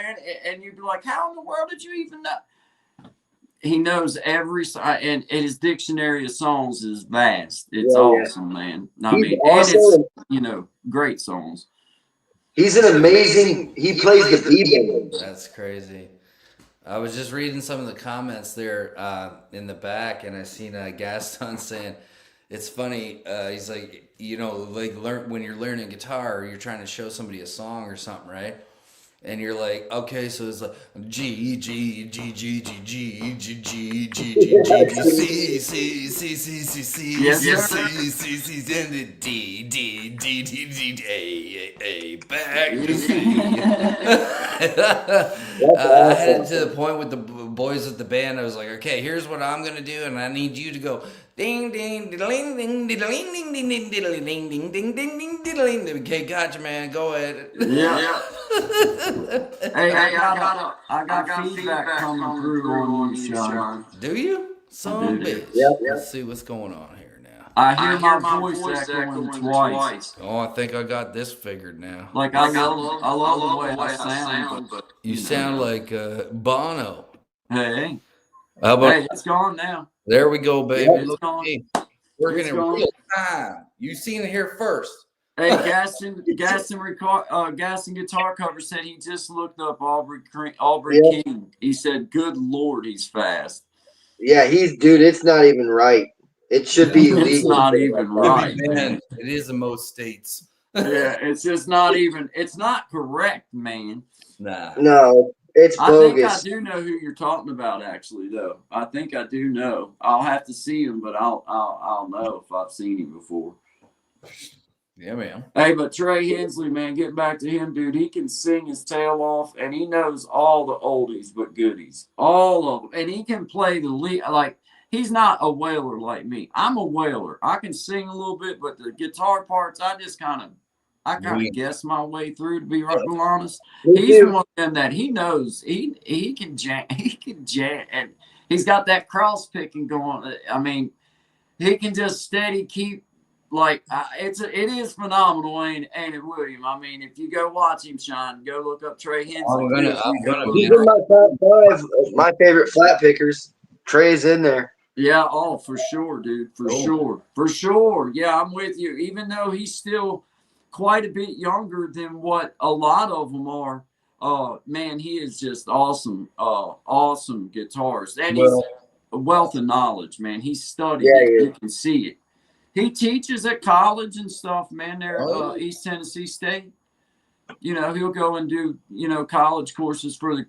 and you'd be like, "How in the world did you even know?" He knows every and his dictionary of songs is vast. It's awesome, man. I He's mean, also, and it's great songs. he's an amazing. He plays the b-board. That's crazy. I was just reading some of the comments there in the back, and I seen Gaston saying, "It's funny." He's like, like when you're learning guitar, or you're trying to show somebody a song or something, right? And you're like, okay, so it's like G G G G G G G G G G G C C C C C C C C C and the D D D D D A back to C. I had it to the point with the boys with the band. I was like, okay, here's what I'm gonna do, and I need you to go ding ding ding ding ding ding ding ding ding ding ding ding ding ding ding ding. Okay, gotcha, man. Go ahead. Yeah. Hey, I got feedback coming through on you, Sean. Do you? Son of a bitch. Yep. Let's see what's going on here now. I hear my voice echoing twice. Oh, I think I got this figured now. Like I love the way I sound, but You sound like Bono. hey, How about it's gone now. there we go, baby. It's Look at gone. me. We're It's getting gone. real time. You seen it here first. Hey, Gaston Guitar Cover said he just looked up Aubrey King. He said, "Good Lord, he's fast." Yeah, it's not even right. It should be legal. It's not even right, Man, man. it is in most states. Yeah, it's just not even. It's not correct, man. Nah. No, it's I think I bogus. do know who you're talking about, actually. Though I think I do know. I'll have to see him, but I'll know if I've seen him before. Yeah, man. Hey, but Trey Hensley, man, getting back to him, dude, he can sing his tail off, and he knows all the oldies but goodies, all of them, and he can play the lead. Like, he's not a wailer like me. I'm a wailer. I can sing a little bit, but the guitar parts, I kind of guess my way through. To be right honest, he's one of them that he knows. He can jam. He can jam, and he's got that cross picking going. I mean, he can just steady keep like it is phenomenal, ain't it, William? I mean, if you go watch him, Sean, go look up Trey Hensley. I'm gonna He's in my top 5 of my favorite flat pickers. Trey's in there. Yeah, oh, for sure, dude. For sure. Yeah, I'm with you. Even though he's still quite a bit younger than what a lot of them are, man, he is just awesome. Awesome guitarist. And he's a wealth of knowledge, man. He's studied it. You can see it. He teaches at college and stuff, man, there at East Tennessee State. You know, he'll go and do, you know, college courses for the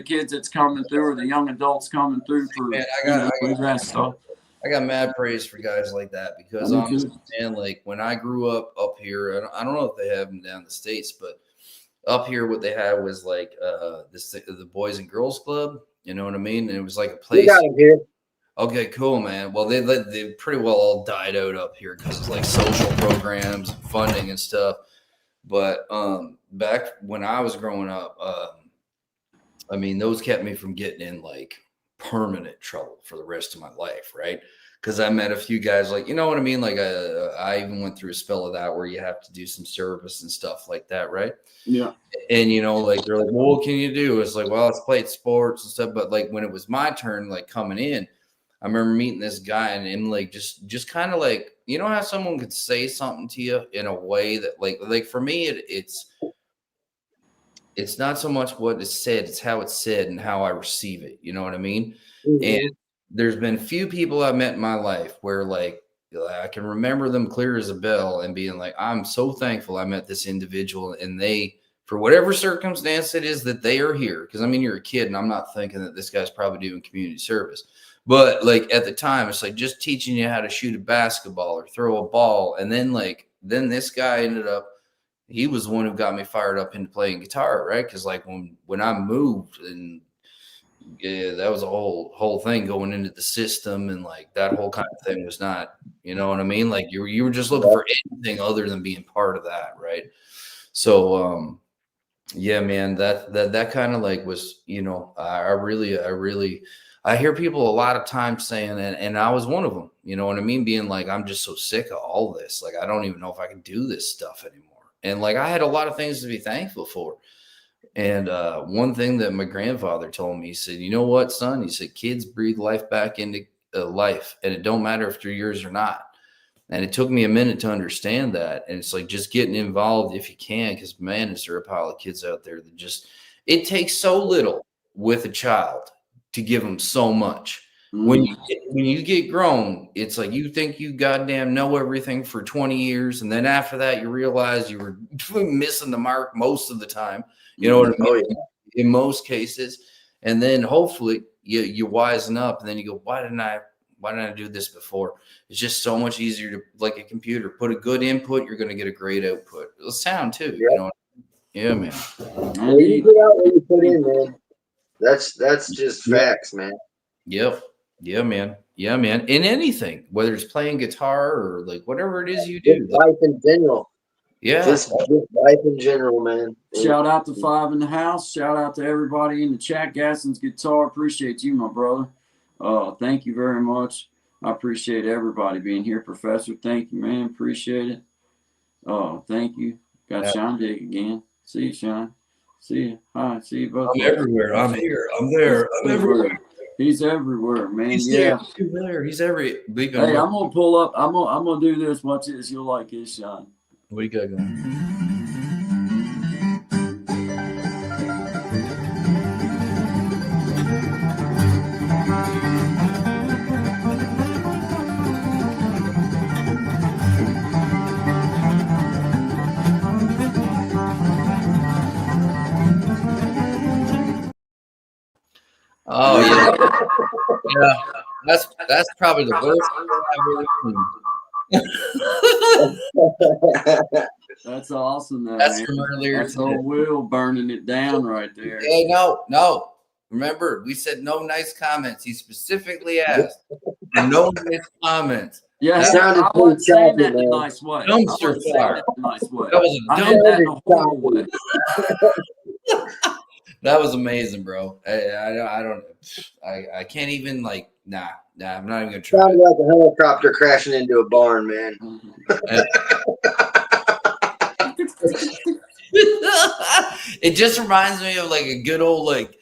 kids that's coming through, or the young adults coming through for that stuff. I got mad praise for guys like that, because honestly, man, like when I grew up here, I don't know if they have them down in the States, but up here, what they had was like the Boys and Girls Club. You know what I mean? And it was like a place. Okay, cool, man. Well, they pretty well all died out up here because of like social programs, and funding, and stuff. But back when I was growing up, I mean, those kept me from getting in like permanent trouble for the rest of my life, right? Because I met a few guys, like, you know what I mean? Like I even went through a spell of that where you have to do some service and stuff like that, right? Yeah. And, you know, like they're like, well, what can you do? It's like, well, I played sports and stuff. But like when it was my turn, like coming in, I remember meeting this guy and like just kind of like, you know how someone could say something to you in a way that like for me it's not so much what is said, it's how it's said and how I receive it. You know what I mean? Mm-hmm. And there's been few people I've met in my life where like I can remember them clear as a bell and being like, I'm so thankful I met this individual, and they, for whatever circumstance it is that they are here. Because I mean, you're a kid, and I'm not thinking that this guy's probably doing community service. But like at the time, it's like just teaching you how to shoot a basketball or throw a ball. And then this guy ended up, he was the one who got me fired up into playing guitar, right? Because like when I moved, and yeah, that was a whole thing going into the system, and like that whole kind of thing was not, you know what I mean? Like you were just looking for anything other than being part of that, right? So yeah, man, that kind of like was, you know, I hear people a lot of times saying, and I was one of them, you know what I mean? Being like, I'm just so sick of all this. Like, I don't even know if I can do this stuff anymore. And like, I had a lot of things to be thankful for. And one thing that my grandfather told me, he said, you know what, son? He said, kids breathe life back into life, and it don't matter if they're yours or not. And it took me a minute to understand that. And it's like just getting involved if you can, because man, is there a pile of kids out there that just, it takes so little with a child to give them so much. When you get grown, it's like you think you goddamn know everything for 20 years, and then after that you realize you were missing the mark most of the time. You know what I mean? In most cases, and then hopefully you wisen up, and then you go, why didn't I do this before? It's just so much easier to, like a computer, put a good input, you're going to get a great output. It'll sound too, you know? Yeah, man. You put out what you put in, man. That's just facts, man. Yep. Yeah, man. Yeah, man. In anything, whether it's playing guitar or like whatever it is you do. Just life in general. Yeah. Just life in general, man. Shout out to Five in the House. Shout out to everybody in the chat. Gasson's Guitar. Appreciate you, my brother. Thank you very much. I appreciate everybody being here. Professor, thank you, man. Appreciate it. Thank you. Got Sean Dig again. See you, Sean. See you. Hi. See you both. I'm everywhere. I'm here. I'm there. I'm everywhere. He's everywhere, man. He's there. He's there. He's every. Hey, I'm gonna pull up. I'm gonna do this. Watch this. You'll like this, Sean. What do you got going? Oh yeah, yeah. That's probably the worst I've ever seen. That's awesome. That's man. from earlier. That's old Will burning it down right there. Hey, no. Remember, we said no nice comments. He specifically asked for no nice comments. Yeah, I wasn't saying that in a nice way. Dumpster fire. Nice way. That was a I meant that in a horrible way. That was amazing, bro. I can't even like. Nah. I'm not even gonna try. Sounded like a helicopter crashing into a barn, man. It just reminds me of like a good old like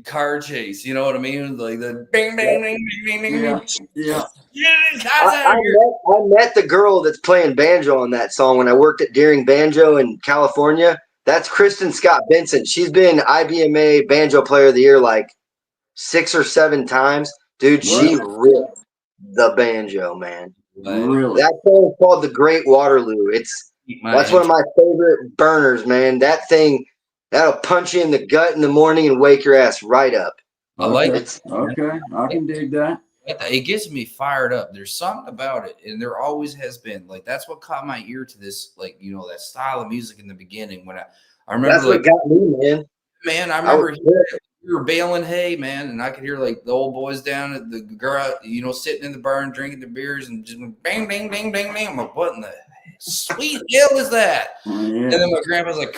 car chase. You know what I mean? Like the bing, bing, bing, bing, bing, bing. Yeah. I met the girl that's playing banjo on that song when I worked at Deering Banjo in California. That's Kristen Scott Benson. She's been IBMA Banjo Player of the Year like 6 or 7 times. Dude, she ripped the banjo, man. Really? That song is called The Great Waterloo. That's one of my favorite burners, man. That thing, that'll punch you in the gut in the morning and wake your ass right up. I like it. Okay, I can dig that. It gets me fired up. There's something about it, and there always has been. Like that's what caught my ear to this, like that style of music in the beginning. When I remember, that's what got me, man. I remember we were baling hay, man, and I could hear like the old boys down at the garage, sitting in the barn drinking the beers and just bang, bang, bang, bang, bang. I'm like, what in the sweet hell is that? Yeah. And then my grandpa's like,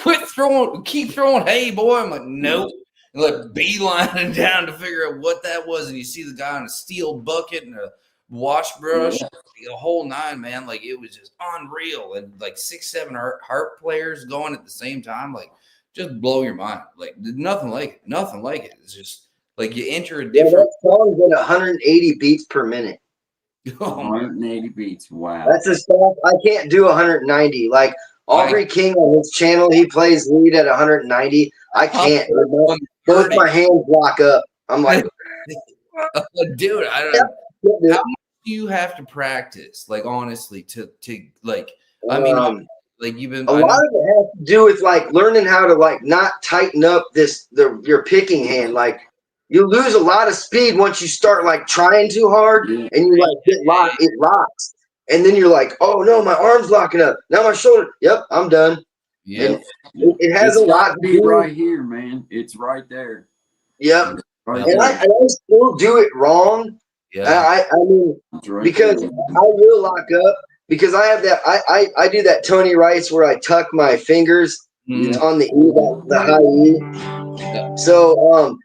keep throwing hay, boy. I'm like, nope. And like beelining down to figure out what that was, and you see the guy on a steel bucket and a wash brush, the whole 9, man. Like it was just unreal, and like 6, 7 harp players going at the same time, like just blow your mind. Like nothing like it. It's just like you enter a different. That song's at 180 beats per minute. 180 beats. Wow. That's a song I can't do 190. Like Aubrey King on his channel, he plays lead at 190. I can't. Both my hands lock up. I'm like, dude, I don't know. How much do you have to practice? Like honestly, to like, I mean, like you've been. A lot of it has to do with like learning how to like not tighten up your picking hand. Like you lose a lot of speed once you start like trying too hard, and you like get locked. It locks, and then you're like, oh no, my arm's locking up. Now my shoulder. Yep, I'm done. Yeah, it has a lot to do right here, man. It's right there. Yep, right and I still do it wrong. Yeah, I mean, because I will lock up because I have that. I do that Tony Rice where I tuck my fingers on the E, the high E. So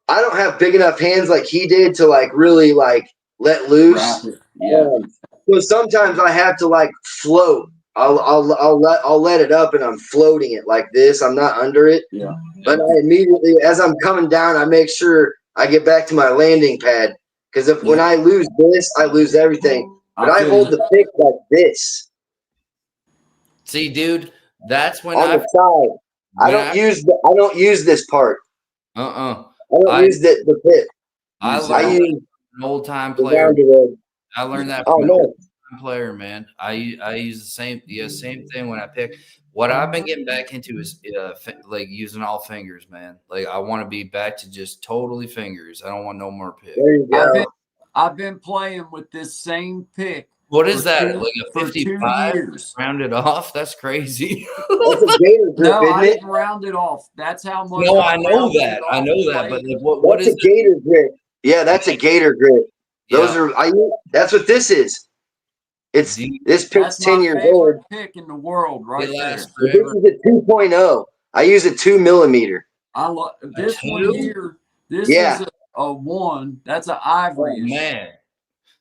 I don't have big enough hands like he did to like really like let loose. So sometimes I have to like float. I'll let it up and I'm floating it like this. I'm not under it. Yeah. But I immediately, as I'm coming down, I make sure I get back to my landing pad. Because when I lose this, I lose everything. But I hold the pick like this. See, dude, that's when on the side. I don't use this part. I don't use the pick. I use an old time player. I learned that from an old time player, man. I use the same thing when I pick. What I've been getting back into is like using all fingers, man. Like I want to be back to just totally fingers. I don't want no more pick. There you go. I've been playing with this same pick. What is that? Like a 55 rounded off? That's crazy. That's a gator grip, no, I isn't didn't round it off. That's how much. No, I know that. I know that. But like, what is a gator grip? Yeah, that's a gator grip. Those are that's what this is. It's this pick's 10 years old. Pick in the world, right there. This is a 2.0. I use a 2 millimeter. I love this one here. This is a 1. That's an ivory. Oh, man.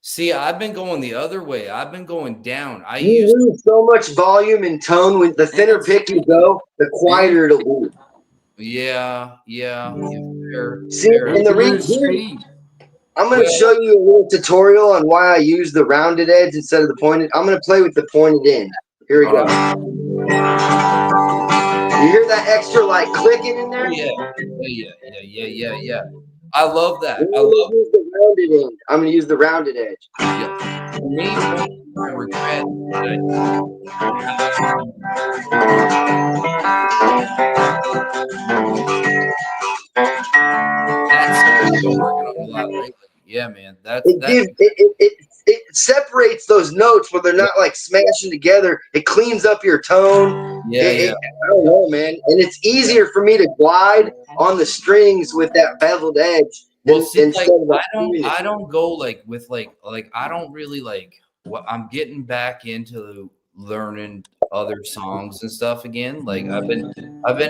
See, I've been going the other way. I've been going down. You lose so much volume and tone. With the thinner pick you go, the quieter it'll be. Yeah. See, in the reason I'm going to show you a little tutorial on why I use the rounded edge instead of the pointed. I'm going to play with the pointed end. Here we go. You hear that extra like clicking in there? Yeah. I love that. I love the rounded end. I'm going to use the rounded edge. Yeah. For me, I regret that's been working on a lot lately. Yeah, man. It separates those notes where they're not like smashing together. It cleans up your tone. I don't know, man. And it's easier for me to glide on the strings with that beveled edge. Well, see, like, I don't go like with like I don't really like what I'm getting back into learning other songs and stuff again. Like I've been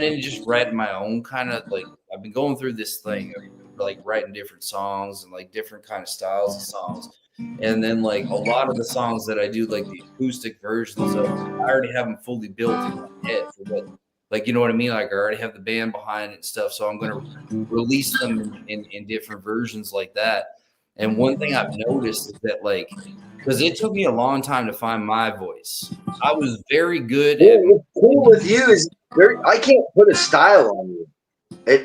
in just writing my own kind of like I've been going through this thing of like writing different songs and like different kind of styles of songs. And then like a lot of the songs that I do, like the acoustic versions of, I already have them fully built in my head for what, like, you know what I mean? Like I already have the band behind it and stuff. So I'm going to release them in different versions like that. And one thing I've noticed is that like, because it took me a long time to find my voice. I was very good at. What's cool with you is I can't put a style on you.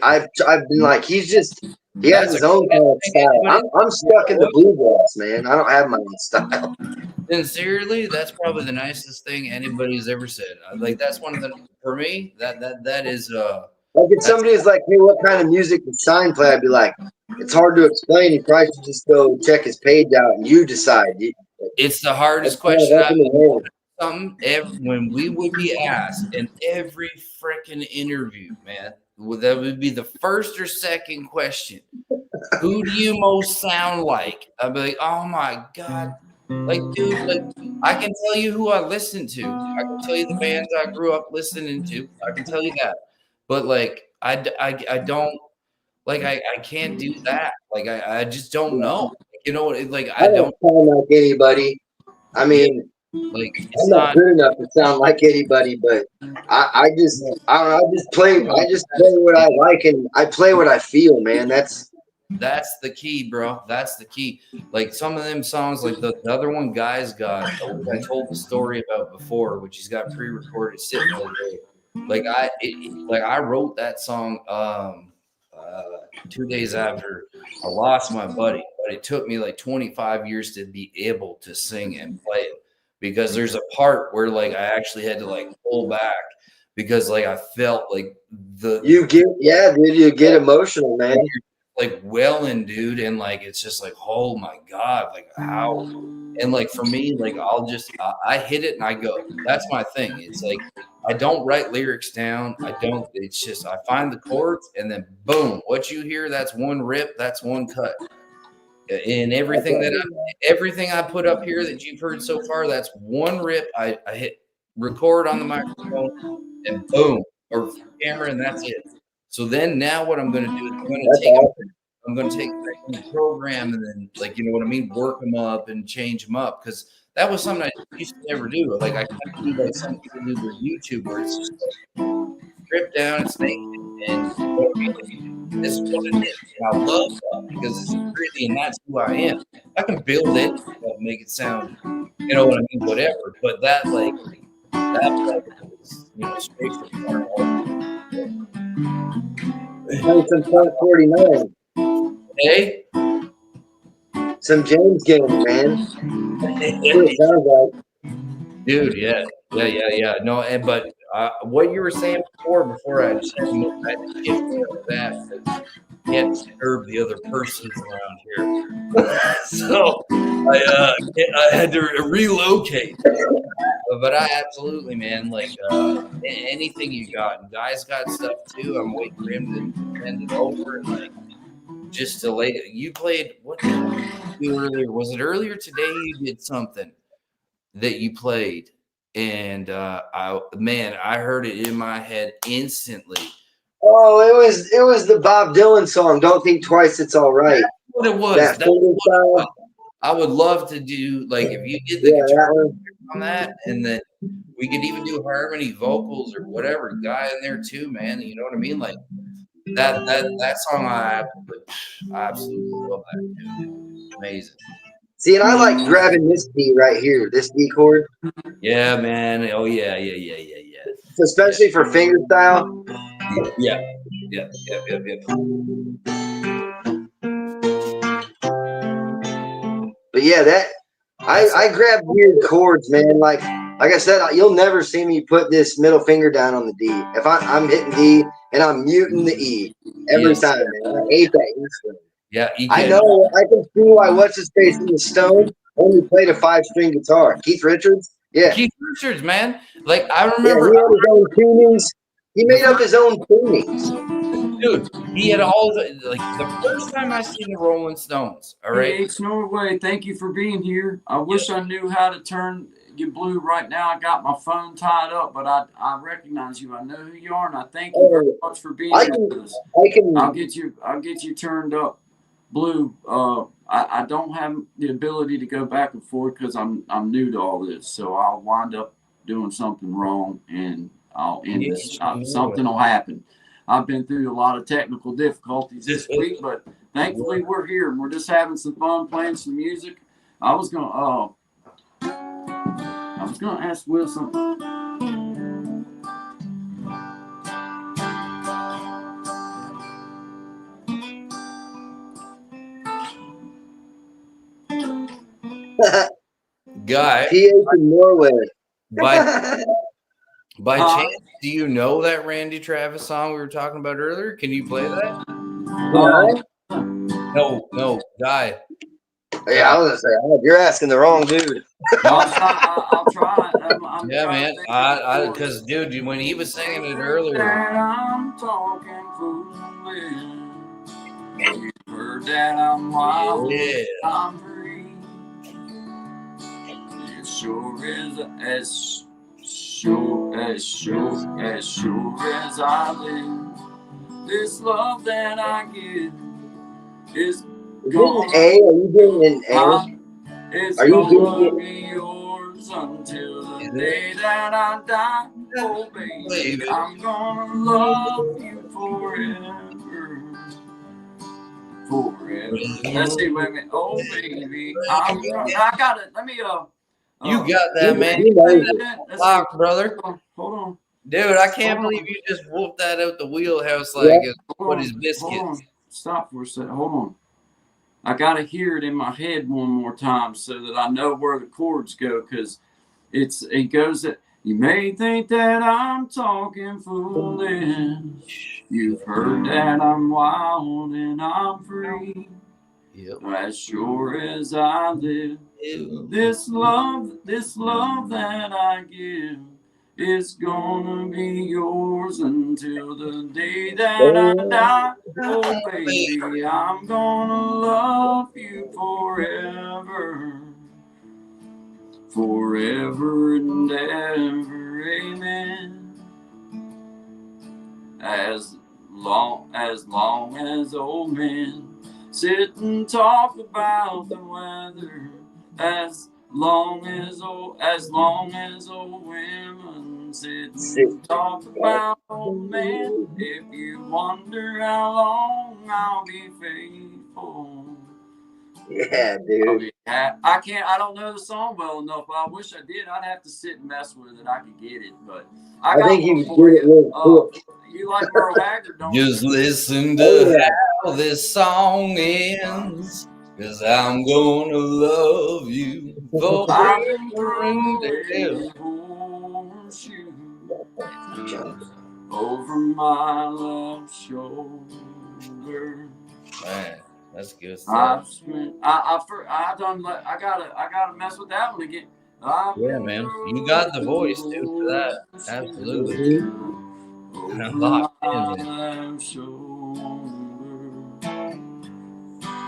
I've been like, he has his own kind of style. I'm stuck in the bluegrass, man. I don't have my own style. Sincerely, that's probably the nicest thing anybody's ever said. Like that's one of the, for me, that is like if somebody's like, hey, what kind of music does Shine play? I'd be like, it's hard to explain. You probably should just go check his page out and you decide. It's the hardest question I've when we would be asked in every freaking interview, man. That would be the first or second question. Who do you most sound like? I'd be like, oh my God. Like, dude, like I can tell you who I listen to. I can tell you the bands I grew up listening to. I can tell you that. But like I don't like I can't do that. Like I just don't know. You know, like I don't sound like anybody. I mean, like I'm not good enough to sound like anybody, but I just play what I like and I play what I feel, man. That's the key, bro. That's the key. Like some of them songs, like the other one Guy's got, I told the story about before, which he's got pre-recorded sitting over there. Like I wrote that song 2 days after I lost my buddy, but it took me like 25 years to be able to sing and play it because there's a part where like I actually had to like pull back because like I felt like you get emotional, man. Like welling, dude, and like it's just like, oh my God, like how, and like for me, like I hit it and I go. That's my thing. It's like I don't write lyrics down. It's just I find the chords and then boom, what you hear, that's one rip, that's one cut. And everything I put up here that you've heard so far, that's one rip. I hit record on the microphone and boom, or camera, and that's it. So then now what I'm going to do is I'm going to take the program and then, like, you know what I mean, work them up and change them up, because that was something I used to never do. Like I kind of do like some people do with YouTube where it's just like strip down and snake and this is what it is. And I love that because it's pretty and that's who I am. I can build it, make it sound, you know what I mean, whatever. But that is, you know, straight from the heart. Some Punk 49. Hey? Some James game, man. It sounds like. Dude, yeah. No, but what you were saying before I just had to get that. Can't disturb the other persons around here. So I had to relocate. But I absolutely, man, like anything you got. And Guy's got stuff too. I'm waiting for him to send it over and like just to lay it. You played, what did you do earlier? Was it earlier today you did something that you played? And I heard it in my head instantly. Oh, it was the Bob Dylan song, Don't Think Twice, It's All Right. That's what it was. That's what it was. I would love to do, like, if you did the guitar on that, and then we could even do harmony, vocals, or whatever. Guy in there too, man. You know what I mean? Like that song, I absolutely love that too. Amazing. See, and I like grabbing this D right here, this D chord. Yeah, man. Oh yeah. So especially for fingerstyle. Yeah. But yeah, I grab weird chords, man. Like I said, you'll never see me put this middle finger down on the D. If I'm hitting D and I'm muting the E every time, man. I hate that instrument. Yeah, I know. I can see why what's his face in the Stone only played a 5-string guitar. Keith Richards. Yeah, Keith Richards, man. Like I remember, he had his own tunings. He made up his own tunings. Dude, he had all the first time I seen the Rolling Stones. All right, Hey, Norway, thank you for being here. I wish I knew how to turn you, Blue. Right now, I got my phone tied up, but I recognize you. I know who you are, and I thank you very much for being here with us. I'll get you turned up, Blue. I don't have the ability to go back and forth because I'm new to all this, so I'll wind up doing something wrong, and I'll end this. Something will happen. I've been through a lot of technical difficulties this week, but thankfully we're here and we're just having some fun playing some music. I was gonna ask Will something. Guy, PH in Norway. by chance, do you know that Randy Travis song we were talking about earlier? Can you play that? No, Guy. Yeah, I was gonna say you're asking the wrong dude. I'll try. Yeah, man. Because dude, when he was singing it earlier, I'm talking foolish. You heard that I'm wild. Yeah. I'm free. It sure is as sure as I live. This love that I give is gone. A? Are you doing an A? It's Are you gonna be yours until the day that I die. Oh, baby, I'm gonna love you forever. Forever. Let's see, wait a minute. Oh, baby, I got it. Let me, you got that, man. Lock, brother. Hold on. Dude, I can't believe you just whooped that out the wheelhouse like what is biscuits. Stop for a second. Hold on. I gotta hear it in my head one more time so that I know where the chords go, because it goes that you may think that I'm talking foolish. You've heard that I'm wild and I'm free. Yep. As sure as I live. This love that I give is gonna be yours until the day that I die. Oh, baby, I'm gonna love you forever. Forever and ever, amen. As long as old men sit and talk about the weather, as long as old women sit and talk about old men. If you wonder how long I'll be faithful. Yeah, dude. I don't know the song well enough, but I wish I did. I'd have to sit and mess with it. I could get it, but I think you for you. You like Merle Haggard, don't you? Just listen to how this song ends, 'cause I'm gonna love you forever and ever. Over my left shoulder. Man, that's good I stuff. gotta mess with that one again. Yeah, man, you got the voice too for that. Absolutely.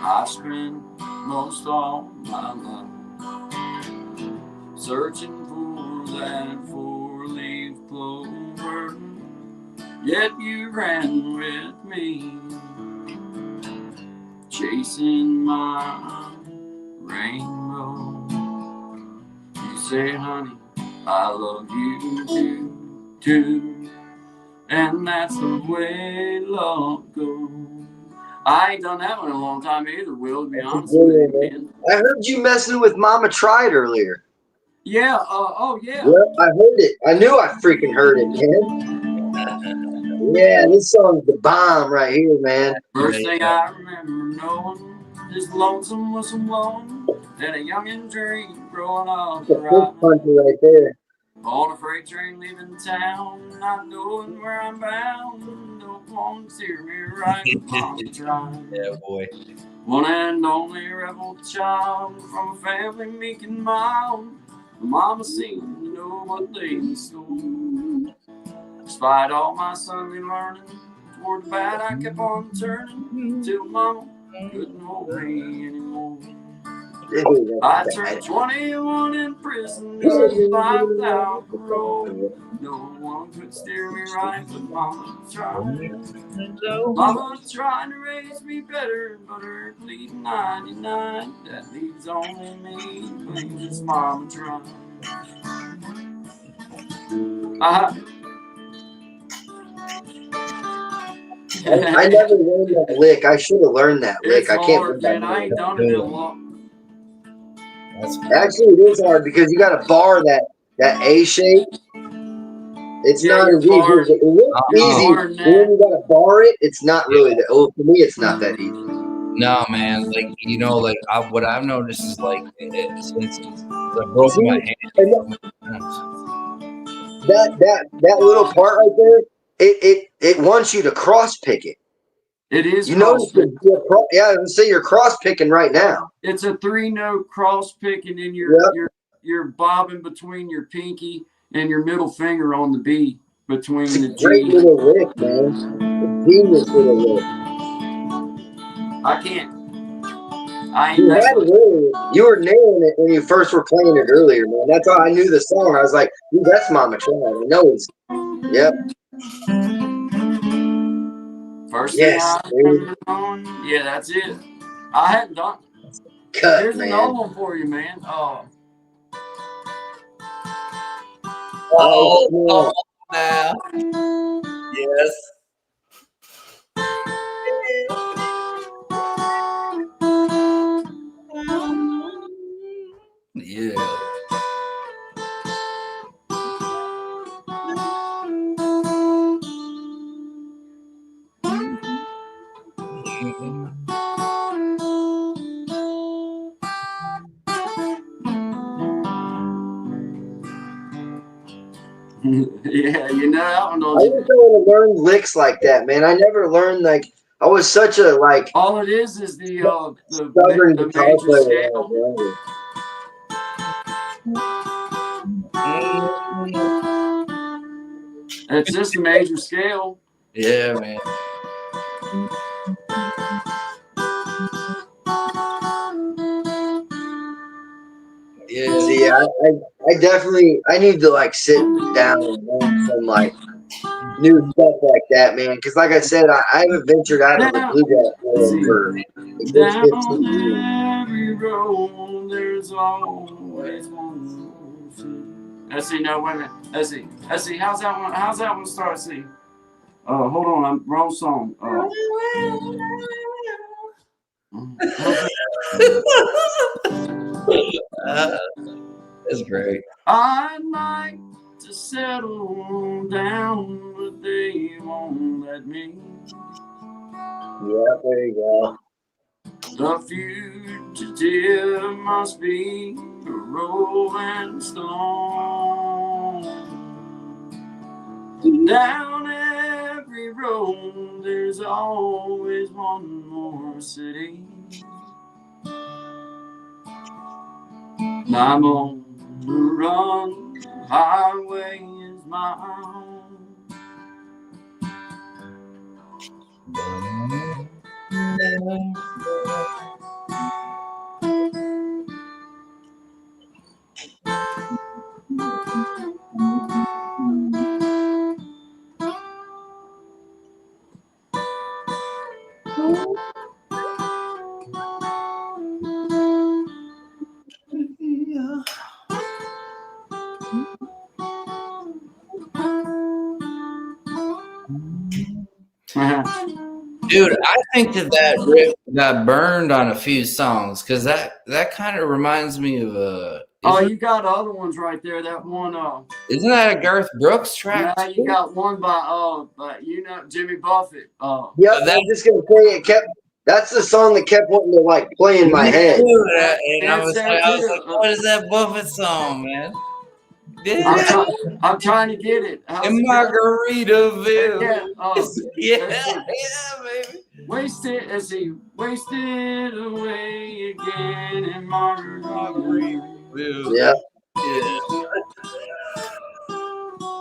I spent most all my life searching for that four-leaf clover, yet you ran with me, chasing my rainbow. You say, honey, I love you too, and that's the way love goes. I ain't done that one in a long time either, Will, to be honest with you, man. I heard you messing with Mama Tried earlier. Yeah, yeah. Well, I heard it. I knew I freaking heard it, man. Yeah, this song's the bomb right here, man. First thing I remember knowing is lonesome was someone and a youngin' dream growing up right there. On a freight train leaving town, not knowing where I'm bound. No one steer me right on the drive. Yeah, boy. One and only rebel child from a family meek and mild. My mama seemed to know what lay in store. Despite all my Sunday learning, toward the bad I kept on turning till mama couldn't hold me anymore. Dude, I that's turned bad. 21 in prison, just 5,000 parole. No one could steer me right, but Mama tried. Mama trying to raise me better, but her bleeding 99. That leaves only me, claims it's Mama trying. I never learned that lick. I should have learned that lick. It's I can't hard, believe man. I I ain't done it in a long. Actually, it is hard because you got to bar that A shape. It's Yeah, not you're as easy as barred. it looks You're easy. barred, But when man. you got to bar it, it's not really that. Well, for me, it's not that easy. No, man. Like, you know, like what I've noticed is like since I broke my hand. And that little part right there, it wants you to cross pick it. It is You cross notice pick. yeah, let's say you're cross picking right now. It's a 3-note cross pick, and then you're bobbing between your pinky and your middle finger on the B between It's a the great G. little lick, man. A genius little lick. I can't. I ain't You had messing it with it. earlier. You were nailing it when you first were playing it earlier, man. That's how I knew the song. I was like, dude, that's Mama Tried. I know it's. Yep. First Yes, thing I remember on, yeah, that's it. I hadn't done. cut, Here's man. another one for you, man. Oh, Oh, now. Yes. Yeah. Yeah, you know that one, I don't you? wish I would have learned licks like that, man. I never learned like I was such a like All it is the stubborn guitar major player scale. when I was younger. It's just the major scale. Yeah, man. Yeah. See, I definitely I need to like sit down and learn some like new stuff like that, man. Because like I said, I haven't ventured out of the bluegrass world for a good 15 years. Down every road, there's always one. Let's see. No, wait a minute. Let's see. How's that one? How's that one start? See. Hold on. I'm wrong song. That's great. I'd like to settle down, but they won't let me. Yeah, there you go. The fugitive must be a rolling stone. Down every road, there's always one more city. I'm on the run, the highway is my home. Dude, I think that riff got burned on a few songs because that kind of reminds me of You got other ones right there. That one, isn't that a Garth Brooks track? yeah, you got one by Jimmy Buffett. Yep, I was just gonna say it kept. That's the song that kept wanting to like play in my head. And I was like, what is that Buffett song, man? Yeah. I'm trying to get it. In Margaritaville. Yeah, baby. wasted away again in Margaritaville. Yeah.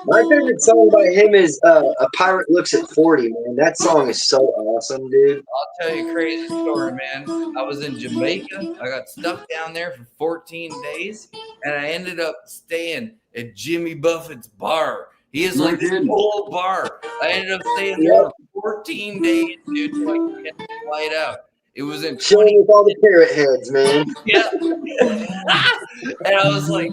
My favorite song by him is "A Pirate Looks at 40." Man, that song is so awesome, dude. I'll tell you a crazy story, man. I was in Jamaica. I got stuck down there for 14 days, and I ended up staying at Jimmy Buffett's bar. He has No like this kidding. whole bar. I ended up staying there for 14 days, dude, till I could get the flight out. It was in Chilling with all the parrot heads, man. Yeah. And I was like,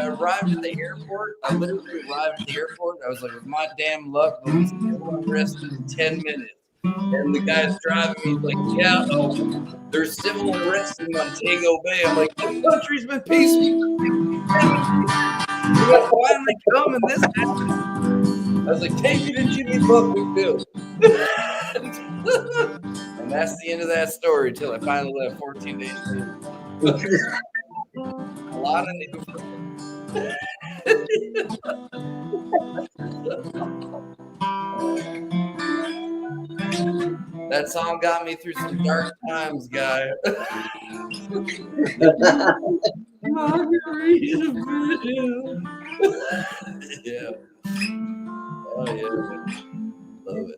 arrived at the airport. I literally arrived at the airport. I was like, with my damn luck, we'll be still arrested in 10 minutes. And the guy's driving me like, yeah, there's civil arrests in Montego Bay. I'm like, the country's been peaceful. We're finally coming this time. I was like, take me to Jimmy Buffett. And that's the end of that story until I finally left 14 days later. A lot of new That song got me through some dark times, guy. Margaritaville. Yeah. Oh yeah. Love it.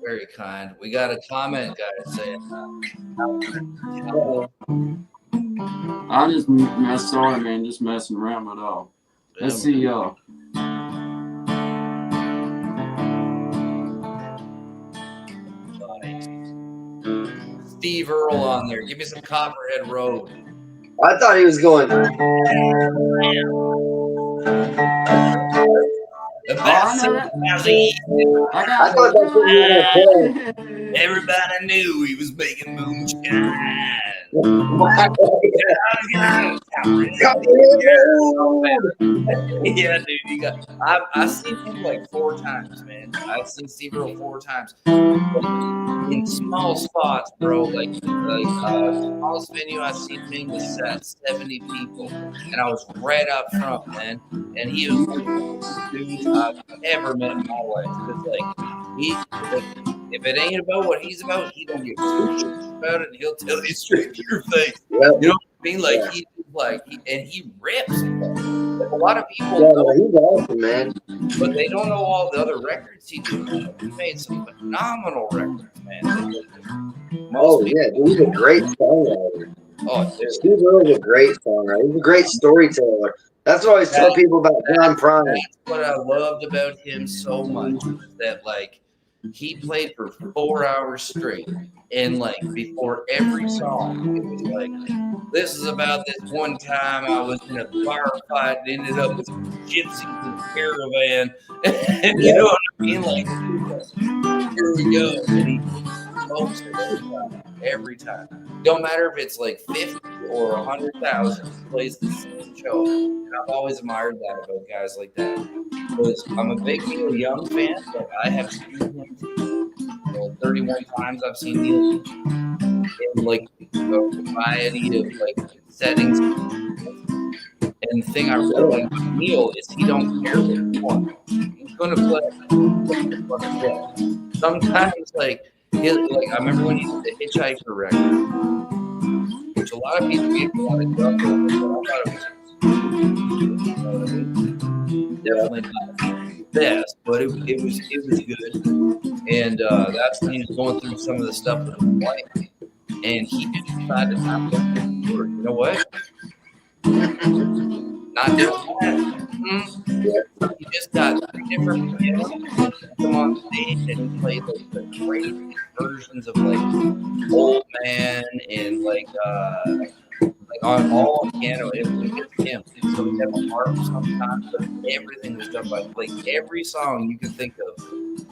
Very kind. We got a comment, guys, saying I just sorry, man, just messing around with all. Let's see y'all. Steve Earle on there. Give me some Copperhead Road. I thought he was going. The best I thought that's what you were gonna Everybody knew he was making moonshine. Yeah, dude, you got. I've seen him like 4 times, man. I've seen Steve Earle 4 times in small spots, bro. Like smallest venue I've seen him was at 70 people, and I was right up front, man. And he was one of the dudes I've ever met in my life. Cause if it ain't about what he's about, he don't give 2 shits about it, and he'll tell you straight to your face. You know what I mean? Like he rips. Like a lot of people know, he's awesome, man. but they don't know all the other records he did. He made some phenomenal records, man. He's a great songwriter. Oh, dude. Steve Earle's a great songwriter. He's a great storyteller. That's what I always tell people about John Prine. That's what I loved about him so much, is that like he played for 4 hours straight, and like before every song, it was like, this is about this one time I was in a bar fight and ended up with some gypsies in a caravan, and you know what I mean? Like, here we go, and he smokes it every time. Don't matter if it's like 50 or 100,000, he plays the same show. And I've always admired that about guys like that. Because I'm a big Neil Young fan, but I have seen him 31 times. I've seen Neil in like a variety of like settings. And the thing I really like about Neil is he don't care what he wants. He's gonna play. Sometimes like I remember when he did the Hitchhiker record, which a lot of people get a lot of stuff over, but I thought it was definitely not the best, but it was good. And that's when he was going through some of the stuff with his wife, and he just decided not to do it. You know what? Not doing that. He just got different kids come on stage and he played like the crazy versions of like Old Man and like on all piano. It was him. So he had a harp sometimes, but everything was done by like every song you can think of.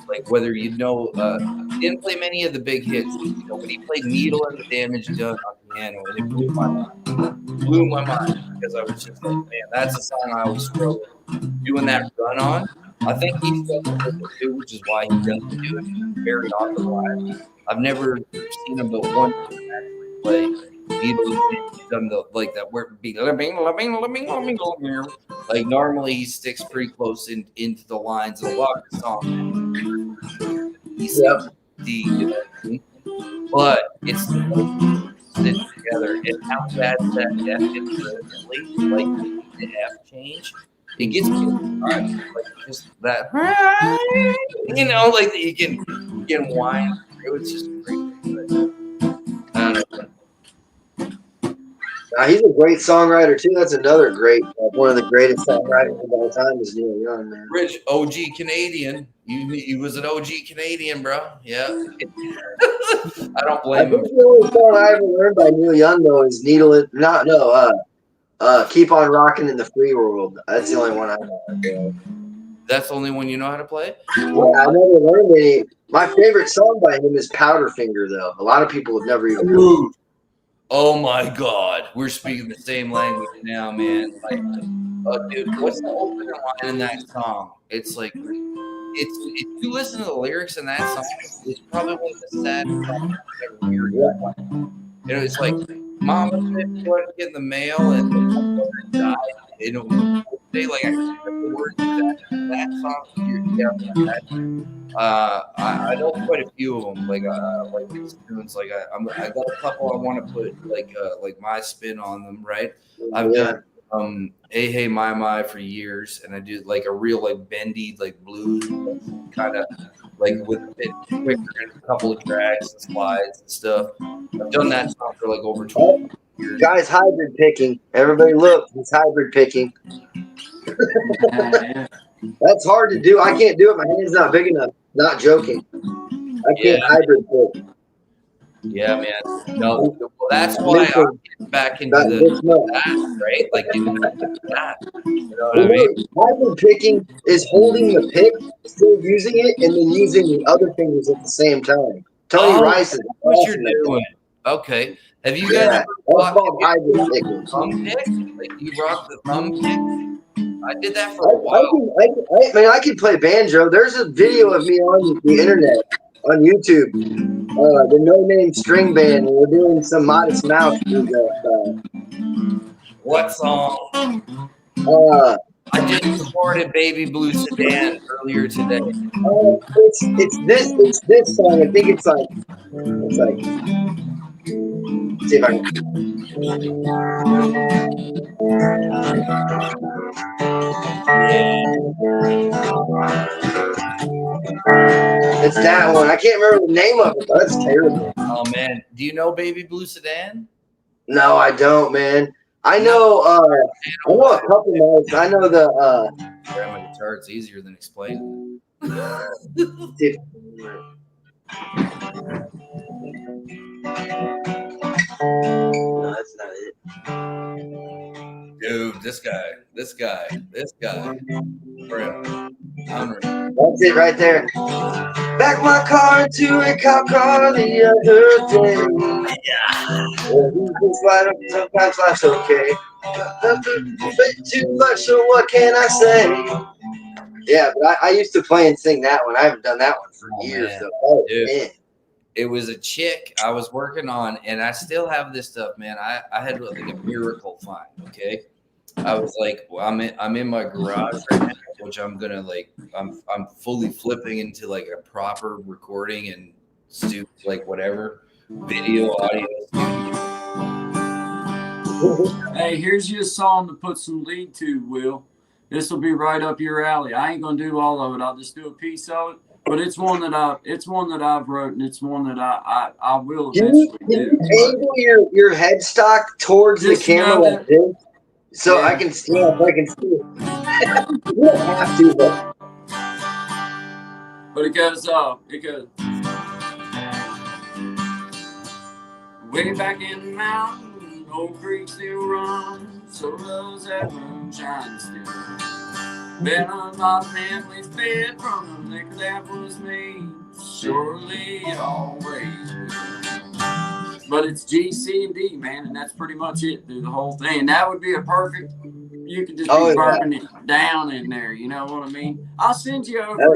Like whether you know, he didn't play many of the big hits, you know, but he played Needle and the Damage Done on piano, and it blew my mind because I was just like, man, that's a song I always struggle doing that run on. I think he felt it too, which is why he doesn't do it very often live. I've never seen him but one actually play Needle and done the like that where it'd be like normally he sticks pretty close into the lines of the Walker song. He's D, you know what I mean? But it's stitched together and how bad that F is like the F change. It gets me like just that, you know, like you can whine. It was just great. He's a great songwriter too. That's another great, one of the greatest songwriters of all time is Neil Young, man. Rich, OG Canadian. He was an OG Canadian, bro. Yeah. I don't blame him. The only song I ever learned by Neil Young though is Keep on Rocking in the Free World. That's the only one I know. That's the only one you know how to play? Yeah, I never learned any. My favorite song by him is Powderfinger, though. A lot of people have never even heard it. Oh my God, we're speaking the same language now, man. Like, dude, what's the opening line in that song? It's like, if you listen to the lyrics in that song, it's probably one of the saddest songs I've ever heard. You know, it's like, Mama said you wanted to get in the mail and died. You know, they like I can't remember the words of that song. I know quite a few of them. Like these tunes. Like I got a couple I want to put like my spin on them. Right. I've done Hey Hey My for years, and I do like a real like bendy like blues kind of like with a bit quicker and a couple of tracks and slides and stuff. I've done that song for like over 20 years. Guys, hybrid picking. Everybody look, he's hybrid picking. That's hard to do. I can't do it. My hand's not big enough. Not joking. I can't hybrid pick. Yeah, man. No, well, that's why I'm getting back into that, right? Like, that. You know what I mean? Hybrid picking is holding the pick, still using it, and then using the other fingers at the same time. Tony Rice is what you're doing. Okay. Have you guys ever called hybrid picking? Thumb pick? Like, you rock the thumb pick? I did that for a while. I can play banjo. There's a video of me on the internet, on YouTube. The No Name String Band, and we're doing some Modest Mouse stuff. What song? I just recorded Baby Blue Sedan earlier today. It's this song. I think it's like see if I can. It's that one. I can't remember the name of it, but that's terrible. Oh man, do you know Baby Blue Sedan? No, I don't, man. I know a couple notes. I know the grab my guitar, it's easier than explaining it. No, that's not it. Dude, this guy. That's it right there. Back my car into a cop car the other day. Sometimes life's okay. Bit too much, so what can I say? Yeah, but I used to play and sing that one. I haven't done that one for years. Man. So, oh, man. It was a chick I was working on, and I still have this stuff, man. I had like a miracle find. Okay, I was like, well, I'm in my garage right now, which I'm gonna like, I'm fully flipping into like a proper recording and like whatever video audio studio. Hey, here's your song to put some lead to, Will. This will be right up your alley. I ain't gonna do all of it. I'll just do a piece of it. But it's one that I've wrote, and it's one that I will eventually do. Angle your headstock towards the camera like this, so I can see if I can see it. You don't have to, but it goes way back in the mountain, old creek still runs, so does that moonshine still. Been on my family's bed from the liquor that was made, surely always will. But it's G, C, and D, man, and that's pretty much it through the whole thing. That would be a perfect. You could just be burning it down in there. You know what I mean? I'll send you over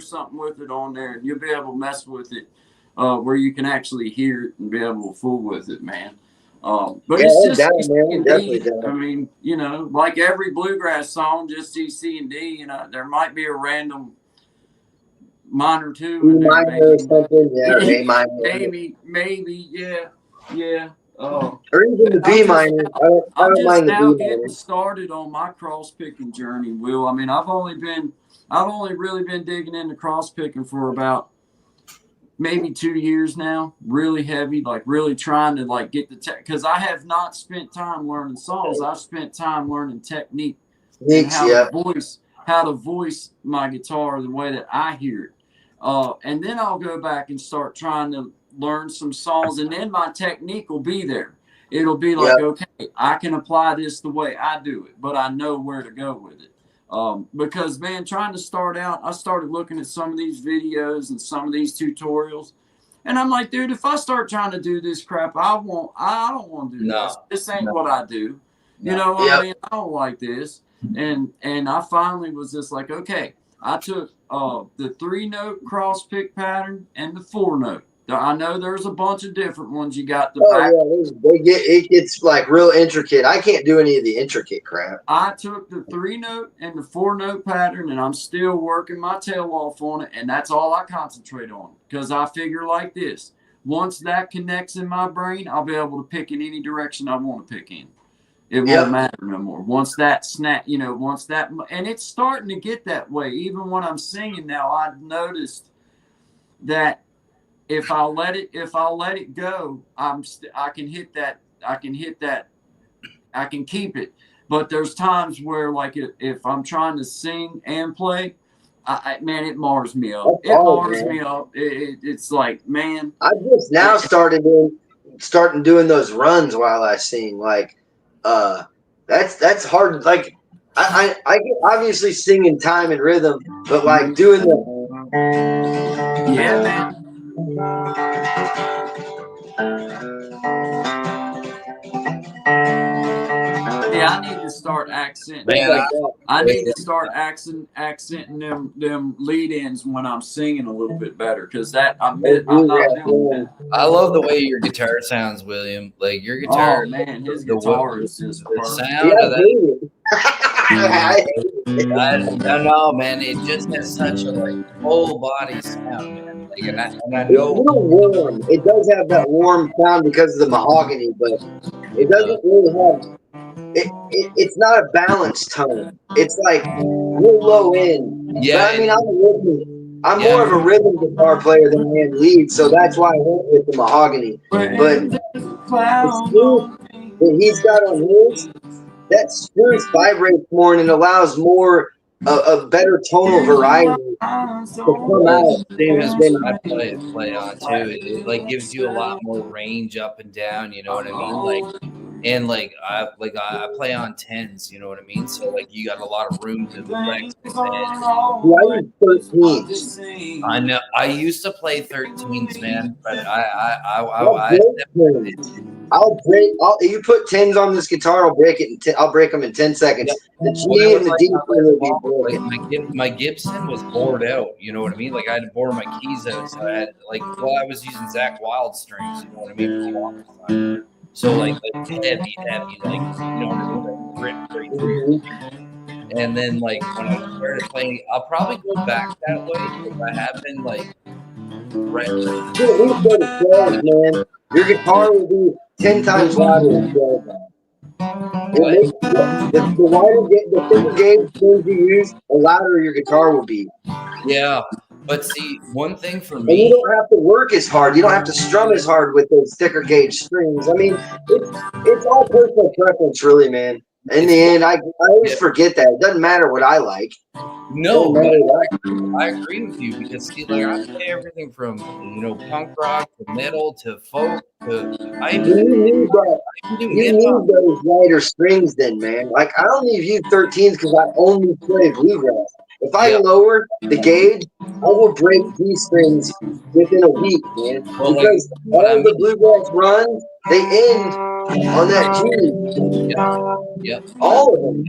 something with it on there, and you'll be able to mess with it, where you can actually hear it and be able to fool with it, man. But Yeah, it's I'm just down, C man. I'm and definitely D. down. I mean, you know, like every bluegrass song, just C and D. You know, there might be a random minor two B in there, minor or something, yeah, or A minor, maybe, yeah. or even the B minor. I I'm don't just mind the now B getting minor. started on my cross picking journey, Will. I mean, I've only really been digging into cross picking for about maybe 2 years now, really heavy, like really trying to like get the because I have not spent time learning songs. I've spent time learning technique and Sneaks, yeah. how to voice my guitar the way that I hear it. And then I'll go back and start trying to learn some songs, and then my technique will be there. It'll be like, Yep. okay, I can apply this the way I do it, but I know where to go with it. Because man, trying to start out, I started looking at some of these videos and some of these tutorials, and I'm like, dude, if I start trying to do this crap, I don't want to do this. This ain't what I do. You know what I mean? I don't like this. And I finally was just like, okay, I took the 3-note cross pick pattern and the 4-note. I know there's a bunch of different ones. You got the back. Yeah, it gets like real intricate. I can't do any of the intricate crap. I took the 3-note and the 4-note pattern, and I'm still working my tail off on it, and that's all I concentrate on. Because I figure like this: once that connects in my brain, I'll be able to pick in any direction I want to pick in. It won't matter no more. Once that snap, and it's starting to get that way. Even when I'm singing now, I've noticed that if I'll let it go, I can hit that. I can keep it. But there's times where, like, if I'm trying to sing and play, man, it mars me up. It's like, man. I just now starting doing those runs while I sing. Like, that's hard. Like, I can obviously sing in time and rhythm, but like doing yeah, man. Yeah, I need to start accenting. Man, I need to start accenting them lead ins when I'm singing a little bit better, because I'm not doing that. I love the way your guitar sounds, William. Like your guitar. Oh man, his guitar is just the perfect. sound of that. I No, man. It just has such a like full body sound, man. Like, and I It's a know. little warm. It does have that warm sound because of the mahogany, but it doesn't really have. It's not a balanced tone. It's like real low end. Yeah, But, I mean, I'm more of a rhythm guitar player than I am lead, so that's why I went with the mahogany. But the smooth that he's got on his, that spruce vibrates more and it allows more a better tonal variety to come out. Same as what I play on too. It like gives you a lot more range up and down. You know what I mean? Like, and like I play on 10s. You know what I mean? So like you got a lot of room to flex. I use 13s. I know. I used to play 13s, man, but You put 10s on this guitar, I'll break it. I'll break them in 10 seconds. The G and the D will be broken. My Gibson was bored out. You know what I mean? Like I had to bore my keys out, so I had I was using Zach Wild strings. You know what I mean? So like heavy, like you know, grip right through. And then like when I started playing, I'll probably go back that way because I have been like right. Man, your guitar will be 10 times louder than 12. The thicker gauge strings you use, the louder your guitar will be. Yeah, but see, one thing for me, and you don't have to work as hard. You don't have to strum as hard with those thicker gauge strings. I mean, it's all personal preference, really, man. In the end, I always forget that. It doesn't matter what I like. No, I agree with you because see, like I play everything from punk rock to metal to folk to you need those lighter strings then, man. Like I only use 13s because I only play bluegrass. If I lower the gauge, I will break these strings within a week, man. Because all the bluegrass runs, they end on that G. Yep. All of them.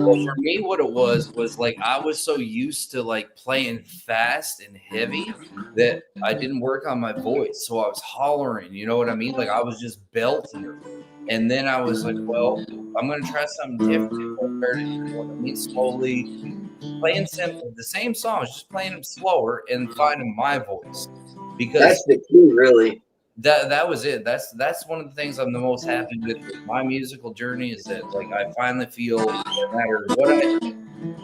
Well, for me, what it was like I was so used to like playing fast and heavy that I didn't work on my voice. So I was hollering, you know what I mean? Like I was just belting her. And then I was like, well, I'm gonna try something different. I started, you know what I mean, slowly playing the same songs, just playing them slower and finding my voice. Because That's the key, really. that was it. That's one of the things I'm the most happy with my musical journey is that like I finally feel no matter what I do,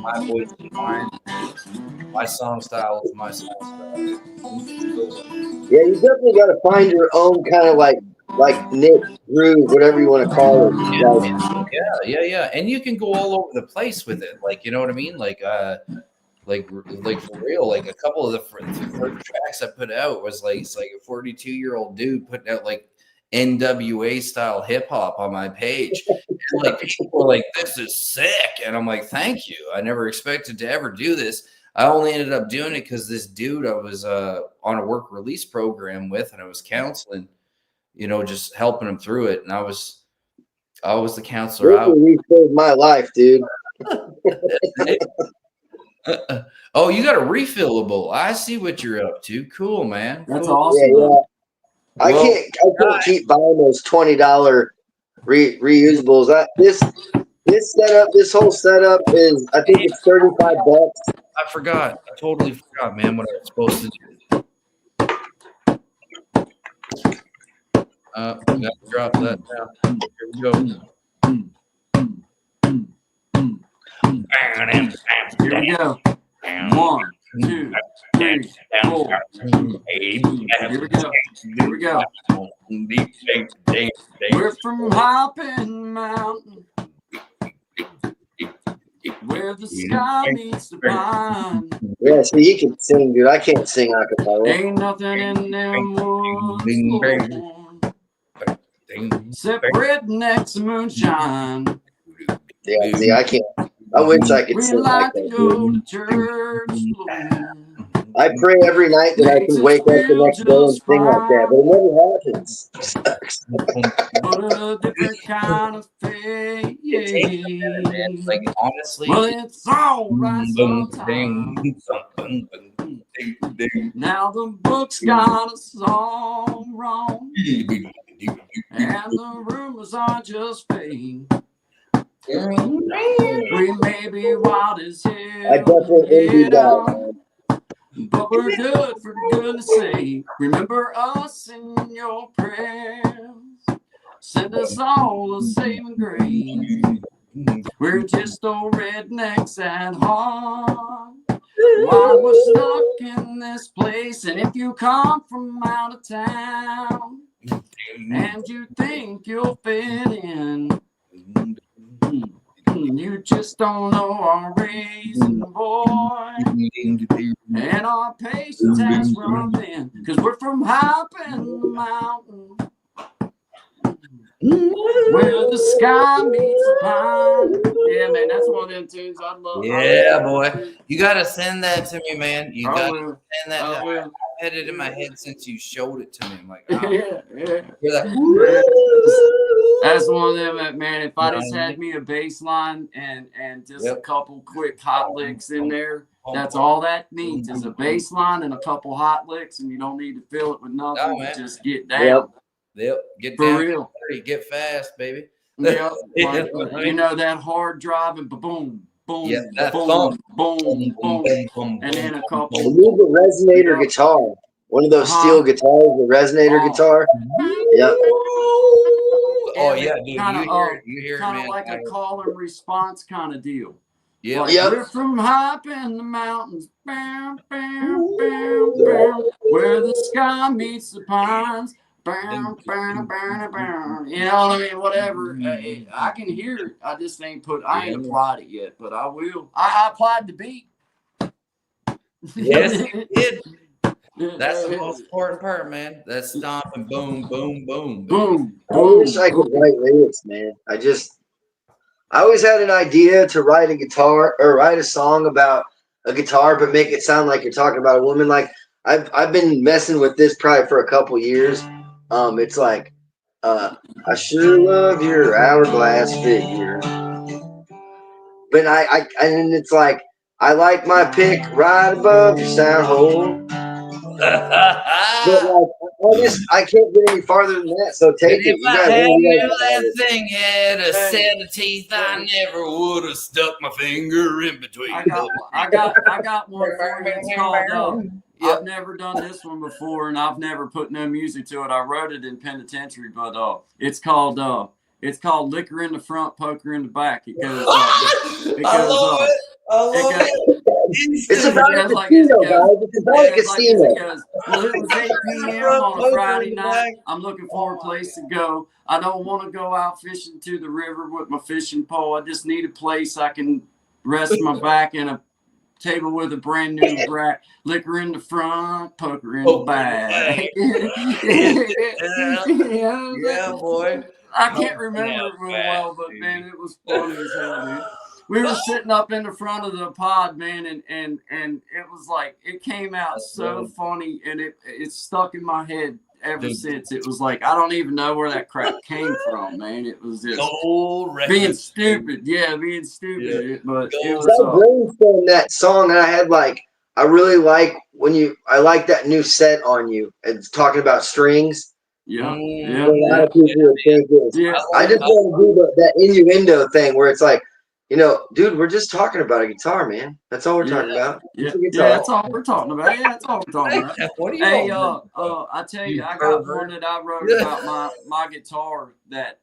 my voice is mine, my song style is my song style. Yeah, you definitely got to find your own kind of like niche groove, whatever you want to call it. Like, Yeah. And you can go all over the place with it. Like, you know what I mean? Like for real, like a couple of the first tracks I put out was like it's like a 42-year-old dude putting out like NWA style hip hop on my page. And like people were like, "This is sick," and I'm like, "Thank you. I never expected to ever do this." I only ended up doing it because this dude I was on a work release program with, and I was counseling, you know, just helping him through it, and I was the counselor. you saved my life, dude. Oh, you got a refillable. I see what you're up to. Cool, man. That's cool. awesome. Yeah. I can't keep buying those $20 reusables. This whole setup is, I think it's $35. I forgot. I totally forgot, man, what I was supposed to do. Gotta drop that down. Here we go. Here we go. 1, 2, 3, 4. Here we go. We're from Hopping Mountain, where the sky meets the pine. Yeah, see, you can sing, dude. I can't sing acapella. Ain't nothing in them woods, Lord, except rednecks and moonshine. Yeah, see, I can't. I wish I could We sing like like to that, go dude. to church, Lord. I pray every night that I can wake up the next day and sing like that, but it never happens. But a different kind of faith. Man. Like honestly, Well, it's all right sometimes. Now the book's got us all wrong, and the rumors are just fake. We may be wild as hell, I definitely envy that, man. but we're good for goodness sake. Remember us in your prayers. Send us all a saving grace. We're just old rednecks at heart. While we're stuck in this place, and if you come from out of town and you think you'll fit in, you just don't know our raising boy, and our patience has run thin, because we're from Hopping Mountain, where the sky meets the pine. Yeah, man, that's one of them tunes I love. Yeah, boy. You gotta send that to me, man. You gotta will. send that. I will. I've had it in my head since you showed it to me. I'm like, oh, Yeah. hear that? That's one of them, man. If I just had me a bass line and just a couple quick hot licks in there, that's all that needs is a bass line and a couple hot licks, and you don't need to fill it with nothing. man. Just get down. Yep. Get For down. real. Get fast, baby. Yep. Like, you know that hard driving, boom, boom, Yeah, that boom, thump. boom, boom, and then a couple. I need the resonator guitar. One of those steel guitars, the resonator guitar. Yep. Oh yeah, dude. You hear it, kind man. of like a call and response kind of deal. Yeah. Like, we're from Hopping the Mountains, bam, bam, bam, bam, where the sky meets the pines. Bam, bam, bam, bam. You know what I mean? Whatever. I can hear it. I just ain't applied it yet, but I will. I applied the beat. Yes, you did. That's the most important part, man. That's stomping, boom, boom, boom, boom. I wish I could write lyrics, man. I always had an idea to write a guitar or write a song about a guitar, but make it sound like you're talking about a woman. Like I've been messing with this probably for a couple years. It's like, I sure love your hourglass figure. but and it's like I like my pick right above your sound hole. But like, I can't get any farther than that. So take it. If You I guys, had what do you knew guys that thing had a set of teeth, I never would have stuck my finger in between. I got one for you. It's called I've never done this one before, and I've never put no music to it. I wrote it in penitentiary, but it's called Liquor in the Front, Poker in the Back. It goes I love it. I love it. It's about a casino, guys. It's about a casino. Well, it was 8 p.m. on a Friday night. I'm looking for a place to go. I don't want to go out fishing to the river with my fishing pole. I just need a place I can rest my back in a table with a brand new rack. Liquor in the front, poker in the back. Yeah, boy. I can't remember it real well, but man, it was funny as hell, dude. We were sitting up in the front of the pod, man, and it was like it came out so funny, and it stuck in my head ever since. It was like I don't even know where that crap came from, man. It was just being stupid, being stupid. Yeah. But it I was brainstormed that song, and I had like I really like I like that new set on you. It's talking about strings. Yeah. A lot of people would think this. Yeah. I just want to do that innuendo thing where it's like, dude, we're just talking about a guitar, man. That's all we're talking about. Yeah, that's all we're talking about. Yeah, that's all we're talking about. What are you Hey, I tell you, I got one that I wrote about my guitar that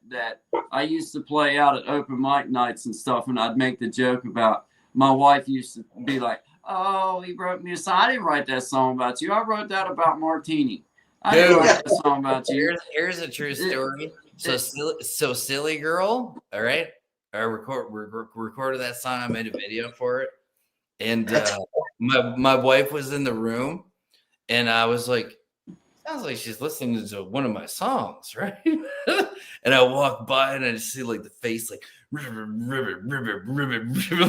I used to play out at open mic nights and stuff, and I'd make the joke about my wife used to be like, "Oh, he wrote me a song. I didn't write that song about you. I wrote that about Martini. I didn't write that song about you." Here's a true story. So Silly Girl, all right. I recorded that song. I made a video for it, and my wife was in the room, and I was like, "Sounds like she's listening to one of my songs, right?" And I walk by and I just see like the face, like ribbit.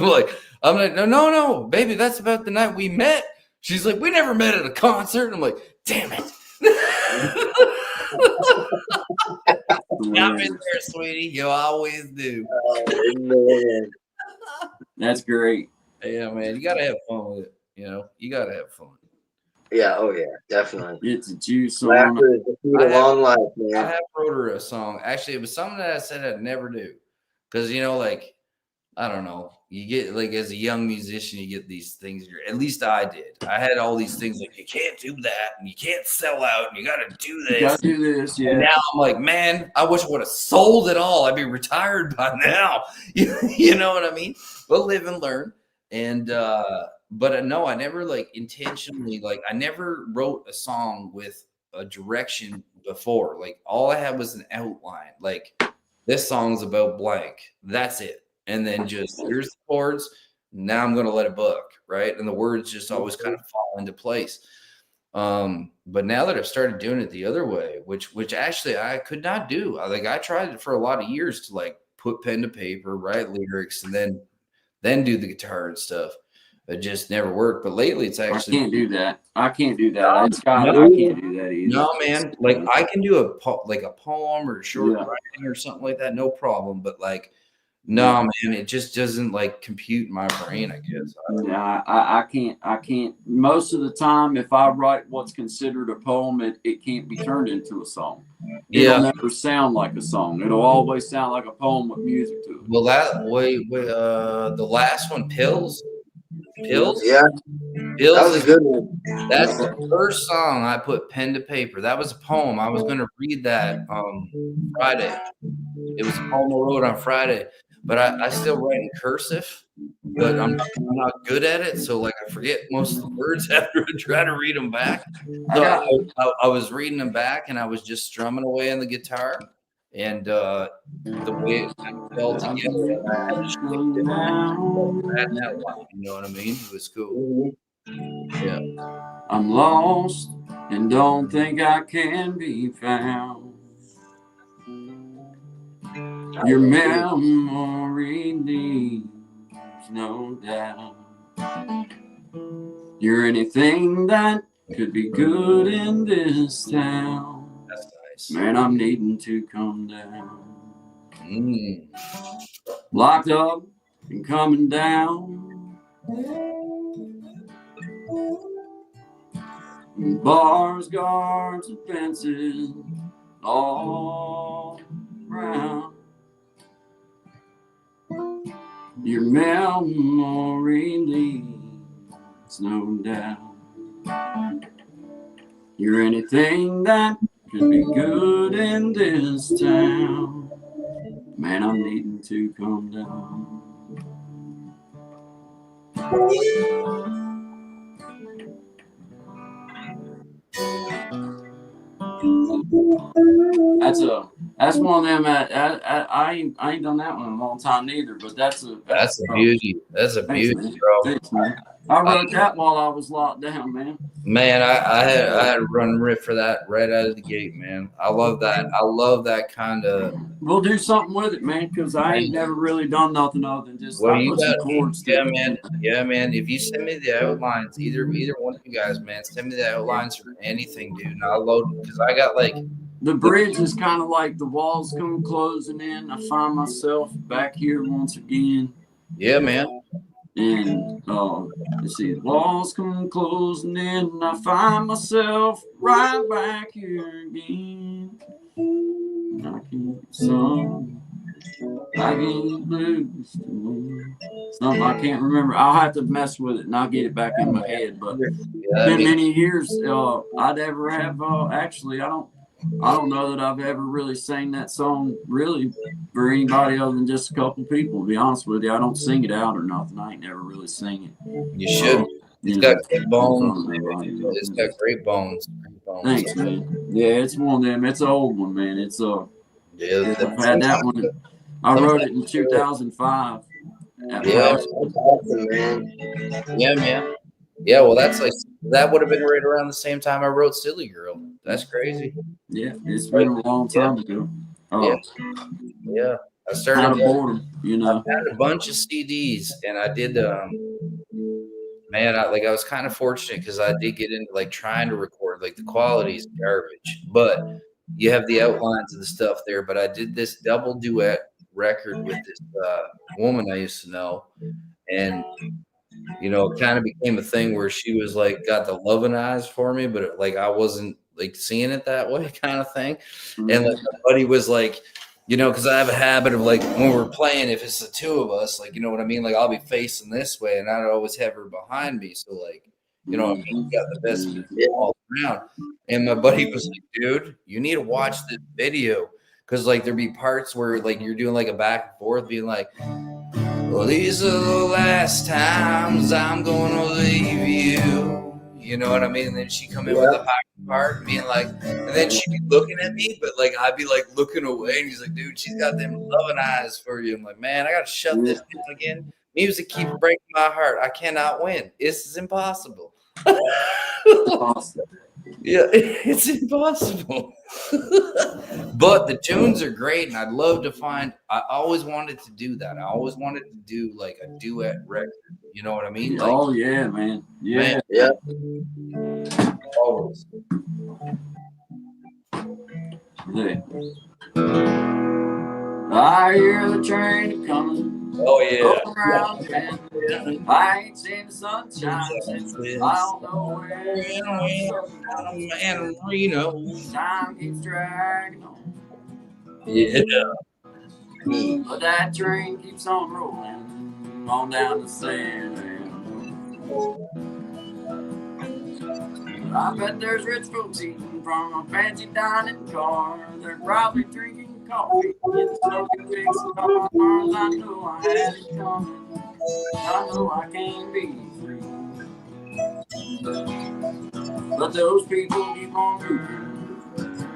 Like I'm like, no, baby, that's about the night we met. She's like, "We never met at a concert." And I'm like, "Damn it." Got me there, sweetie. You always do. Oh, man. That's great. Yeah, man. You gotta have fun with it. You gotta have fun. Yeah. Oh, yeah. Definitely. It's a juice on. Laughter is the key to long life, man. I have wrote her a song. Actually, it was something that I said I'd never do, because like I don't know. You get like as a young musician, you get these things. At least I did. I had all these things like you can't do that, and you can't sell out, and you got to do this. You gotta do this, yeah. And now I'm like, man, I wish I would have sold it all. I'd be retired by now. You know what I mean? But live and learn. And but no, I never like intentionally I never wrote a song with a direction before. Like all I had was an outline. Like this song's about blank. That's it. And then just here's the chords. Now I'm going to let it book, right? And the words just always kind of fall into place. But now that I've started doing it the other way, which actually I could not do. I tried it for a lot of years to like put pen to paper, write lyrics, and then do the guitar and stuff. It just never worked. But lately, it's actually I can't do that. I can't do that. I can't do that either. No, man. Like I can do a poem or short writing or something like that, no problem. But like. No, man, it just doesn't like compute in my brain, I guess. I can't. Most of the time, if I write what's considered a poem, it can't be turned into a song. It'll never sound like a song. It'll always sound like a poem with music to it. Well, the last one, Pills. Yeah. Pills that was a good one. That's the first song I put pen to paper. That was a poem. I was going to read that Friday. It was a poem I wrote on Friday. But I still write in cursive, but I'm not good at it. So like I forget most of the words after I try to read them back. So I was reading them back and I was just strumming away on the guitar. And the way it kind of fell together, you know what I mean? It was cool. Yeah. I'm lost and don't think I can be found. Your memory leaves no doubt. You're anything that could be good in this town. That's nice. Man, I'm needing to come down. Locked up and coming down. Bars, guards, and fences all around. Your memory leads, no doubt. You're anything that could be good in this town. Man, I'm needing to calm down. That's one of them. I ain't done that one in a long time neither. But that's a beauty. That's a thanks, beauty, man. bro. Thanks, man. I wrote that while I was locked down, man. Man, I had to run riff for that right out of the gate, man. I love that. I love that kind of. We'll do something with it, man, because I ain't never really done nothing other than just Well, I you put some got chords yeah, to it. man. Yeah, man. If you send me the outlines, either one of you guys, man, send me the outlines for anything, dude. And I'll load it because I got like The bridge is kind of like the walls come closing in. I find myself back here once again. yeah, man. And let's see, the walls come closing in, and I find myself right back here again. And I keep some, I get blues to me. Something I can't remember. I'll have to mess with it and I'll get it back in my head. But it's been many years. I'd ever have actually. I don't know that I've ever really sang that song really for anybody other than just a couple people. To be honest with you, I don't sing it out or nothing. I ain't never really sing it. You should. It's got great bones. It's got great bones. Thanks, man. Yeah, it's one of them. It's an old one, man. It's yeah. I've had that one. I wrote it in 2005. Yeah, yeah, man. Yeah, well, that's like that would have been right around the same time I wrote "Silly Girl." That's crazy. Yeah, it's been a long time ago. Yeah. I started out of boredom, you know. I had a bunch of CDs, and I did. Man, I was kind of fortunate because I did get into like trying to record. Like the quality is garbage, but you have the outlines of the stuff there. But I did this double duet record with this woman I used to know, and you know, it kind of became a thing where she was like got the loving eyes for me, but like I wasn't like seeing it that way, kind of thing. Mm-hmm. And like my buddy was like, you know, because I have a habit of like when we're playing, if it's the two of us, like you know what I mean, like I'll be facing this way, and I'd always have her behind me, so like you know, what I mean, got the best all around. And my buddy was like, dude, you need to watch this video because like there'd be parts where like you're doing like a back and forth, being like, well, these are the last times I'm gonna leave you. You know what I mean? And then she'd come in with the part and being like, and then she'd be looking at me, but like I'd be like looking away, and he's like, dude, she's got them loving eyes for you. I'm like, man, I gotta shut this down again. Music keeps breaking my heart. I cannot win. This is impossible. Yeah, it's impossible. But the tunes are great, and I'd love to find. I always wanted to do that. I always wanted to do like a duet record. You know what I mean? Like, oh yeah, man. Yeah, yeah. Always. Yeah. I hear the train coming. Oh yeah. Around I ain't seen the sunshine since I don't know Man, Reno. Time keeps dragging on. Yeah. But that train keeps on rolling on down the sand. I bet there's rich folks eating from a fancy dining car. They're probably drinking coffee, smoking big cigars. I know I had it coming. I know I can't be free. But those people keep on moving,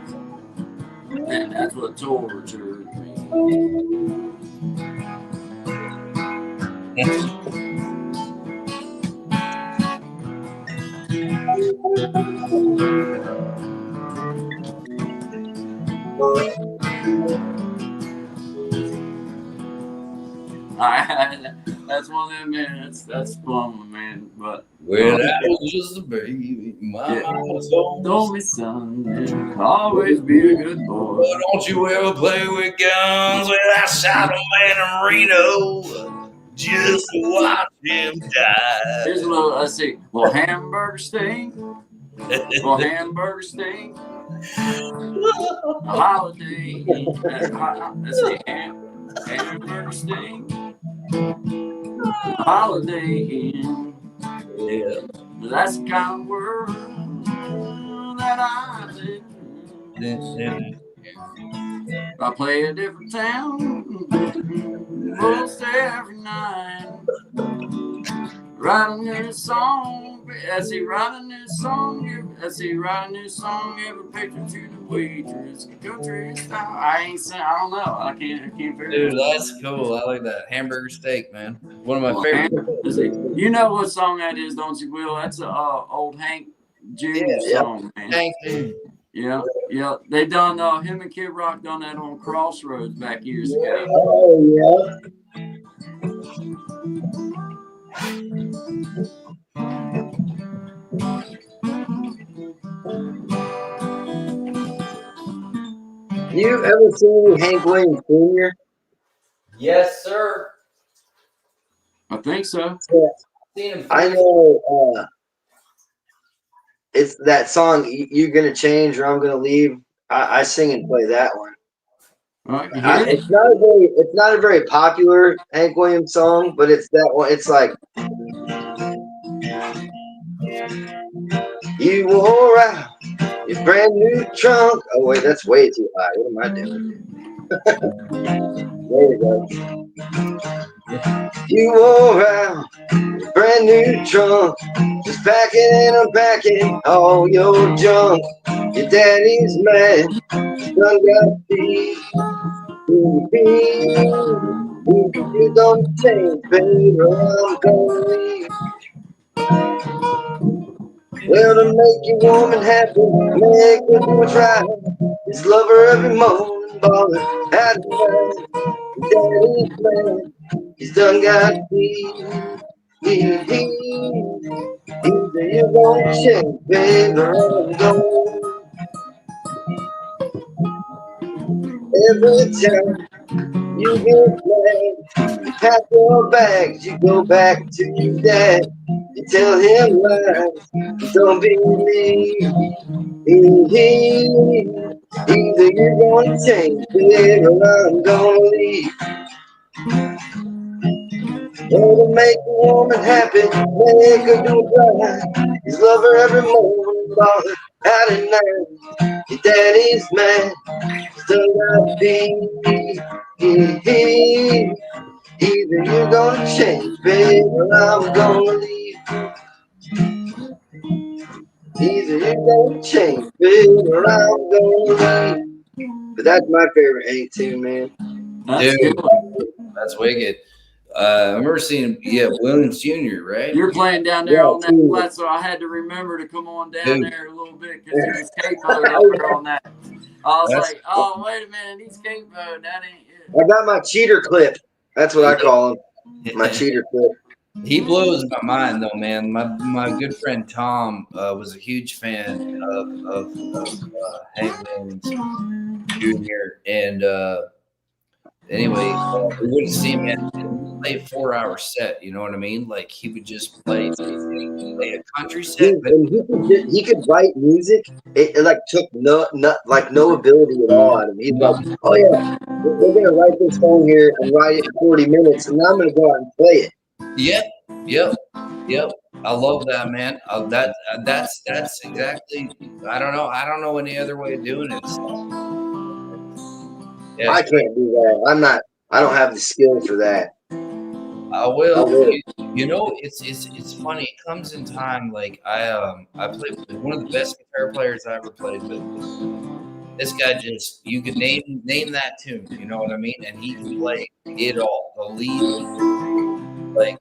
and that's what tortured me. That's one of them, man. That's fun, man. But when I was just a baby, my mama told me, son, always be a good boy. But don't you ever play with guns without shot a man in Reno. Just watch him die. Here's a little, let's see. Well, hamburger steak. Well, hamburger steak. A holiday. Let's see. Hamburger steak. A holiday Inn. Yeah. That's the kind of world that I live in. I play a different town most every night. Write a new song, as he write a new song, as he write a new song, give a picture to the waitress. Country style. I ain't saying, I don't know. I can't figure it Dude, that's cool. I like that hamburger steak, man. One of my out. favorite. You know what song that is, don't you, Will? That's a old Hank Jr. song, man. Thank you. Yeah. They done him and Kid Rock done that on Crossroads back years ago. Oh yeah. You ever seen Hank Williams Jr.? Yes, sir. I think so. Yeah. Seen him. I know. It's that song. You're gonna change, or I'm gonna leave. I sing and play that one. All right, you hear it? It's not a very popular Hank Williams song, but it's that one. It's like you wore out your brand new trunk. Oh wait, that's way too high. What am I doing? There you go. You wore out your brand new trunk, just packing and unpacking all your junk. Your daddy's mad, done got beat. You don't change, baby, I'm gonna leave. Well, to make your woman happy, make her do what's right. Just love her every morning, ballin' out of night. Daddy's man, he's done got beat. Either you're gonna change, baby, or I'm gonna leave. Every time you get mad, you pack your bags, you go back to your dad. You tell him lies, you don't believe. Either you're gonna change, baby, or I'm gonna leave. Oh, to make a woman happy, make her do it right. Just love her every morning, ballin' out at night. Your daddy's man, still got beat. Either you're gonna change, baby, or I'm gonna leave. Either you're gonna change, baby, or I'm gonna leave. But that's my favorite Hank too, man. That's Dude. good. That's wicked. I remember seeing Williams Jr., right? You're playing down there Yeah, on that too. flat, so I had to remember to come on down Dude. there a little bit because you skateboard up there on that. I was That's- like, oh, wait a minute, he's skateboard. That ain't it. I got my cheater clip. That's what I call him. My cheater clip. He blows my mind though, man. My good friend Tom was a huge fan of Hank Williams Jr. And anyway, we wouldn't see him play a 4-hour set. You know what I mean? Like he would just play a country set. Dude, and he could write music. It like took no ability at all out of him. He's like, oh yeah, we're gonna write this song here and write it in 40 minutes, and I'm gonna go out and play it. Yep. I love that, man. That's exactly. I don't know any other way of doing it. So. Yeah, I can't do that. I don't have the skill for that. I will. You know, it's funny. It comes in time. Like I played with one of the best guitar players I ever played with. This guy you could name that tune. You know what I mean? And he can play it all. The lead, like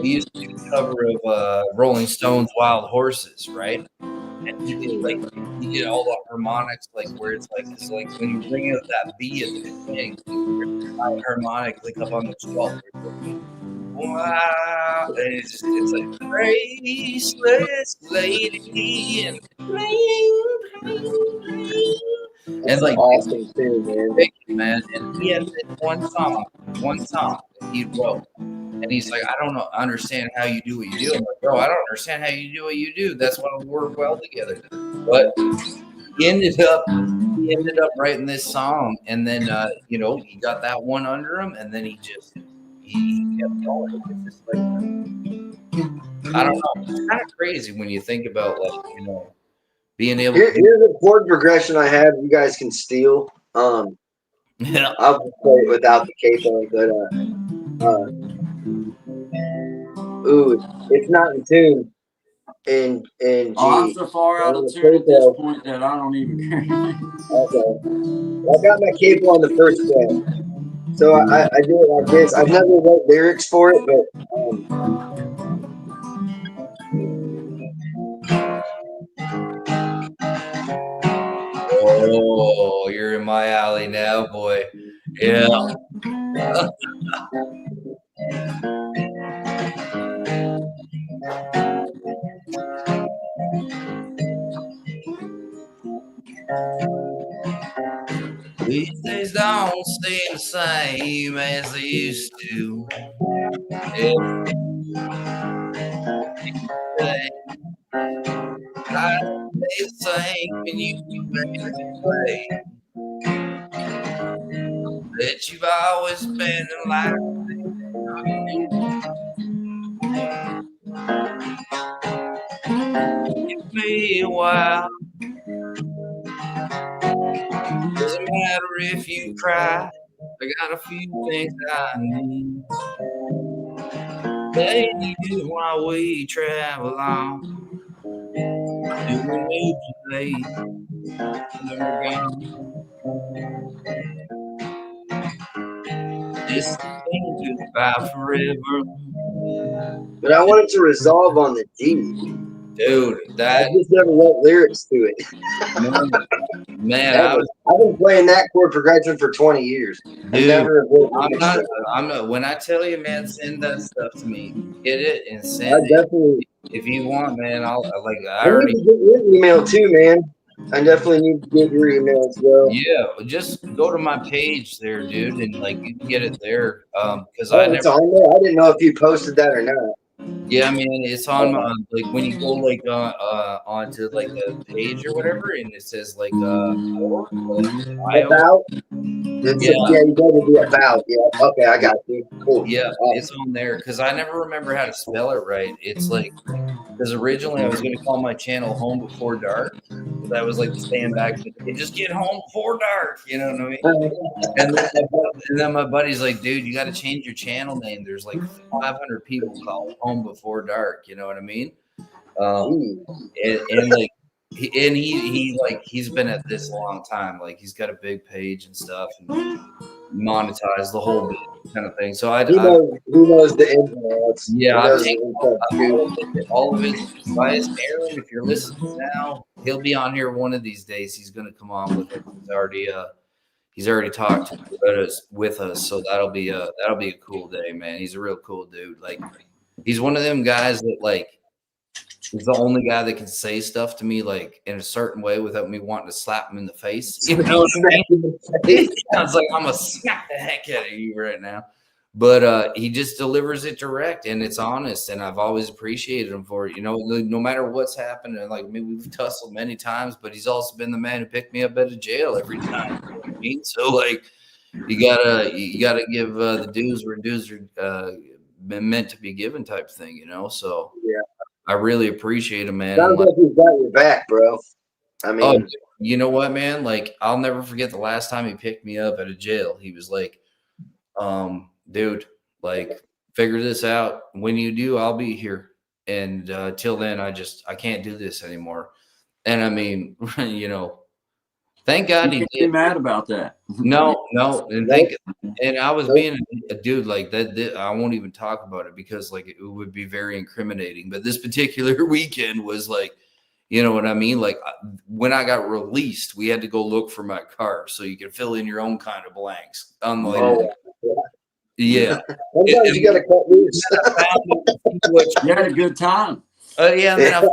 we used to do a cover of Rolling Stones' "Wild Horses," right? And you get all the harmonics, like where it's like when you bring out that B at the beginning, harmonic like up on the 12th. Wow, and it's like graceless lady and and like Awesome too, man. man. And he had this one song that he wrote, And he's like, I don't know, understand how you do what you do. I'm like, bro, I don't understand how you do what you do. That's why we work well together. But he ended up writing this song, and then you know, he got that one under him, and then he kept going. It's just like, I don't know. It's kind of crazy when you think about, like, you know, being able to. Here's a chord progression I have. You guys can steal. Yeah. I'll just play it without the capo, but ooh, it's not in tune. In G. Oh, I'm so far out of tune at this point that I don't even care. Okay. Well, I got my capo on the first fret, so I do it like this. I've never wrote lyrics for it, but Oh, you're in my alley now, boy. Yeah. These days don't seem the same as they used to. I stay the same when you make me play. That you've always been in life. Give me a while. Doesn't matter if you cry. I got a few things I need. Lady, while we travel on, doing new play. This thing goodbye forever. But I wanted to resolve on the D. Dude, I just never wrote lyrics to it. Man, I've been playing that chord progression for 20 years. dude, I'm not. When I tell you, man, send that stuff to me. Get it and send it. If you want, man, I already need to get your email too, man. I definitely need to get your email as well. Yeah, just go to my page there, dude, and like you can get it there. Because it's on there. I didn't know if you posted that or not. Yeah, I mean, it's on like when you go like onto like the page or whatever, and it says like about. Yeah, you go to the about. Yeah, okay, I got you. Cool. Yeah, it's on there because I never remember how to spell it right. It's like because originally I was going to call my channel "Home Before Dark." That was like staying back, just get home before dark. You know what I mean? And then my buddy's like, "Dude, you got to change your channel name. There's like 500 people called Home Before Dark." You know what I mean? And like. He's been at this a long time. Like he's got a big page and stuff, and monetize the whole bit kind of thing. So he knows the ins and outs. Yeah, I think all of his advice. Aaron, if you're listening now, he'll be on here one of these days. He's going to come on with us. He's already talked with us, so that'll be a cool day, man. He's a real cool dude. Like he's one of them guys that like. He's the only guy that can say stuff to me like in a certain way without me wanting to slap him in the face. You know what I mean? It sounds like I'm gonna smack the heck out of you right now. But he just delivers it direct and it's honest, and I've always appreciated him for it. You know, no matter what's happened, and like maybe we've tussled many times, but he's also been the man who picked me up out of jail every time. You know what I mean? So like, you gotta give the dues where dues are meant to be given, type thing. You know, so yeah. I really appreciate him, man. Sounds like he's got your back, bro. I mean, you know what, man? Like, I'll never forget the last time he picked me up out of jail. He was like, dude, like, figure this out. When you do, I'll be here. And till then, I can't do this anymore. And I mean, you know, thank God he did. Mad about that? No, and and I was being a dude like that. I won't even talk about it because like it would be very incriminating. But this particular weekend was like, you know what I mean? Like when I got released, we had to go look for my car so you can fill in your own kind of blanks. Unlike, yeah, sometimes you got to cut loose. You had a good time. Yeah, man.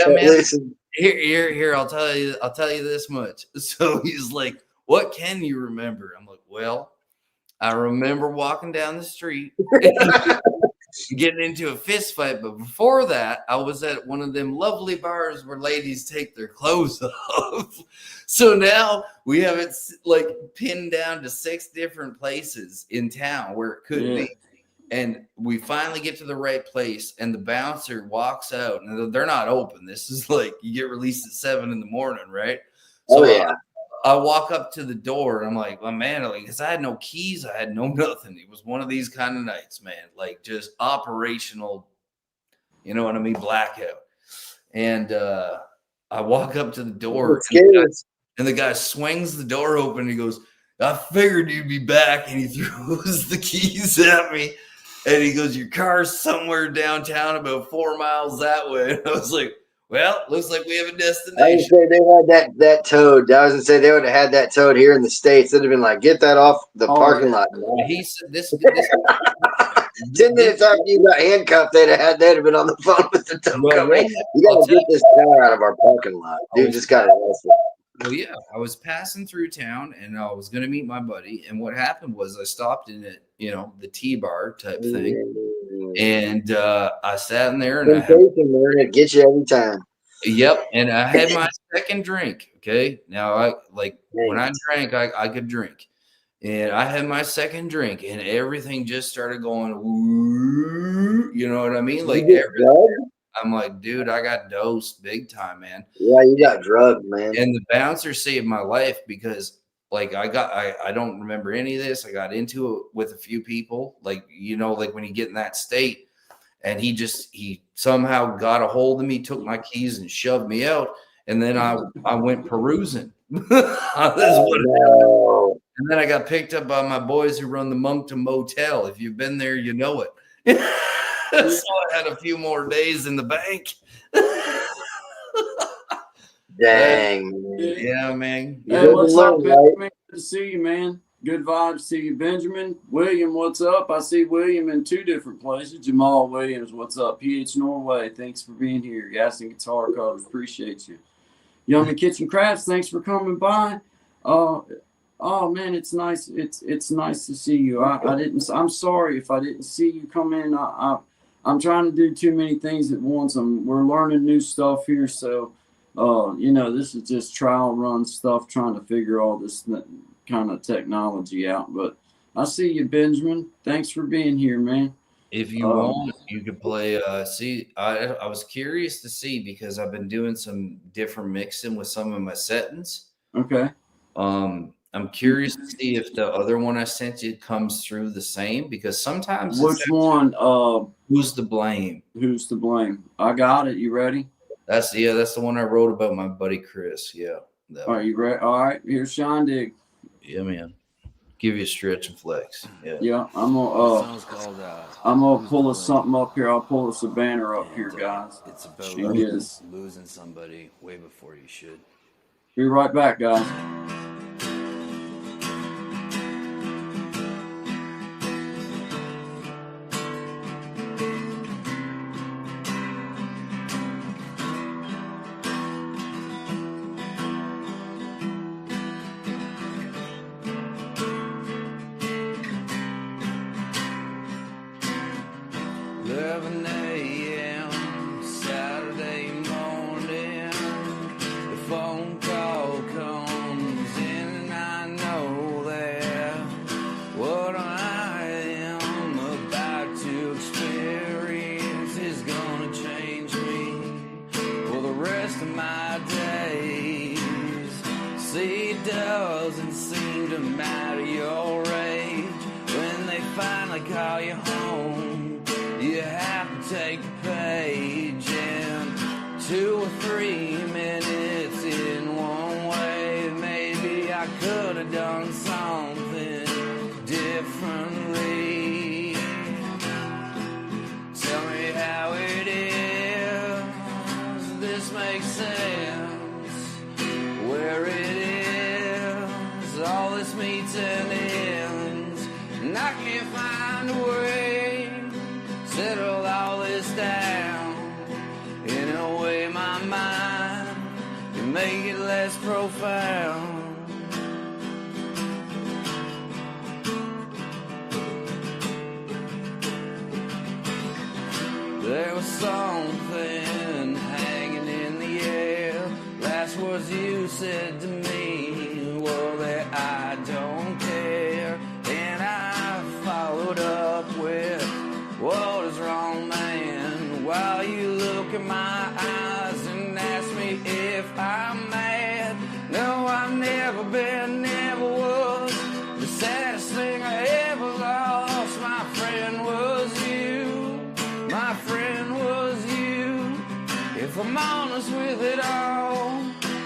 Listen. Here, I'll tell you this much. So he's like, what can you remember? I'm like, well, I remember walking down the street, getting into a fist fight. But before that, I was at one of them lovely bars where ladies take their clothes off. So now we have it like pinned down to 6 different places in town where it could be. And we finally get to the right place, and the bouncer walks out, and they're not open. This is like you get released at 7 in the morning, right? So I walk up to the door, and I'm like, well, man, because I had no keys, I had no nothing. It was one of these kind of nights, man, like just operational, you know what I mean, blackout. And I walk up to the door, and the guy swings the door open. And he goes, I figured you'd be back, and he throws the keys at me. And he goes, your car's somewhere downtown about 4 miles that way. And I was like, well, looks like we have a destination. I was say they had that towed. I was gonna say they would have had that towed here in the States. They'd have been like, get that off the parking lot. He said this 10 minutes after you got handcuffed, they'd have been on the phone with the tow company. You gotta get this car out of our parking lot. Dude just got arrested. Well, yeah, I was passing through town, and I was going to meet my buddy. And what happened was I stopped in it, you know, the T-bar type thing. And I sat in there. And it gets you every time. Yep. And I had my second drink. Okay. Now, when I drank, I could drink. And I had my second drink, and everything just started going, woo, you know what I mean? Like, I'm like, dude, I got dosed big time, man. Yeah, you got drugged, man. And the bouncer saved my life because, like, I don't remember any of this. I got into it with a few people, like, you know, like when you get in that state, and he somehow got a hold of me, took my keys, and shoved me out. And then I went perusing. And then I got picked up by my boys who run the Moncton Motel. If you've been there, you know it. So I had a few more days in the bank. Dang. Yeah, man. Hey, what's up, Benjamin? Good to see you, man. Good vibes to see you, Benjamin. William, what's up? I see William in 2 different places. Jamal Williams, what's up? PH Norway, thanks for being here. Gas and Guitar Covers, appreciate you. Yummy Kitchen Crafts, thanks for coming by. Oh man, it's nice. It's nice to see you. I'm sorry if I didn't see you come in. I'm trying to do too many things at once. We're learning new stuff here, so you know, this is just trial run stuff, trying to figure all this kind of technology out. But I see you, Benjamin. Thanks for being here, man. If you want, you could play. I was curious to see because I've been doing some different mixing with some of my settings. Okay. I'm curious to see if the other one I sent you comes through the same, because sometimes which one? Who's to blame? Who's to blame? I got it. You ready? That's the one I wrote about my buddy Chris. Yeah. Are you ready? All right. Here's Sean Dig. Yeah, man. Give you a stretch and flex. Yeah. Yeah. I'm gonna pull us something up here. I'll pull us a banner up here, guys. It's about losing somebody way before you should. Be right back, guys. there was something hanging in the air. Last words you said to me were that I don't care. And I followed up with, what is wrong, man? While you look in my eyes and ask me if I'm mad. No, I've never been, never was. The saddest thing I ever lost, my friend, was you. My friend was you. If I'm honest with it all,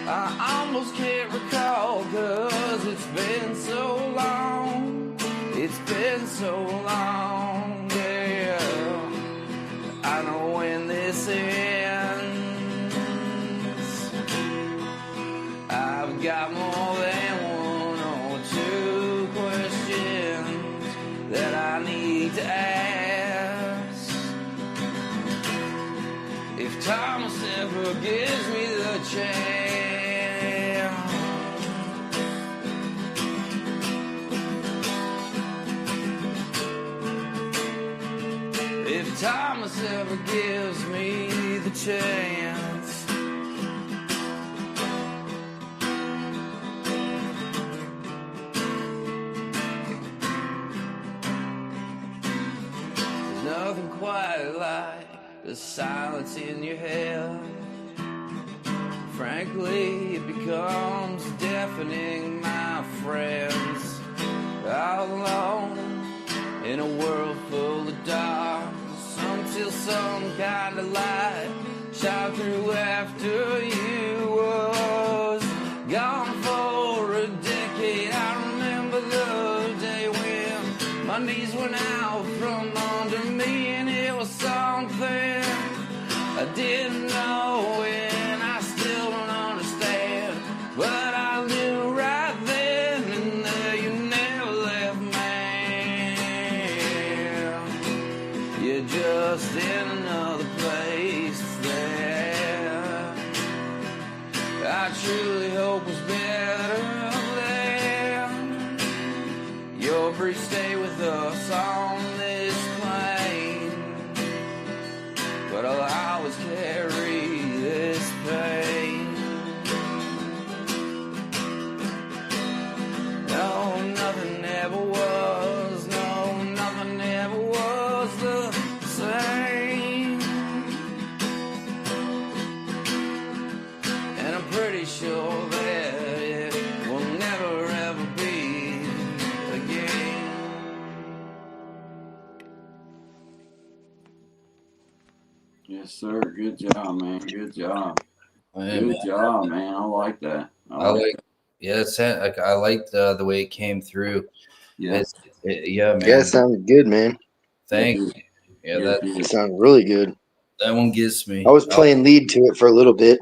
I almost can't recall, 'cause it's been so long. It's been so long, yeah. I know when this ends, I've got more than one or two questions that I need to ask. If Thomas ever gives me the chance, if Thomas ever gives me the chance, there's nothing quite like the silence in your head. Frankly, it becomes deafening, my friends. All alone in a world full of dark, until some kind of light shot through after you was gone for a decade. I remember the day when my knees went out from under me, and it was something I didn't know, and I still don't understand. But I knew right then and there you never left me. You're just in another place there. I truly hope it's better there. Your brief stay with us on this plane, but I'll always carry this pain. No, nothing ever was. No, nothing ever was the same. And I'm pretty sure that it will never ever be again. Yes, sir. Good job, man. Good job. Yeah, Good man. job, man. I like that. I like, yeah, like I liked the way it came through. Yeah. Yeah, man. Yeah, it sounded good, man. Thank you. Yeah, Yeah, It sounded really good. that one gets me. I was playing lead to it for a little bit.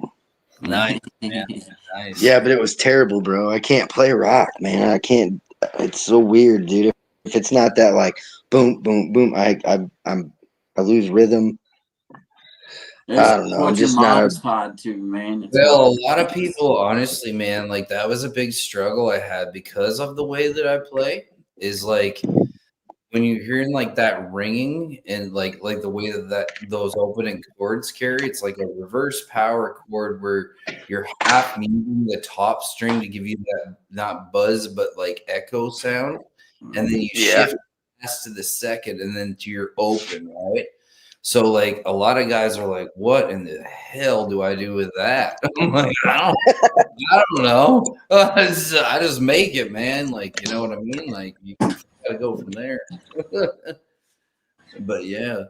Nice, man. Nice. Yeah, but it was terrible, bro. I can't play rock, man. I can't. It's so weird, dude. If it's not that like boom, boom, boom, I lose rhythm. It's I don't know. what I'm your just not a. mind's tied to, man. It's Well, what- a lot of people, honestly, man, like that was a big struggle I had because of the way that I play. Is like when you're hearing like that ringing and like the way that those opening chords carry, it's like a reverse power chord where you're half muting the top string to give you that not buzz but like echo sound, and then you Yeah. shift fast to the second and then to your open, right? So like a lot of guys are like, what in the hell do I do with that? I'm like, I don't know. I just make it, man. Like, you know what I mean? Like you gotta go from there. But yeah,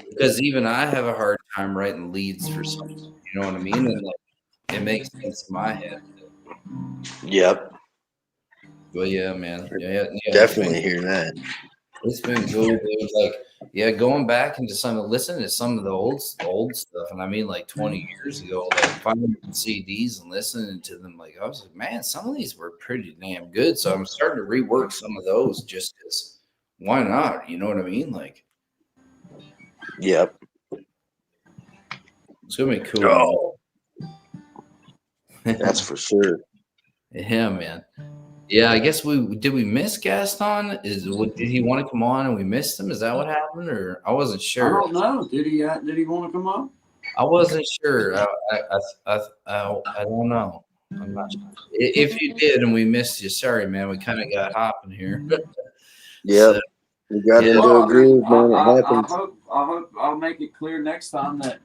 because even I have a hard time writing leads for something. You know what I mean? And like it makes sense in my head. Yep. But yeah, man. Yeah. Definitely hear that. It's been cool, dude. Like, yeah, going back into listening to some of the old stuff, and I mean like 20 years ago, like finding CDs and listening to them, like I was like, man, some of these were pretty damn good. So I'm starting to rework some of those just because why not? You know what I mean? Like, Yep. it's gonna be cool. Oh, that's for sure. Yeah, man. Yeah, I guess we miss Gaston. Did he want to come on and we missed him? Is that what happened, or I wasn't I sure. don't know. Did he want to come up? I wasn't sure. I don't know. I'm not sure. If you did and we missed you, sorry, man. We kind of got hopping here. Yep. So, We got Yeah. into Well, a I groove, mean, man. It I happens. hope I'll make it clear next time that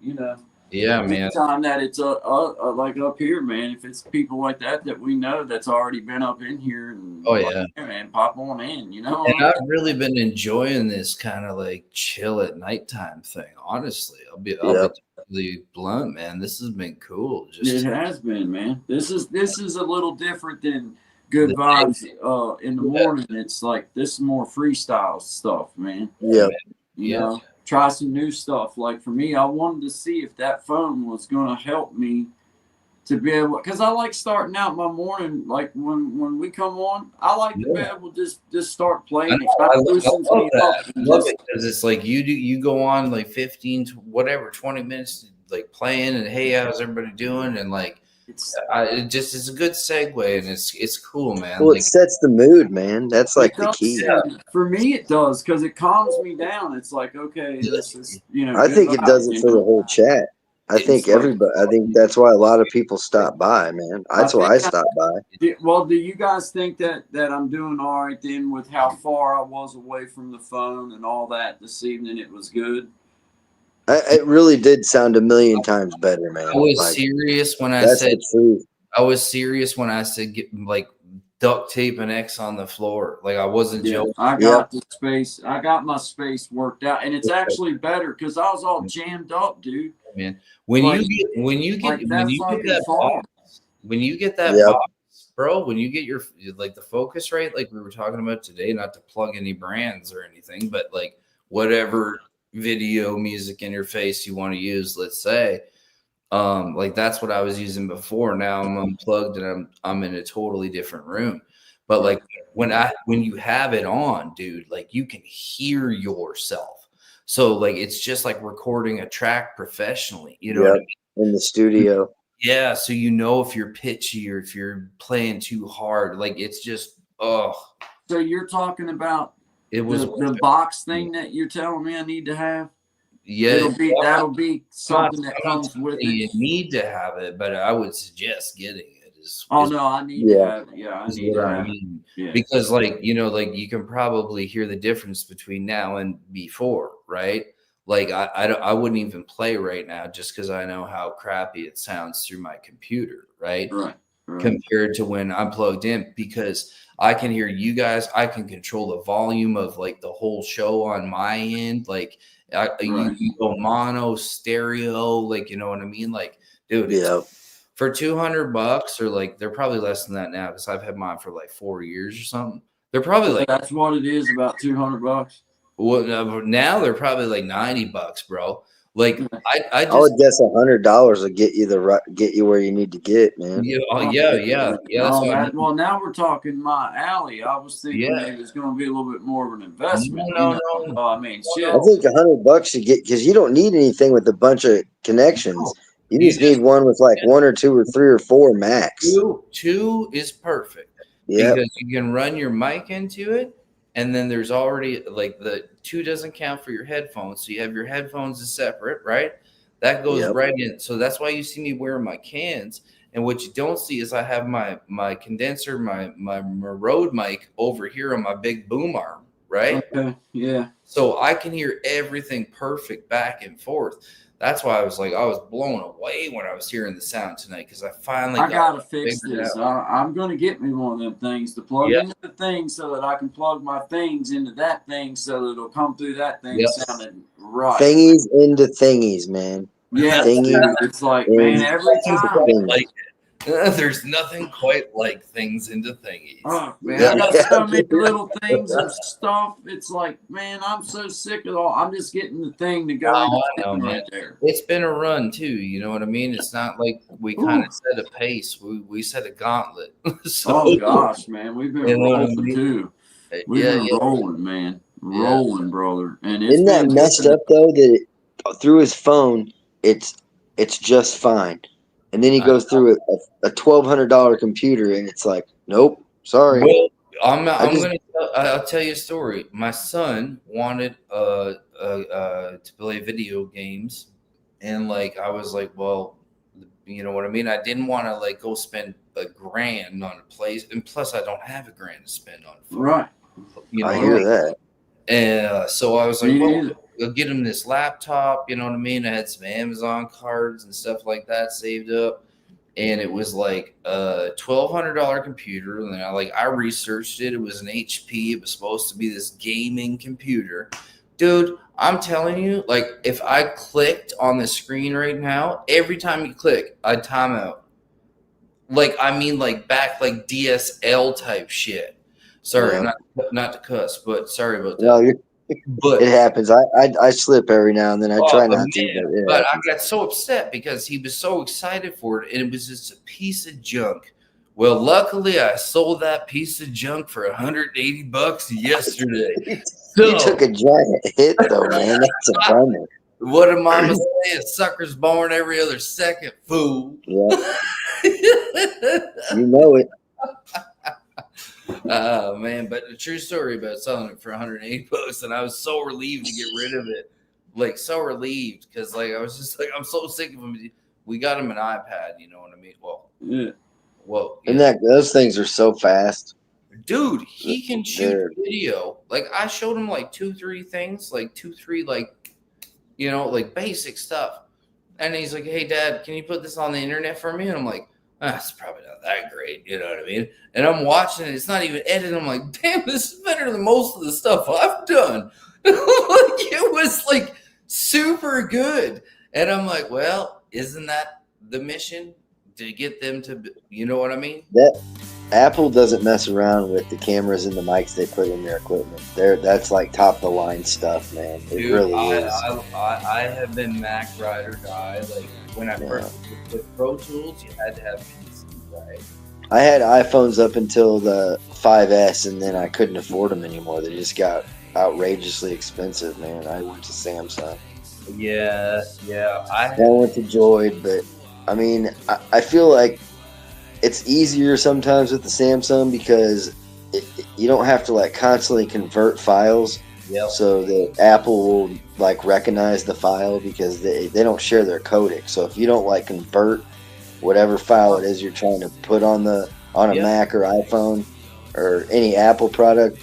yeah, man. anytime that it's like up here, man. If it's people like that we know that's already been up in here, and Oh, yeah. man, pop on in. And I've really been enjoying this kind of like chill at nighttime thing. Honestly, I'll be totally blunt, man. This has been cool. It has been, man. This is a little different than good vibes in the morning. It's like this is more freestyle stuff, man. Yeah. You know, try some new stuff. Like for me, I wanted to see if that phone was going to help me to be able, because I like starting out my morning, like when we come on, I like to be able to just start playing. I love it because it's like you go on like 15 to whatever 20 minutes like playing and hey, how's everybody doing, and like it just is a good segue and it's cool, man. Well, like, it sets the mood, man. That's like the does, key. For me, it does because it calms me down. It's like, okay, this is I think it does it for the whole chat. I think everybody. I think that's why a lot of people stop by, man. That's why I stop by. Well, do you guys think that I'm doing all right then with how far I was away from the phone and all that this evening? It was good. It really did sound a million times better, man. I was serious when I said I was serious when I said get like duct tape an X on the floor. Like I wasn't joking. I got the space. I got my space worked out, and it's actually better because I was all jammed up, dude. Man, when you get that box, bro, when you get your like the focus rate, like we were talking about today, not to plug any brands or anything, but like whatever video music interface you want to use, let's say, like that's what I was using before. Now I'm unplugged and I'm in a totally different room. But like when you have it on, dude, like you can hear yourself. So like it's just like recording a track professionally, you know what I mean? In the studio. Yeah, so you know if you're pitchy or if you're playing too hard, like it's just So you're talking about the box thing that you're telling me I need to have? Yeah, that'll be something that comes with it. You need to have it, but I would suggest getting it. I need to have it. Yeah, I need to have it. Because like, like you can probably hear the difference between now and before, right? Like I wouldn't even play right now just because I know how crappy it sounds through my computer, right? Right. Compared to when I'm plugged in, because I can hear you guys. I can control the volume of like the whole show on my end. Like you go mono, stereo, like, you know what I mean? Like, dude, for $200 or like, they're probably less than that now because I've had mine for like 4 years or something. They're probably like, that's what it is, about $200. Well, now they're probably like $90, bro. Like I would guess $100 will get you where you need to get, man. Yeah. Well, now we're talking my alley. I was thinking maybe it's going to be a little bit more of an investment. No. I mean, shit. I think $100 should get, because you don't need anything with a bunch of connections. You just need one with like 1 or 2 or 3 or 4 max. Two is perfect. Yeah, because you can run your mic into it. And then there's already like the 2 doesn't count for your headphones. So you have your headphones as separate, right? That goes right in. So that's why you see me wearing my cans. And what you don't see is I have my condenser, my Rode mic over here on my big boom arm, right? Okay. Yeah. So I can hear everything perfect back and forth. That's why I was blown away when I was hearing the sound tonight, because I finally gotta fix this. I'm gonna get me one of them things to plug into the thing so that I can plug my things into that thing so that it'll come through that thing sounding right. Thingies into thingies, man. Yeah, it's like, man, every time. Like, there's nothing quite like things into thingies. Oh, man, I got so many little things and stuff. It's like, man, I'm so sick of all. I'm just getting the thing to go right there. It's been a run too. You know what I mean? It's not like we kind of set a pace. We set a gauntlet. Oh gosh, man, we've been rolling too. We've been rolling, man, brother. And isn't that messed up though? That through his phone, it's just fine. And then he goes through a $1,200 computer, and it's like, nope, Sorry. Well, I'll tell you a story. My son wanted to play video games, and like I was like, well, you know what I mean. I didn't want to like go spend $1,000 on a place, and plus I don't have $1,000 to spend on. Right. You know, I hear that. And so I was like, Me well, neither. I'll get him this laptop. You know what I mean. I had some Amazon cards and stuff like that saved up. And it was like a $1,200 computer. And then I researched it. It was an HP. It was supposed to be this gaming computer. Dude, I'm telling you, like if I clicked on the screen right now, every time you click, I'd time out. Like, I mean, like back like DSL type shit. Sorry, Yeah. not to cuss, but sorry about that. No, But it happens. I slip every now and then. I try not to. man, but I got so upset because he was so excited for it, and it was just a piece of junk. Well, luckily, I sold that piece of junk for $180 yesterday. You took a giant hit, though, man. That's a bummer. What did Mama say? A sucker's born every other second, fool. Yeah, you know it. Oh man, but the true story about selling it for $180, and I was so relieved to get rid of it. Like so relieved because like I was just like I'm so sick of him. We got him an iPad, you know what I mean? Well, And those things are so fast. dude, he can shoot They're- video. Like I showed him like 2-3 things, like 2-3 like like basic stuff. And he's like, "Hey Dad, can you put this on the internet for me?" And I'm like, "It's probably not that great," you know what I mean? And I'm watching it, it's not even edited. I'm like, "Damn, this is better than most of the stuff I've done." Like it was like super good. And I'm like, well, isn't that the mission? To get them to, you know what I mean? That Apple doesn't mess around with the cameras and the mics they put in their equipment. That's like top of the line stuff, man. It Dude, really is. I have been Mac ride or die. Like when I first with Pro Tools, you had to have PC, right? I had iPhones up until the 5S, and then I couldn't afford them anymore. They just got outrageously expensive, man. I went to Samsung. Yeah. I went to Droid, but I mean, I feel like it's easier sometimes with the Samsung because you don't have to like constantly convert files. Yep. So that Apple will like recognize the file because they don't share their codec. So if you don't like convert whatever file it is you're trying to put on a Mac or iPhone or any Apple product,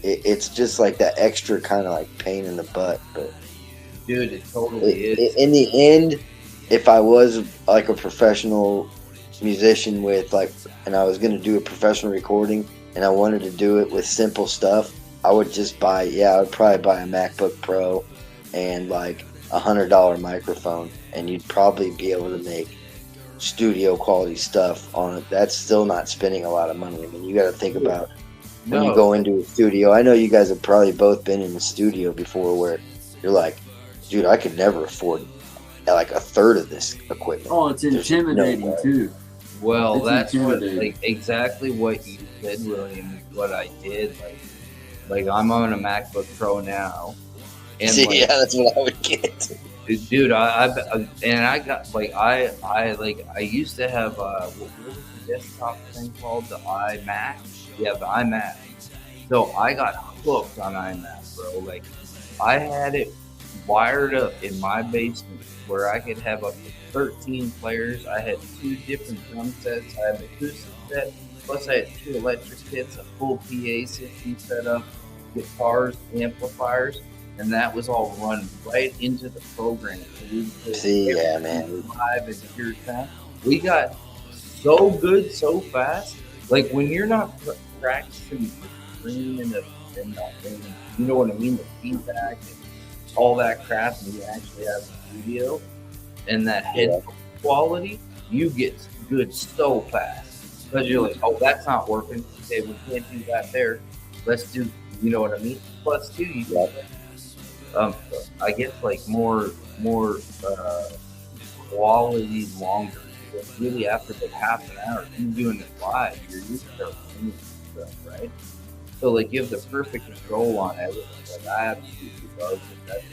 it's just like that extra kind of like pain in the butt. But dude, it totally is. In the end, if I was like a professional musician and I was going to do a professional recording and I wanted to do it with simple stuff, I would probably buy a MacBook Pro and like $100 microphone, and you'd probably be able to make studio quality stuff on it. That's still not spending a lot of money. I mean, you got to think about when you go into a studio. I know you guys have probably both been in the studio before where you're like, dude, I could never afford like a third of this equipment. Oh, it's intimidating too. Well, It's that's what, intimidating. like exactly what you said, William. Is what I did. Like I'm on a MacBook Pro now, and See, yeah, that's what I would get. dude, I got I used to have what was the desktop thing called, the iMac? Yeah, the iMac. So I got hooked on iMac, bro. Like I had it wired up in my basement where I could have up to 13 players. I had 2 different drum sets. I had an acoustic set, plus I had 2 electric kits, a full PA system set up, guitars, amplifiers, and that was all run right into the program. See, yeah, man. Live in pure time. We got so good so fast. Like when you're not practicing the screen and you know what I mean, the feedback and all that crap, and you actually have the studio and that head quality, you get good so fast because you're like, oh, that's not working. Okay, we can't do that there. Let's do, you know what I mean? Plus, too, you got I guess like more quality longer. Because really, after like half an hour, you doing it live, you're used to stuff, right? So like, you have the perfect control on everything. Like I absolutely love it.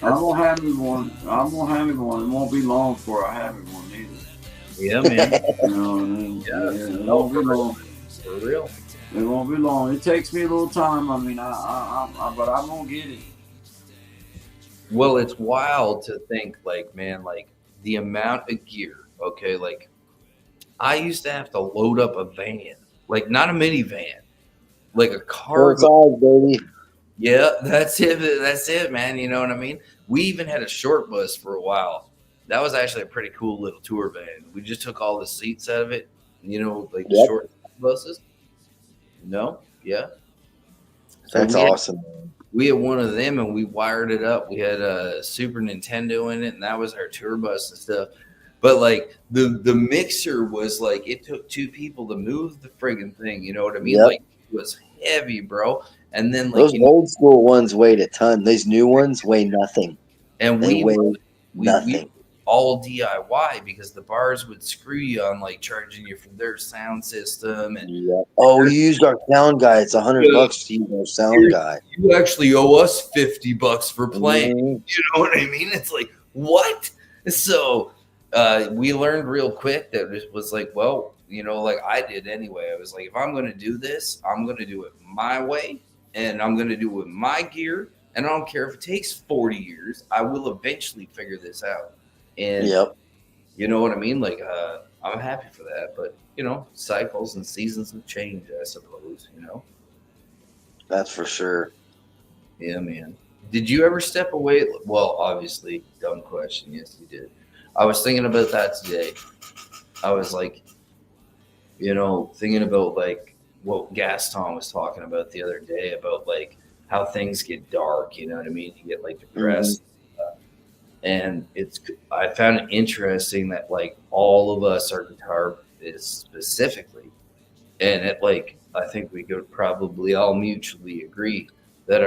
I'm gonna have me one. It won't be long before I have me one either. Yeah, man. You know what I mean? Yeah. It won't be long. For real. It won't be long. It takes me a little time. I mean, but I'm gonna get it. Well, it's wild to think, like, man, like the amount of gear. Okay, like I used to have to load up a van, like not a minivan, like a Full cargo. size, baby. Yeah, that's it. That's it, man. You know what I mean? We even had a short bus for a while. That was actually a pretty cool little tour van. We just took all the seats out of it, you know, like the Yep. short buses. No, yeah. So That's we had- awesome. we had one of them and we wired it up. We had a Super Nintendo in it, and that was our tour bus and stuff. But like the mixer was like it took two people to move the friggin' thing. You know what I mean? Yep. Like it was heavy, bro. And then like Those old school ones weighed a ton. These new ones weigh nothing. and They weigh we nothing. all DIY because the bars would screw you on like charging you for their sound system, and Yeah. Oh, we used our sound guy. It's $100 to use our sound guy. you actually owe us $50 for playing. Mhm. You know what I mean? It's like, what? So we learned real quick that it was like, well, you know, like I did anyway. I was like, if I'm going to do this, I'm going to do it my way, and I'm going to do it with my gear. And I don't care if it takes 40 years, I will eventually figure this out. And Yep. you know what I mean? Like, I'm happy for that. But, you know, cycles and seasons have changed, I suppose, you know? That's for sure. Yeah, man. Did you ever step away? Well, obviously, dumb question. Yes, you did. I was thinking about that today. I was like, you know, thinking about like what Gaston was talking about the other day about like how things get dark. You know what I mean? You get like depressed. And I found it interesting that like all of us are guitarists specifically. And it like, I think we could probably all mutually agree that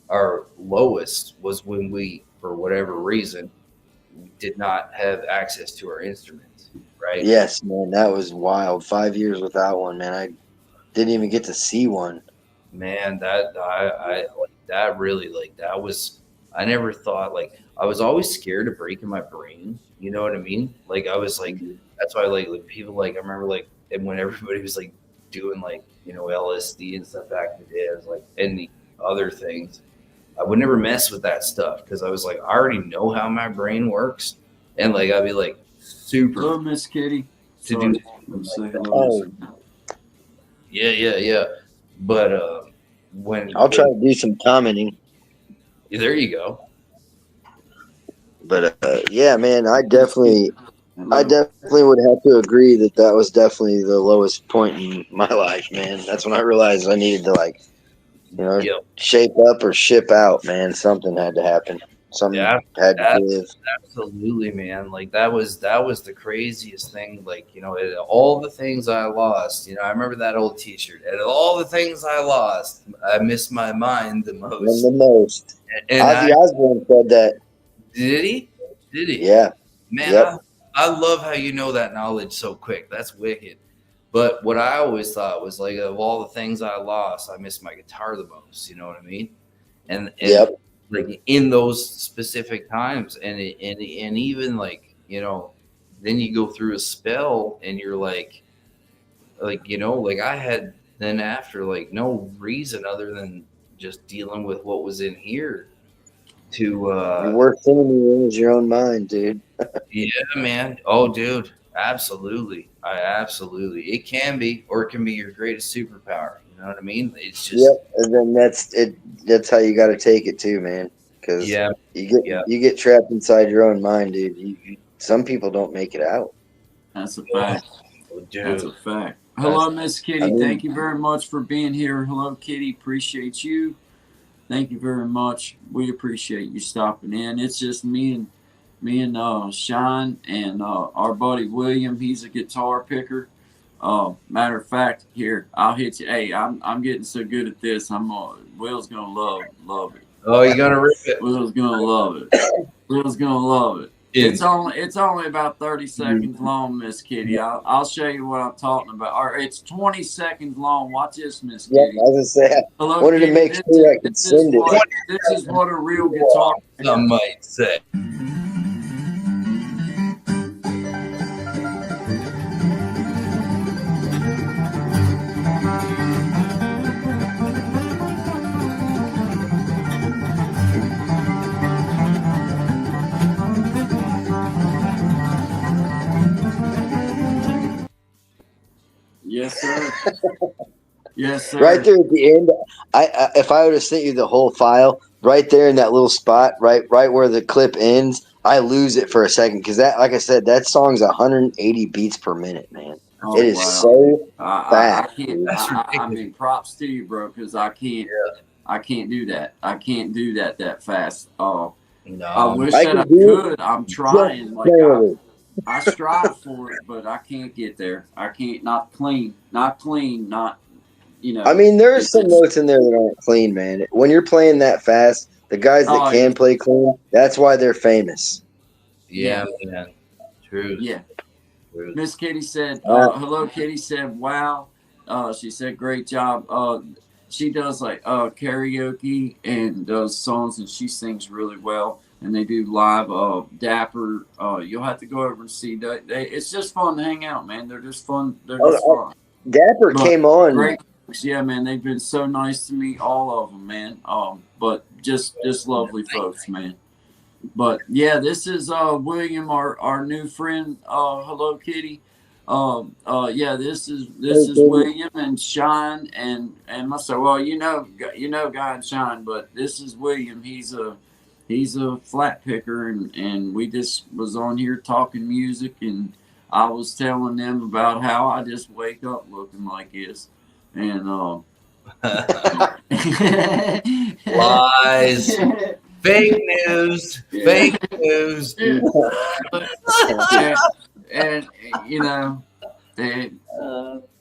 our lowest was when we, for whatever reason, did not have access to our instruments, right? Yes, man. That was wild. 5 years without one, man. I didn't even get to see one. Man, I like that really like that was I never thought like I was always scared of breaking my brain. You know what I mean? Like I was like that's why like people like I remember like and when everybody was like doing like you know LSD and stuff back in the day, I was like and the other things. I would never mess with that stuff because I was like, I already know how my brain works, and like I'd be like super Hello, Miss Kitty. to Sorry. do. Let me say Oh. hello. Yeah. But when I'll try to do some commenting. there you go. But yeah, man, I definitely Hello. would have to agree that that was definitely the lowest point in my life, man. That's when I realized I needed to like, you know, Yep. shape up or ship out, man. Something had to happen. Something Yeah, had to give. Absolutely, man. Like that was the craziest thing. Like you know, all the things I lost. You know, I remember that old T-shirt. And all the things I lost, I miss my mind the And most. the most. And Ozzy Osbourne said that. did he? Did he? Yeah. Man, Yep. I love how you know that knowledge so quick. That's wicked. But what I always thought was like of all the things I lost, I miss my guitar the most. You know what I mean? And Yep. like in those specific times, and even like you know, then you go through a spell, and you're like you know, like I had then after like no reason other than just dealing with what was in here to Your worst enemy is your own mind, dude. yeah, man. Oh, dude, absolutely. It can be, or it can be your greatest superpower. You know what I mean? It's just, Yep. And then that's it. That's how you got to take it too, man. Because yeah, you get trapped inside your own mind, dude. Some people don't make it out. That's a fact. That's a dude. fact. Hello, Miss Kitty. I mean- Thank you very much for being here. Hello, Kitty. Appreciate you. Thank you very much. We appreciate you stopping in. It's just me and Sean and our buddy William. He's a guitar picker. Matter of fact, here I'll hit you. Hey, I'm getting so good at this. Will's gonna love it. Oh, you're gonna rip it. Will's gonna love it. Will's gonna love it. It's only about 30 seconds long, Miss Kitty. I'll show you what I'm talking about. Or it's 20 seconds long. Watch this, Miss Yep. Kitty. I was gonna say, Hello, wanted to Kitty. make sure I could send it. This is what a real guitar. Some might say. Yes, sir. Right there at the end, I if I would have sent you the whole file, right there in that little spot, right where the clip ends, I lose it for a second because that, like I said, that song's 180 beats per minute, man. Oh, It is wow. so I fast. can't. Dude. That's I ridiculous. mean, props to you, bro, because I can't. I can't do that. I can't do that fast. I No, wish I that I can do it could. I'm just trying. Like barely. I strive for it, but I can't get there. I can't. Not clean. Not clean. Not. You know. I mean, there's it's some just- notes in there that aren't clean, man. When you're playing that fast, the guys that Oh, can yeah. play clean, that's why they're famous. yeah, man. True. Yeah. True. Miss Kitty said, Uh, hello, Kitty said, wow. She said, great job. She does like karaoke and does songs, and she sings really well. And they do live. Dapper, you'll have to go over and see that. It's just fun to hang out, man. They're just fun. They're just fun. Dapper But came on. great. Yeah, man. They've been so nice to me, all of them, man. But just lovely folks, man. But yeah, this is William, our new friend. Hello, Kitty. Yeah, this is William and Shine and myself. Well, you know, Guy and Shine, but this is William. He's a flat picker, and we just was on here talking music, and I was telling them about how I just wake up looking like this, and Lies. Fake news. Yeah. Fake news. and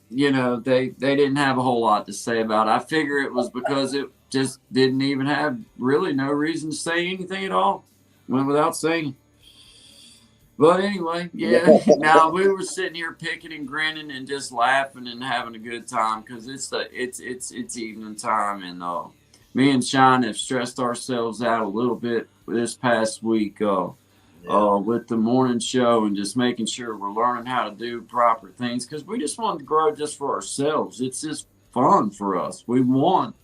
you know, they didn't have a whole lot to say about it. I figure it was because it just didn't even have really no reason to say anything at all. Went without saying. But anyway, yeah. Now we were sitting here picking and grinning and just laughing and having a good time because it's evening time, and me and Sean have stressed ourselves out a little bit this past week with the morning show and just making sure we're learning how to do proper things because we just want to grow just for ourselves. It's just fun for us. We want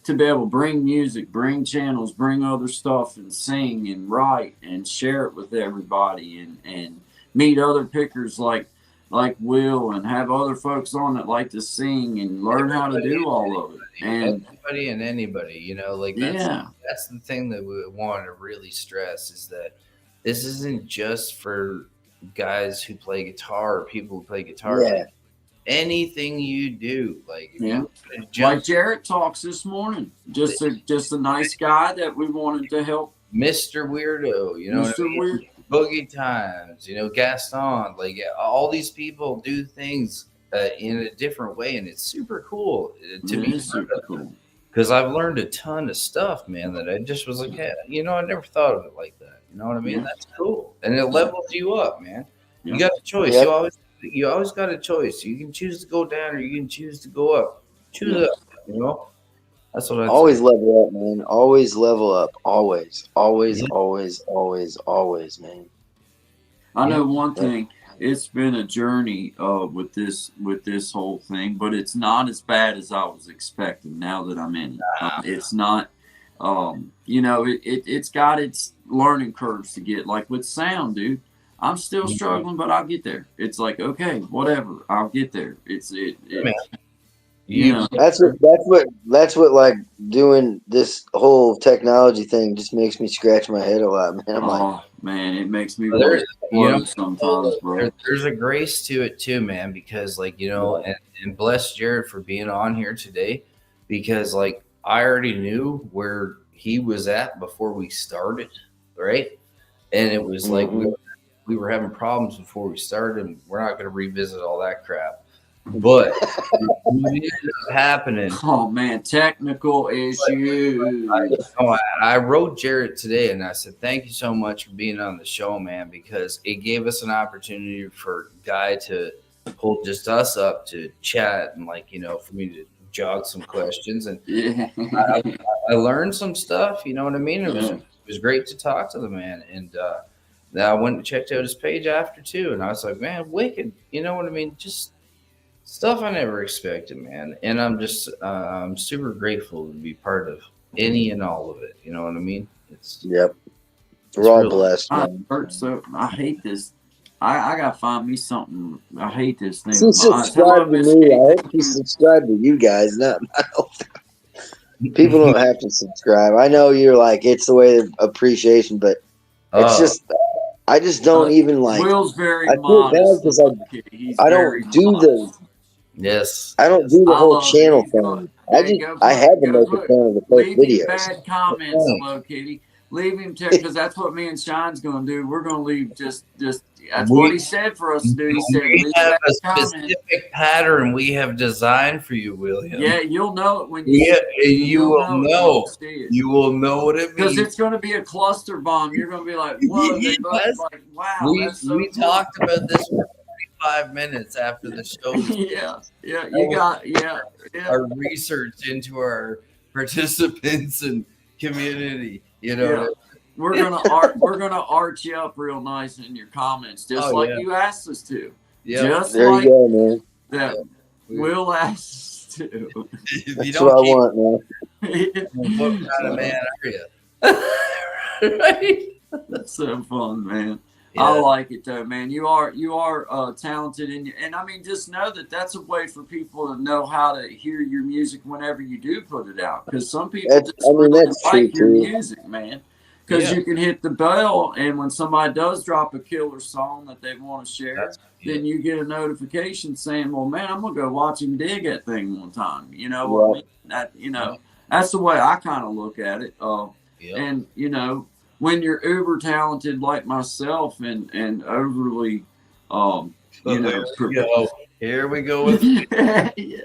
to be able to bring music, bring channels, bring other stuff and sing and write and share it with everybody and meet other pickers like Will and have other folks on that like to sing and learn how to do all of it. And everybody and anybody, you know, like that's the thing that we want to really stress is that this isn't just for guys who play guitar or people who play guitar. Yeah. Like, anything you do, like like Jarrett talks this morning, just a nice guy that we wanted to help. Mr. Weirdo, you know, Mr. what I mean? Weird. Boogie Times, you know, Gaston, like all these people do things in a different way, and it's super cool to me. Super cool. Because I've learned a ton of stuff, man, that I just was like, hey, you know, I never thought of it like that. You know what I mean? Yeah. That's cool, and it levels you up, man. Yeah. You got a choice. Yeah. You always got a choice. You can choose to go down or you can choose to go up. Choose up, you know? That's what I Always level up, man. Always level up. Always, always, always, always, always, man. I know one thing. It's been a journey with this whole thing, but it's not as bad as I was expecting. Now that I'm in it, it's not. You know, it's got its learning curves to get. Like with sound, dude. I'm still struggling, but I'll get there. It's like, okay, whatever, I'll get there. You know. That's what like doing this whole technology thing just makes me scratch my head a lot, man. I'm like, man, it makes me There's- you know, sometimes, bro. there's a grace to it too, man, because like, you know, and bless Jared for being on here today, because like I already knew where he was at before we started, right? And it was like we were having problems before we started, and we're not going to revisit all that crap. But it ended up happening. Oh man, technical issues. I wrote Jarrett today and I said, thank you so much for being on the show, man, because it gave us an opportunity for Guy to pull just us up to chat and, like, you know, for me to jog some questions. And Yeah. I learned some stuff, you know what I mean? It was great to talk to the man. And then I went and checked out his page after too. And I was like, man, wicked. You know what I mean? Just stuff I never expected, man. And I'm just, I'm super grateful to be part of any and all of it. You know what I mean? yep. We're all really- blessed, I man. hurt so. I hate this. I gotta find me something. I hate this thing. She with my eyes. subscribe to Miss me. Kate. I hope you subscribe to you guys. Not people don't have to subscribe. I know you're like it's the way of appreciation, but it's just I just don't even like. Will's very I feel bad modest. because little kid. He's I very don't do modest. Yes. I don't do the I whole love it. channel He's thing. good. I Hey, just go I put- had to go make a put- channel to post Leave him videos. bad comments, Hello Kitty. Leave him because that's what me and Sean's gonna do. We're gonna leave just that's what he said for us to do. He said We leave have bad a comments. specific pattern we have designed for you, William. Yeah, you'll know it when you Yeah, see it. and you will it when know. you see it. You will know what it Because means. it's going to be a cluster bomb. You're going to be like, whoa, they both Yes. like, wow, that's so We cool. talked about this for 45 minutes after the show. yeah, you got, yeah. Our research into our participants and community. You know, Yeah. We're gonna arch you up real nice in your comments, just Oh, like yeah. you asked us to. yeah. Just There like you go, man. that We- Will asked us to. If you That's what I don't keep, want, man. what kind of man are you? Right? That's so fun, man. Yeah. I like it though, man. You are talented, and I mean, just know that that's a way for people to know how to hear your music whenever you do put it out. Because some people That's- just I mean, really that's like true, your too. music, man. Because Yeah. you can hit the bell, and when somebody does drop a killer song that they want to share, That's- then you get a notification saying, "Well, man, I'm gonna go watch him dig that thing one time." You know what I mean? That that's the way I kind of look at it. Yeah. And when you're uber talented like myself and overly Here we go with yeah.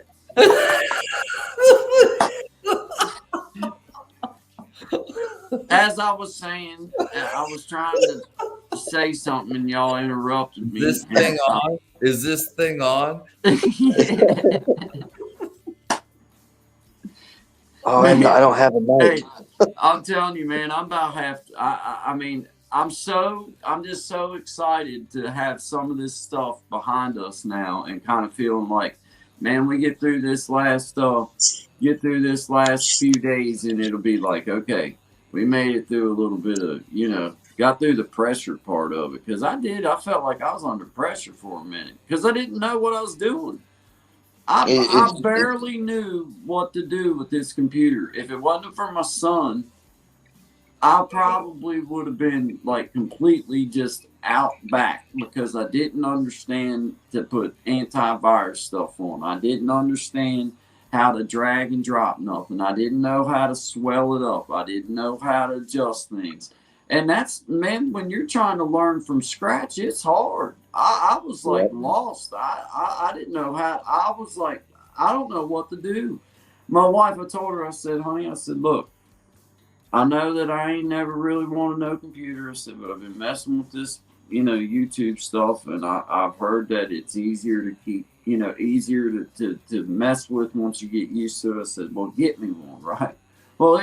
As I was saying, I was trying to say something and y'all interrupted me. this thing on. Is this thing on? Oh, I don't have a mic. Hey, I'm telling you, man, I'm about half. I mean, I'm just so excited to have some of this stuff behind us now, and kind of feeling like, man, we get through this last few days, and it'll be like, okay, we made it through a little bit of, got through the pressure part of it. Because I felt like I was under pressure for a minute because I didn't know what I was doing. I barely knew what to do with this computer. If it wasn't for my son, I probably would have been like completely just out back because I didn't understand to put antivirus stuff on. I didn't understand how to drag and drop nothing. I didn't know how to swell it up. I didn't know how to adjust things. And that's, man, when you're trying to learn from scratch, it's hard. I was like lost. I didn't know how. I was like, I don't know what to do. My wife, I told her, I said, honey, I said, look, I know that I ain't never really wanted no computer. I said, but I've been messing with this, YouTube stuff, and I've heard that it's easier to keep, easier to mess with once you get used to it. I said, well, get me one, right? Well,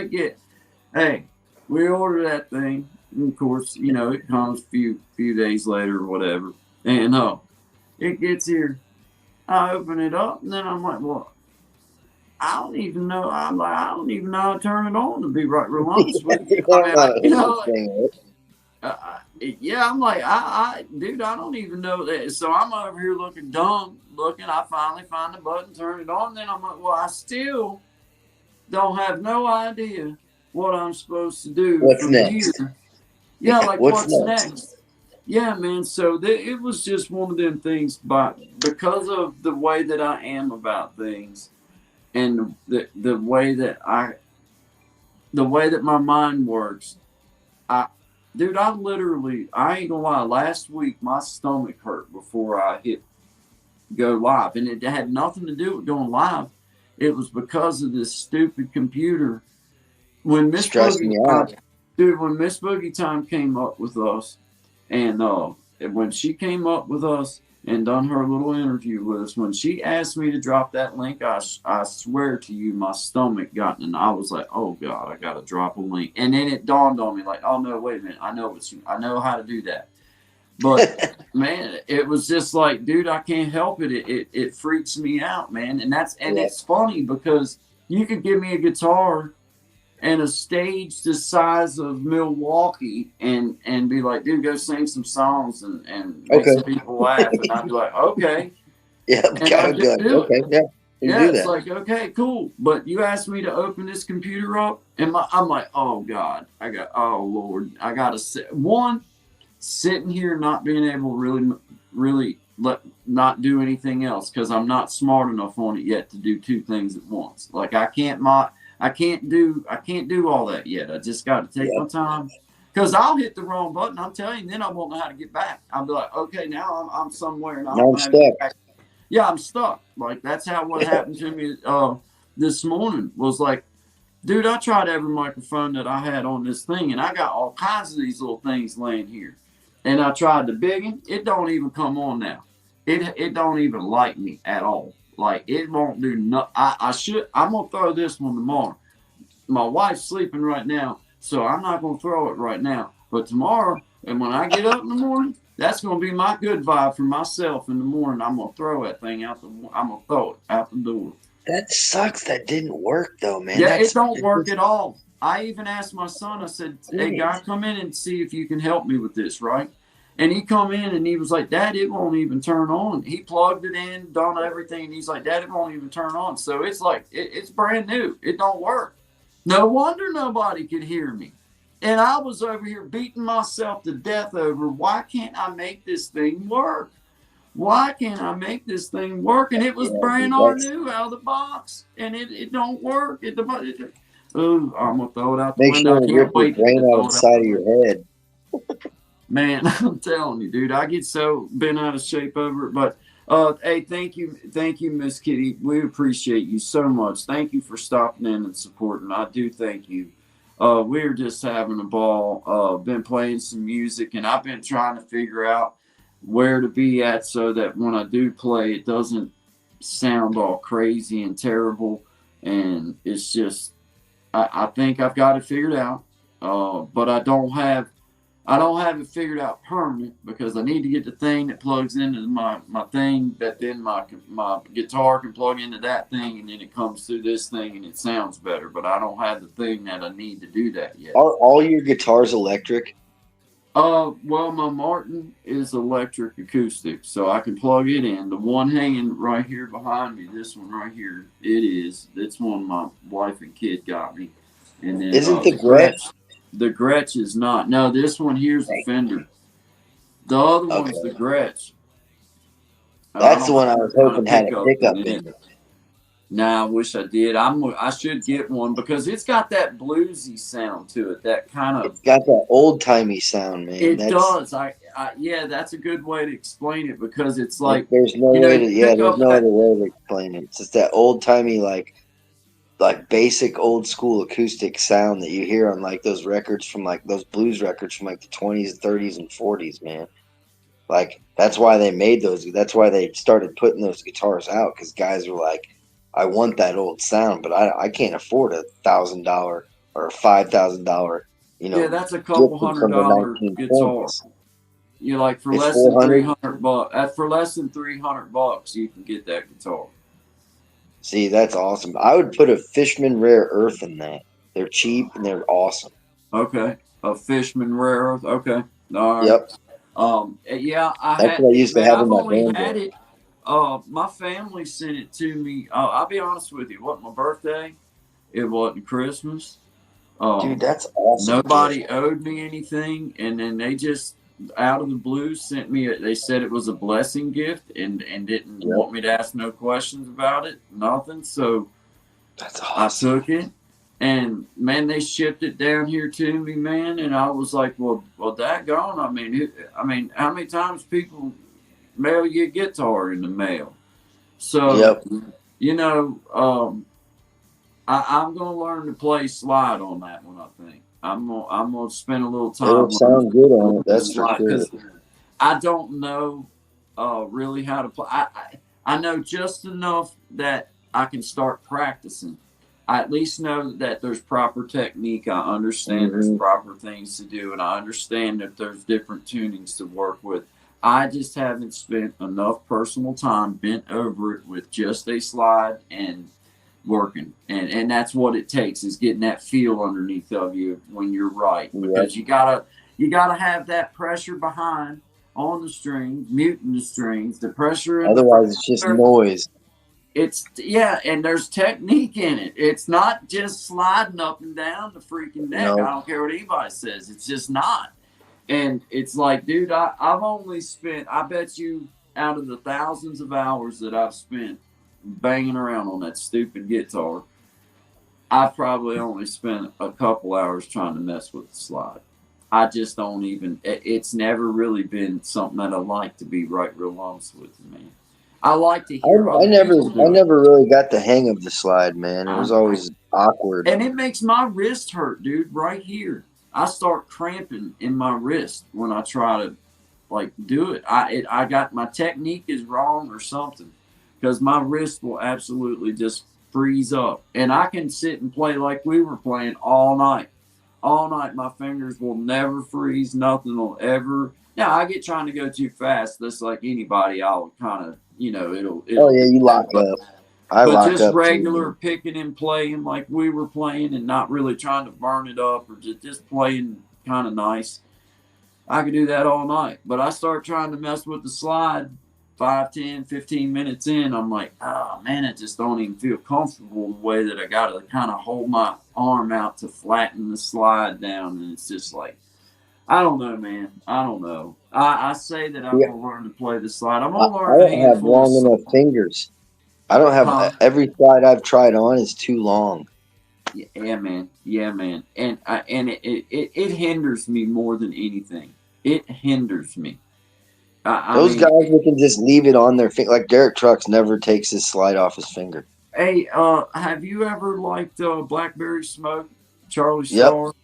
hey, we ordered that thing, and of course, it comes a few days later or whatever, and it gets here. I open it up, and then I'm like, well, I don't even know. I'm like, I don't even know how to turn it on, to be right real honest with you. Yeah, I'm like, dude, I don't even know that. So I'm over here looking dumb, I finally find the button, turn it on. Then I'm like, well, I still don't have no idea what I'm supposed to do. What's from next? Here. Yeah, like What's what's next? next? Yeah, man. So it was just one of them things, but because of the way that I am about things, and the way that my mind works, I ain't gonna lie, last week my stomach hurt before I hit go live, and it had nothing to do with going live. It was because of this stupid computer. When Miss Boogie Time came up with us, and when she came up with us and done her little interview with us, when she asked me to drop that link, I swear to you, my stomach got, and I was like, oh God, I gotta drop a link. And then it dawned on me, like, oh no, wait a minute, I know how to do that. But man, it was just like, dude, I can't help it. It freaks me out, man. And it's funny because you could give me a guitar and a stage the size of Milwaukee and be like, dude, go sing some songs and make some people laugh. And I'd be like, okay. Yeah, And I kind of just good. do it. Okay, yeah, you Yeah, do it's that. like, okay, cool. But you asked me to open this computer up, and I'm like, oh God, oh Lord, I gotta sit. Sitting here not being able to really not do anything else because I'm not smart enough on it yet to do two things at once. Like I can't do all that yet. I just got to take my time. Because I'll hit the wrong button. I'm telling you, then I won't know how to get back. I'll be like, okay, now I'm somewhere and I don't know how to get back. Yeah, I'm stuck. Like that's how what happened to me this morning was like, dude, I tried every microphone that I had on this thing, and I got all kinds of these little things laying here. And I tried the big one. It don't even come on now. It don't even like me at all. Like it won't do nothing. I'm gonna throw this one tomorrow. My wife's sleeping right now, so I'm not gonna throw it right now. But tomorrow, and when I get up in the morning, that's gonna be my good vibe for myself in the morning. I'm gonna throw that thing out I'm gonna throw it out the door. That sucks. That didn't work though, man. Yeah, it don't work at all. I even asked my son. I said, "Hey, guy, come in and see if you can help me with this, right?" And he come in and he was like, "Dad, it won't even turn on." He plugged it in, done everything, and he's like, "Dad, it won't even turn on." So it's like it's brand new. It don't work. No wonder nobody could hear me. And I was over here beating myself to death over why can't I make this thing work? Why can't I make this thing work? And it was brand new out of the box, and it don't work. I'm gonna throw it out the window. Make sure you rip your brain out of the side of your head. Man, I'm telling you, dude, I get so bent out of shape over it. But hey, thank you, Miss Kitty. We appreciate you so much. Thank you for stopping in and supporting. I do thank you. We're just having a ball. Been playing some music, and I've been trying to figure out where to be at so that when I do play, it doesn't sound all crazy and terrible. And it's just, I think I've got it figured out. But I don't have it figured out permanent because I need to get the thing that plugs into my thing that then my guitar can plug into that thing and then it comes through this thing and it sounds better. But I don't have the thing that I need to do that yet. Are all your guitars electric? Well, my Martin is electric acoustic, so I can plug it in. The one hanging right here behind me, this one right here, it's one my wife and kid got me. And then Isn't the Gretsch? The Gretsch is not. No, this one here's the Fender. The other one's the Gretsch. That's the one I was hoping had a pickup in it. Nah, I wish I did. I should get one because it's got that bluesy sound to it. That kind of. It's got that old timey sound, man. It does. Yeah, that's a good way to explain it because it's like there's no way to. Yeah, there's no other way to explain it. It's just that old timey like basic old school acoustic sound that you hear on like those records from like those blues records from like the 20s, 30s, and 40s, man. Like that's why they made those. That's why they started putting those guitars out because guys were like, I want that old sound, but I can't afford $1,000 or $5,000. Yeah, that's a couple $100 guitar. You like for less than $300. For less than $300, you can get that guitar. See, that's awesome. I would put a Fishman Rare Earth in that. They're cheap and they're awesome. Okay, a Fishman Rare Earth. Okay, all right. Yep. Yeah, that's what I used to have in my band. Had it. My family sent it to me. I'll be honest with you. It wasn't my birthday. It wasn't Christmas. Dude, that's awesome. Nobody owed me anything, and then they just out of the blue sent me. They said it was a blessing gift, and didn't want me to ask no questions about it. Nothing. So that's awesome. I took it, and man, they shipped it down here to me, man. And I was like, well, daggone. I mean, how many times people mail you a guitar in the mail? So, you know, I'm gonna learn to play slide on that one. I think I'm gonna spend a little time. It'll sound good on it. That's for sure. I don't know really how to play. I know just enough that I can start practicing. I at least know that there's proper technique. I understand there's proper things to do, and I understand that there's different tunings to work with. I just haven't spent enough personal time bent over it with just a slide and working, and that's what it takes, is getting that feel underneath of you when you're right, because you gotta have that pressure behind on the strings, muting the strings, the pressure in Otherwise, it's just noise. It's and there's technique in it. It's not just sliding up and down the freaking neck. No. I don't care what anybody says. It's just not. And it's like, dude, I've only spent, I bet you, out of the thousands of hours that I've spent banging around on that stupid guitar, I've probably only spent a couple hours trying to mess with the slide. I just don't even, it's never really been something that I like to be right real honest with you, man. I like to hear. I never really got the hang of the slide, man. It was always awkward. And it makes my wrist hurt, dude, right here. I start cramping in my wrist when I try to do it. I got, my technique is wrong or something, because my wrist will absolutely just freeze up. And I can sit and play like we were playing all night. All night, my fingers will never freeze. Nothing will ever. Now, I get trying to go too fast. Just like anybody, I'll kind of, it'll. Oh, yeah, you lock up. But just regular picking and playing like we were playing, and not really trying to burn it up, or just playing kind of nice, I could do that all night. But I start trying to mess with the slide 5, 10, 15 minutes in. I'm like, oh, man, I just don't even feel comfortable the way that I got to kind of hold my arm out to flatten the slide down. And it's just like, I don't know, man. I don't know. I say that I'm going to learn to play the slide. I'm going to learn. I don't have long enough fingers. I don't have every slide I've tried on is too long. Yeah, man. Yeah, man. And it hinders me more than anything. It hinders me. Those guys who can just leave it on their finger, like Derek Trucks never takes his slide off his finger. Hey, have you ever liked Blackberry Smoke, Charlie Starr? Yep.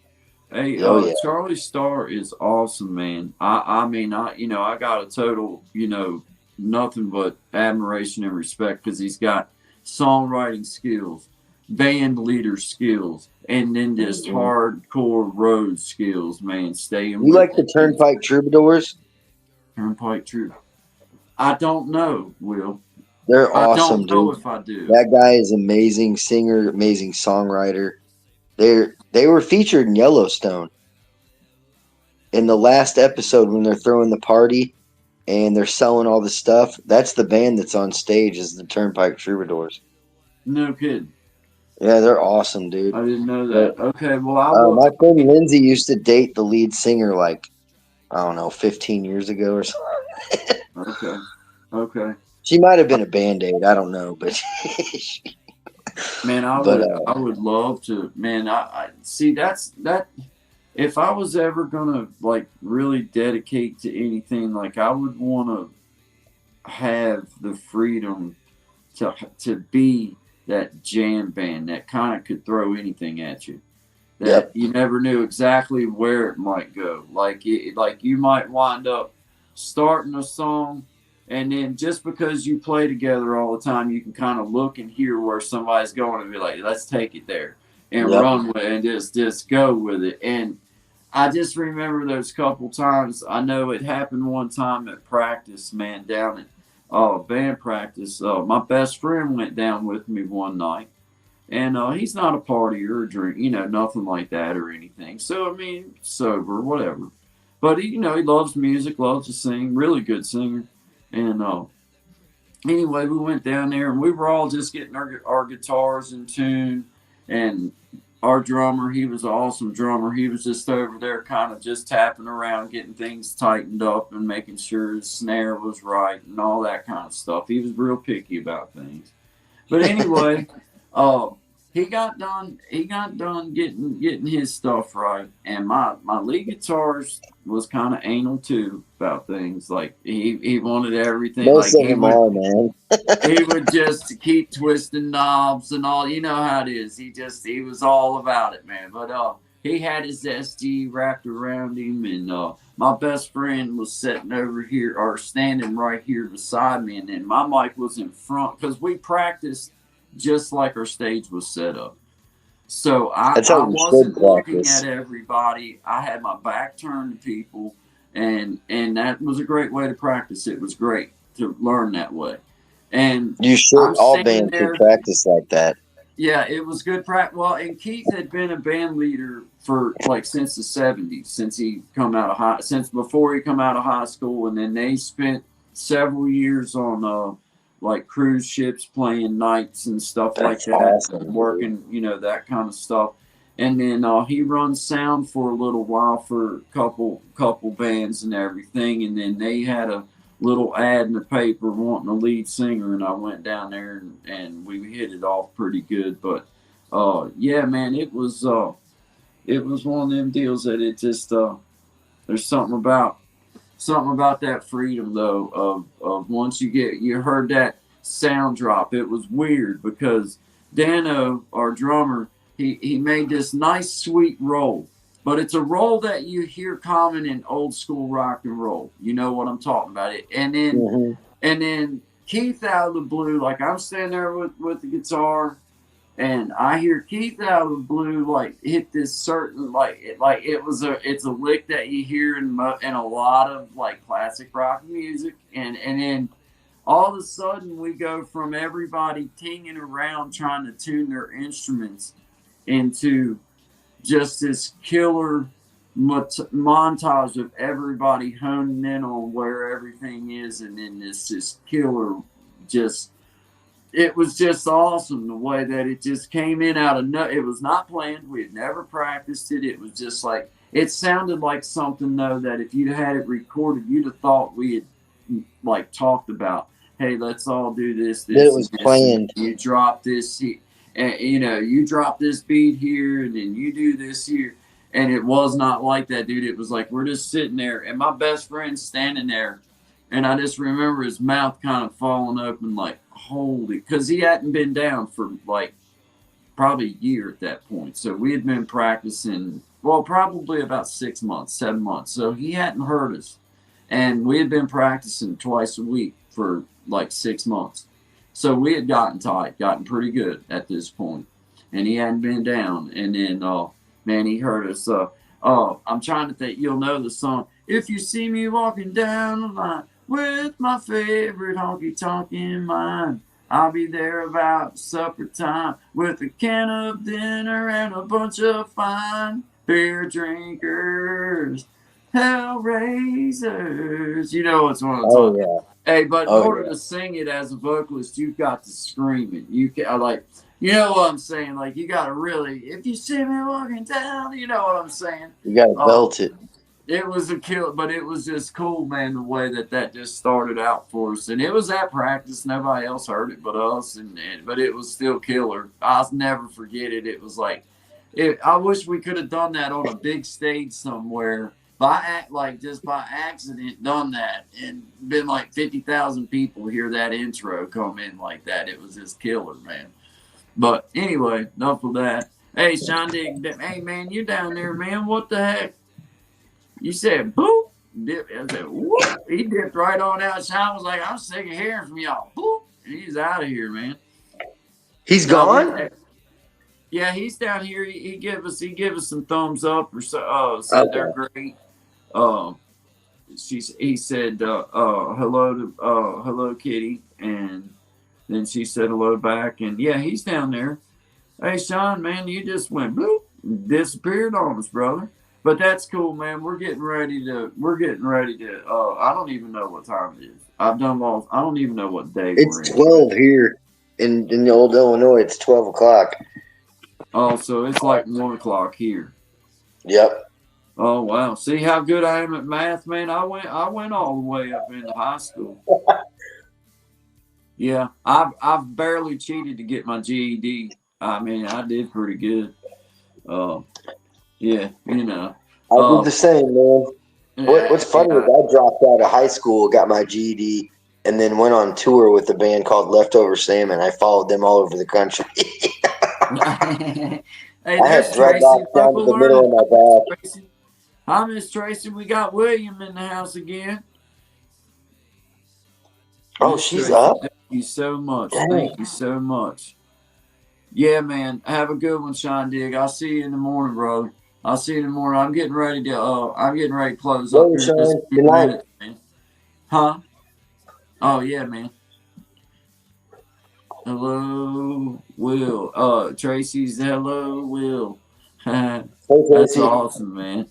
Hey, yeah. Charlie Starr is awesome, man. I mean, I got a total, nothing but admiration and respect, because he's got songwriting skills, band leader skills, and then just hardcore road skills, man. You like the Turnpike Troubadours? Turnpike Troubadours. I don't know, Will. They're awesome, I don't know dude. if I do. That guy is amazing singer, amazing songwriter. They were featured in Yellowstone. In the last episode, when they're throwing the party and they're selling all the stuff, that's the band that's on stage, is the Turnpike Troubadours. No kidding. Yeah, they're awesome, dude. I didn't know that. Okay, well, my friend Lindsay used to date the lead singer, like, I don't know, 15 years ago or something. Okay. She might have been a Band-Aid. I don't know, but man, I would love to. Man, I see that. If I was ever gonna really dedicate to anything, I would want to have the freedom to be that jam band that kind of could throw anything at you. That you never knew exactly where it might go. Like you might wind up starting a song, and then just because you play together all the time, you can kind of look and hear where somebody's going and be like, let's take it there and run with it and just go with it. And I just remember those couple times. I know it happened one time at practice, man, down at band practice. My best friend went down with me one night, and he's not a partier or drink, nothing like that or anything. So, I mean, sober, whatever. But, he loves music, loves to sing, really good singer. And anyway, we went down there, and we were all just getting our guitars in tune. And our drummer, he was an awesome drummer. He was just over there kind of just tapping around, getting things tightened up and making sure his snare was right and all that kind of stuff. He was real picky about things. But anyway, he got done getting his stuff right, and my lead guitarist was kind of anal too about things. Like he wanted everything. Most of them are, man. He would just keep twisting knobs and all. You know how it is. He was all about it, man. But he had his SG wrapped around him, and my best friend was sitting over here or standing right here beside me, and then my mic was in front because we practiced just like our stage was set up. So I wasn't looking at everybody. I had my back turned to people, and that was a great way to practice. It was great to learn that way. And you should all bands should practice like that. Yeah, it was good practice. Well, and Keith had been a band leader for like since the '70s, since he come out of since before he come out of high school, and then they spent several years on like cruise ships playing nights and stuff That's like that, awesome. working, that kind of stuff. And then he runs sound for a little while for a couple bands and everything, and then they had a little ad in the paper wanting a lead singer, and I went down there and we hit it off pretty good. But yeah, man, it was one of them deals that it just there's something about that freedom though of once you heard that sound drop. It was weird because Dano, our drummer, he made this nice sweet roll, but it's a roll that you hear common in old school rock and roll. You know what I'm talking about? It and then Keith out of the blue, like I'm standing there with the guitar, and I hear Keith out of the blue like hit this certain it's a lick that you hear in a lot of like classic rock music, and then all of a sudden we go from everybody tinging around trying to tune their instruments into just this killer montage of everybody honing in on where everything is, and then this killer just it was just awesome the way that it just came in out of it was not planned. We had never practiced it. It was just like it sounded like something though that if you'd had it recorded, you'd have thought we had like talked about. Hey, let's all do this. It was planned. You drop this, and you drop this beat here, and then you do this here. And it was not like that, dude. It was like we're just sitting there, and my best friend's standing there, and I just remember his mouth kind of falling open, like holy, because he hadn't been down for like probably a year at that point. So we had been practicing, well, probably about 6 months, 7 months. So he hadn't heard us, and we had been practicing twice a week for like 6 months. So we had gotten tight, gotten pretty good at this point, and he hadn't been down. And then, man, he heard us. I'm trying to think. You'll know the song. If you see me walking down the line with my favorite honky tonk in mind, I'll be there about supper time with a can of dinner and a bunch of fine beer drinkers, hellraisers. You know what's one of the Oh songs. yeah. Hey, but in order to sing it as a vocalist, you've got to scream it. You can like, you know what I'm saying? Like you got to really, if you see me walking down, you know what I'm saying? You got to belt it. It was a kill, but it was just cool, man. The way that just started out for us, and it was at practice. Nobody else heard it but us, but it was still killer. I'll never forget it. It was like, I wish we could have done that on a big stage somewhere. By accident done that and been like 50,000 people hear that intro come in like that. It was just killer, man. But anyway, enough of that. Hey, Sean Dick, hey man, you down there, man? What the heck? You said boop. Dip. I said whoop. He dipped right on out. Sean was like, I'm sick of hearing from y'all. Boop. And he's out of here, man. He's gone? Yeah, he's down here. He give us some thumbs up or so. Said they're great. He said hello Kitty, and then she said hello back, and yeah, he's down there. Hey Sean, man, you just went bloop, disappeared on us, brother. But that's cool, man. We're getting ready to I don't even know what time it is. I don't even know what day it's we're in. 12 here in the old Illinois. It's 12 o'clock. Oh, so it's like 1 o'clock here. Yep. Oh wow! See how good I am at math, man. I went all the way up into high school. Yeah, I've barely cheated to get my GED. I mean, I did pretty good. Yeah, you know. I did the same, man. What's funny is I dropped out of high school, got my GED, and then went on tour with a band called Leftover Salmon. I followed them all over the country. Hey, I had dreadlocks down to the middle of my back. Tracy. Hi, Miss Tracy. We got William in the house again. Oh, Miss she's Tracy, up. Thank you so much. Dang. Thank you so much. Yeah, man. Have a good one, Sean Digg. I'll see you in the morning, brother. I'll see you in the morning. I'm getting ready to close up Later, here in just a Sean. few Good night. minutes, man. Huh? Oh yeah, man. Hello, Will. Tracy's hello, Will. Hey, That's Tracy. awesome, man.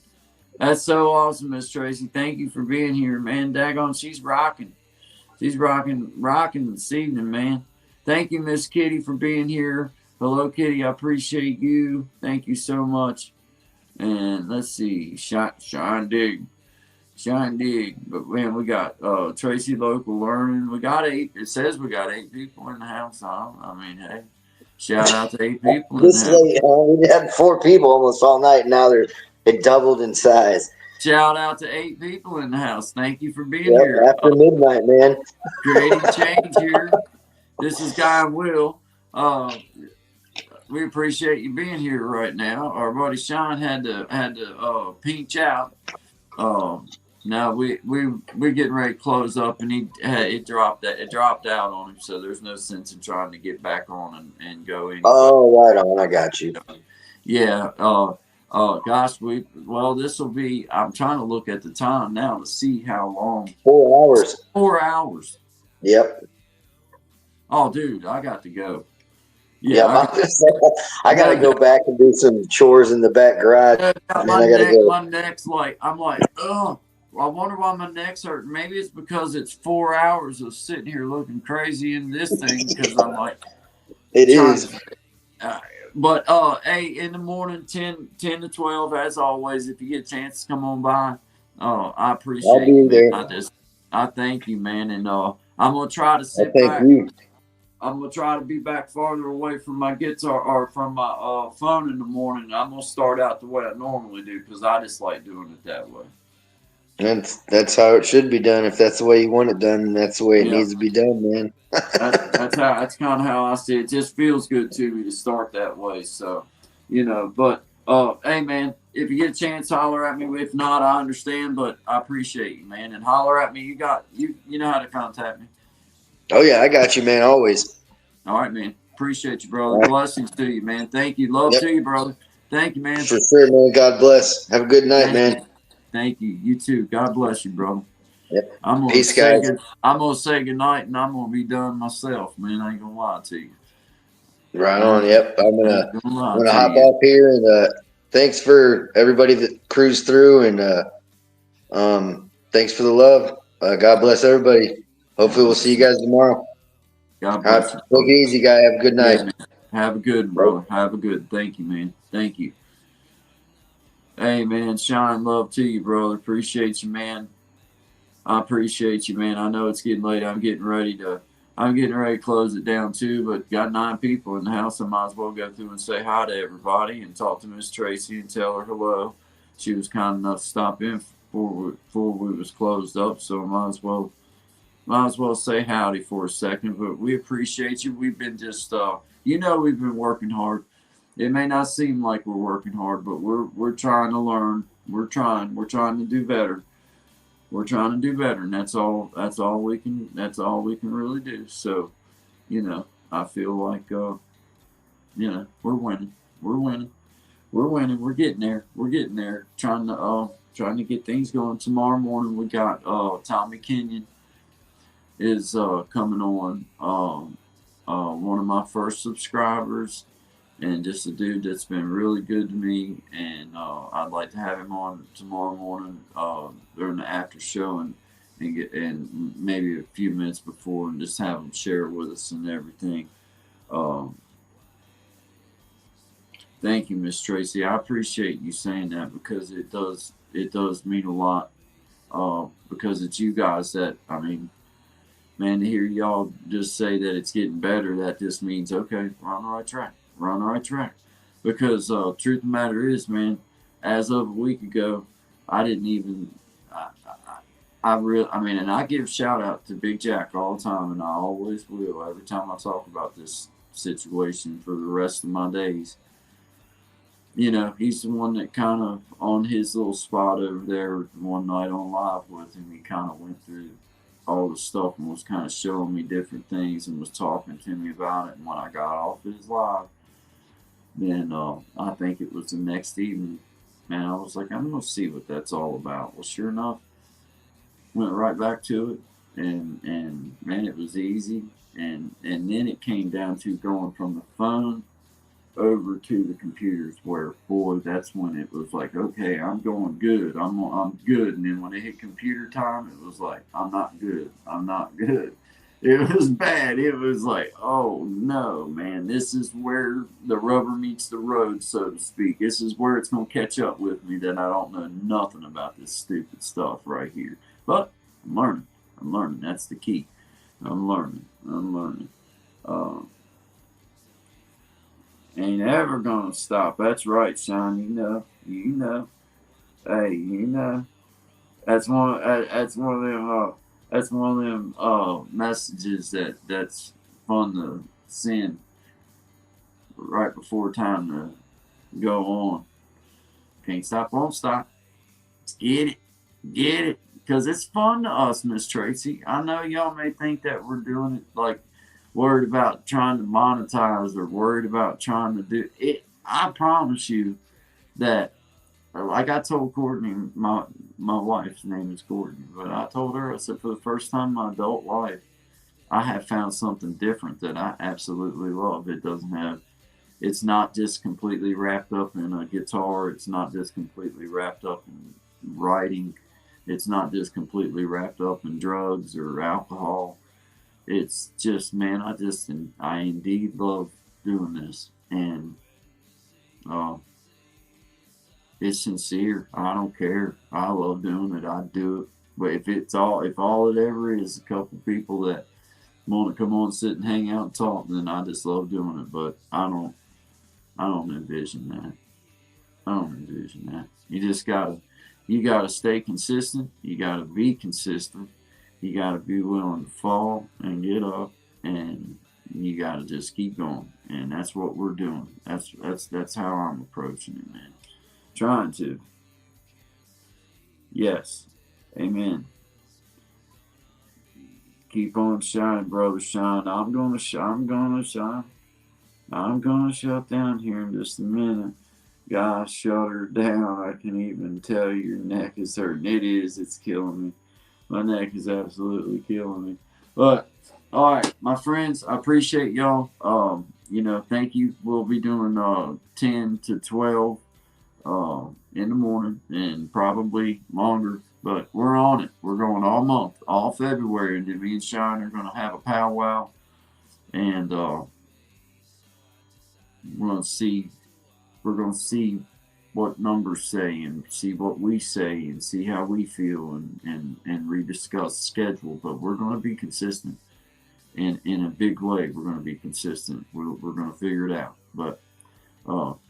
That's so awesome, Miss Tracy. Thank you for being here, man. Daggone, she's rocking. She's rocking this evening, man. Thank you, Miss Kitty, for being here. Hello, Kitty. I appreciate you. Thank you so much. And let's see, Shine Dig. Shine Dig. But man, we got Tracy Local Learning. We got 8. It says we got 8 people in the house. I mean, hey, shout out to 8 people in the This house. late, we had 4 people almost all night. And now it doubled in size. Shout out to 8 people in the house. Thank you for being Yep, here. after midnight, man. Creating change here. This is Guy and Will. We appreciate you being here right now. Our buddy Sean had to pinch out. Now we're getting ready to close up, and it dropped out on him. So there's no sense in trying to get back on and go anyway. Oh, right on. I got you. Yeah. Gosh, this will be. I'm trying to look at the time now to see how long. 4 hours. 4 hours. Yep. Oh, dude, I got to go. Yeah, I got to go back and do some chores in the back garage. My neck's like, I'm like, oh, I wonder why my neck's hurt. Maybe it's because it's 4 hours of sitting here looking crazy in this thing because I'm like, it is. But hey, in the morning, 10 to 12, as always, if you get a chance to come on by, I appreciate I'll be you. there. I thank you, man, and I'm gonna try to sit thank back. you. I'm gonna try to be back farther away from my guitar or from my phone in the morning. I'm gonna start out the way I normally do because I just like doing it that way. That's how it should be done. If that's the way you want it done, that's the way it needs to be done, man. That's kind of how I see it. It just feels good to me to start that way. So, but hey, man, if you get a chance, holler at me. If not, I understand, but I appreciate you, man, and holler at me. You know how to contact me. Oh yeah, I got you, man. Always. All right, man. Appreciate you, brother. Blessings to you, man. Thank you. Love to you, brother. Thank you, man. For sure, man. God bless. Have a good night, man. Thank you. You too. God bless you, brother. Yep. Peace, guys. I'm gonna say goodnight, and I'm gonna be done myself, man. I ain't gonna lie to you. Right on. Yep. I'm gonna hop off here, and thanks for everybody that cruised through, and thanks for the love. God bless everybody. Hopefully, we'll see you guys tomorrow. God bless you. Take it easy, guy. Have a good night. Yeah, have a good, brother. Have a good. Thank you, man. Thank you. Hey, man. Shine love to you, brother. Appreciate you, man. I appreciate you, man. I know it's getting late. I'm getting ready to close it down too, but got 9 people in the house. I might as well go through and say hi to everybody and talk to Miss Tracy and tell her hello. She was kind enough to stop in before we was closed up, so I might as well say howdy for a second. But we appreciate you. We've been just we've been working hard. It may not seem like we're working hard, but we're trying to learn. We're trying to do better. We're trying to do better, and that's all we can really do. So, I feel like we're winning. We're getting there. Trying to get things going. Tomorrow morning we got Tommy Kenyon is coming on. One of my first subscribers, and just a dude that's been really good to me, and I'd like to have him on tomorrow morning during the after show and maybe a few minutes before, and just have him share with us and everything. Thank you, Miss Tracy. I appreciate you saying that because it does mean a lot. Because it's you guys that, man, to hear y'all just say that it's getting better, that just means, okay, we're on the right track. We're on the right track. Because truth of the matter is, man, as of a week ago, I didn't even, and I give shout out to Big Jack all the time, and I always will every time I talk about this situation for the rest of my days. He's the one that kind of on his little spot over there one night on live with him. He kind of went through all the stuff and was kind of showing me different things and was talking to me about it. And when I got off his live, then I think it was the next evening, man, I was like, I'm going to see what that's all about. Well, sure enough, went right back to it. and man, it was easy. And then it came down to going from the phone over to the computers, where boy, that's when it was like, okay, I'm going good, I'm good. And then when it hit computer time, it was like, I'm not good, I'm not good. It was bad. It was like, oh no, man, this is where the rubber meets the road, so to speak. This is where it's gonna catch up with me that I don't know nothing about this stupid stuff right here. But I'm learning. I'm learning. That's the key. I'm learning. I'm learning. Uh, Ain't ever gonna stop. That's right, Sean. You know. You know. Hey, you know. That's one. That's one of them. That's one of them messages that's fun to send right before time to go on. Can't stop, won't stop. Let's get it, get it, because it's fun to us, Miss Tracy. I know y'all may think that we're doing it like worried about trying to monetize or worried about trying to do it. I promise you that, like I told Courtney, my wife's name is Courtney, but I told her, I said, for the first time in my adult life, I have found something different that I absolutely love. It doesn't have, it's not just completely wrapped up in a guitar. It's not just completely wrapped up in writing. It's not just completely wrapped up in drugs or alcohol. It's just, man, I indeed love doing this. And it's sincere. I don't care. I love doing it. I do it. But if all it ever is a couple people that want to come on, sit and hang out and talk, then I just love doing it. But I don't envision that. I don't envision that. You gotta stay consistent. You gotta be consistent. You gotta be willing to fall and get up, and you gotta just keep going. And that's what we're doing. That's how I'm approaching it, man. Trying to. Yes. Amen. Keep on shining, brother Sean. I'm gonna shine. I'm gonna shut down here in just a minute. Gosh, shut her down. I can even tell your neck is hurting. It is. It's killing me. My neck is absolutely killing me. But all right, my friends, I appreciate y'all. Thank you. We'll be doing 10 to 12 in the morning and probably longer. But we're on it. We're going all month, all February, and then me and Sean are gonna have a powwow, and we're gonna see what numbers say and see what we say and see how we feel and rediscuss schedule. But we're gonna be consistent in a big way. We're gonna be consistent. We're gonna figure it out. But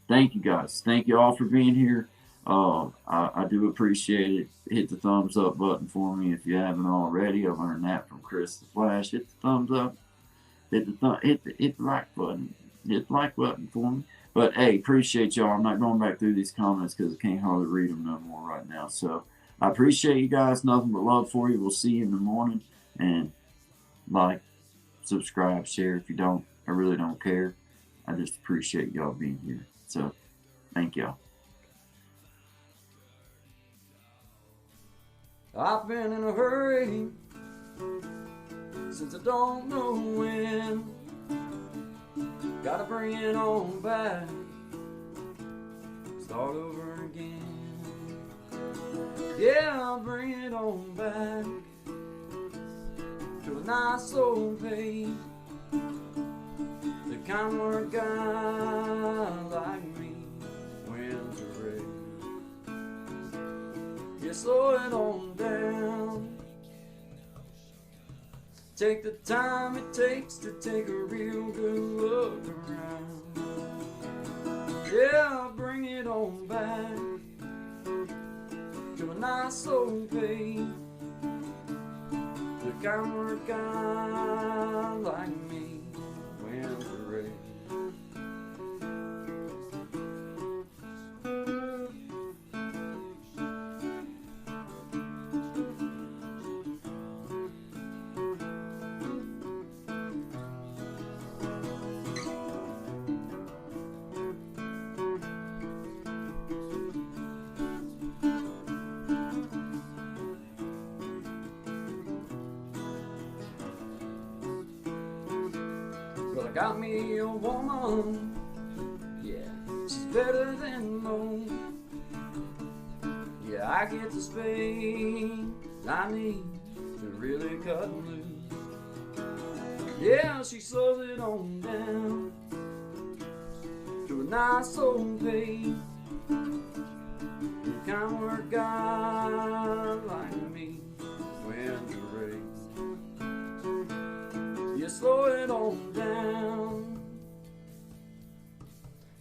thank you guys. Thank you all for being here. I do appreciate it. Hit the thumbs up button for me if you haven't already. I learned that from Chris the Flash. Hit the thumbs up. Hit the like button. Hit the like button for me. But hey, appreciate y'all. I'm not going back through these comments because I can't hardly read them no more right now. So I appreciate you guys. Nothing but love for you. We'll see you in the morning. And like, subscribe, share if you don't. I really don't care. I just appreciate y'all being here. So thank y'all. I've been in a hurry since I don't know when. Gotta bring it on back, start over again. Yeah, I'll bring it on back to a nice old pace, the kind where a guy like me wins a race. Yeah, slow it on down. Take the time it takes to take a real good look around. Yeah, I'll bring it on back to a nice old pace, the kind where a guy like me wins the race. I got me a woman, yeah, she's better than most. Yeah, I get the space I need to really cut loose. Yeah, she slows it on down to a nice old pace. The kind where God like me when to race. You slow it on down.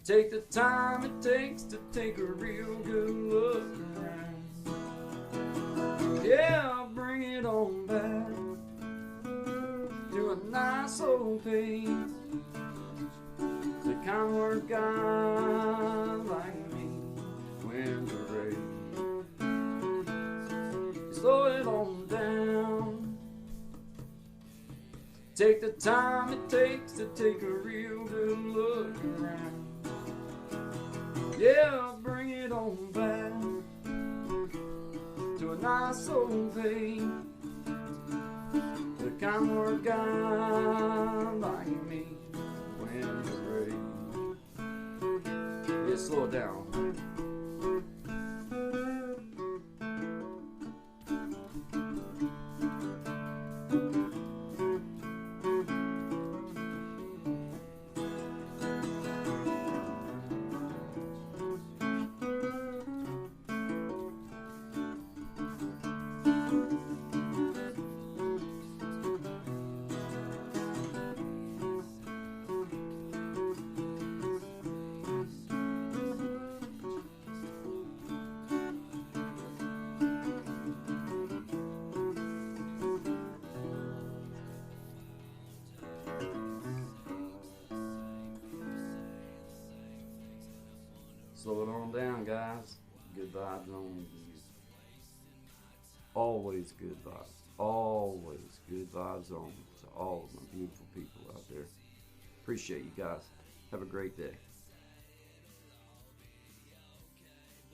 Take the time it takes to take a real good look around. Yeah, I'll bring it on back to a nice old pace. The kind where God like me when to race. Slow it on down. Take the time it takes to take a real good look around. Yeah, I'll bring it on back to a nice old pace. The kind where God like me when to race. Yeah, slow it down. Slow it on down, guys. Good vibes on. Always good vibes. Always good vibes on to all of my beautiful people out there. Appreciate you guys. Have a great day.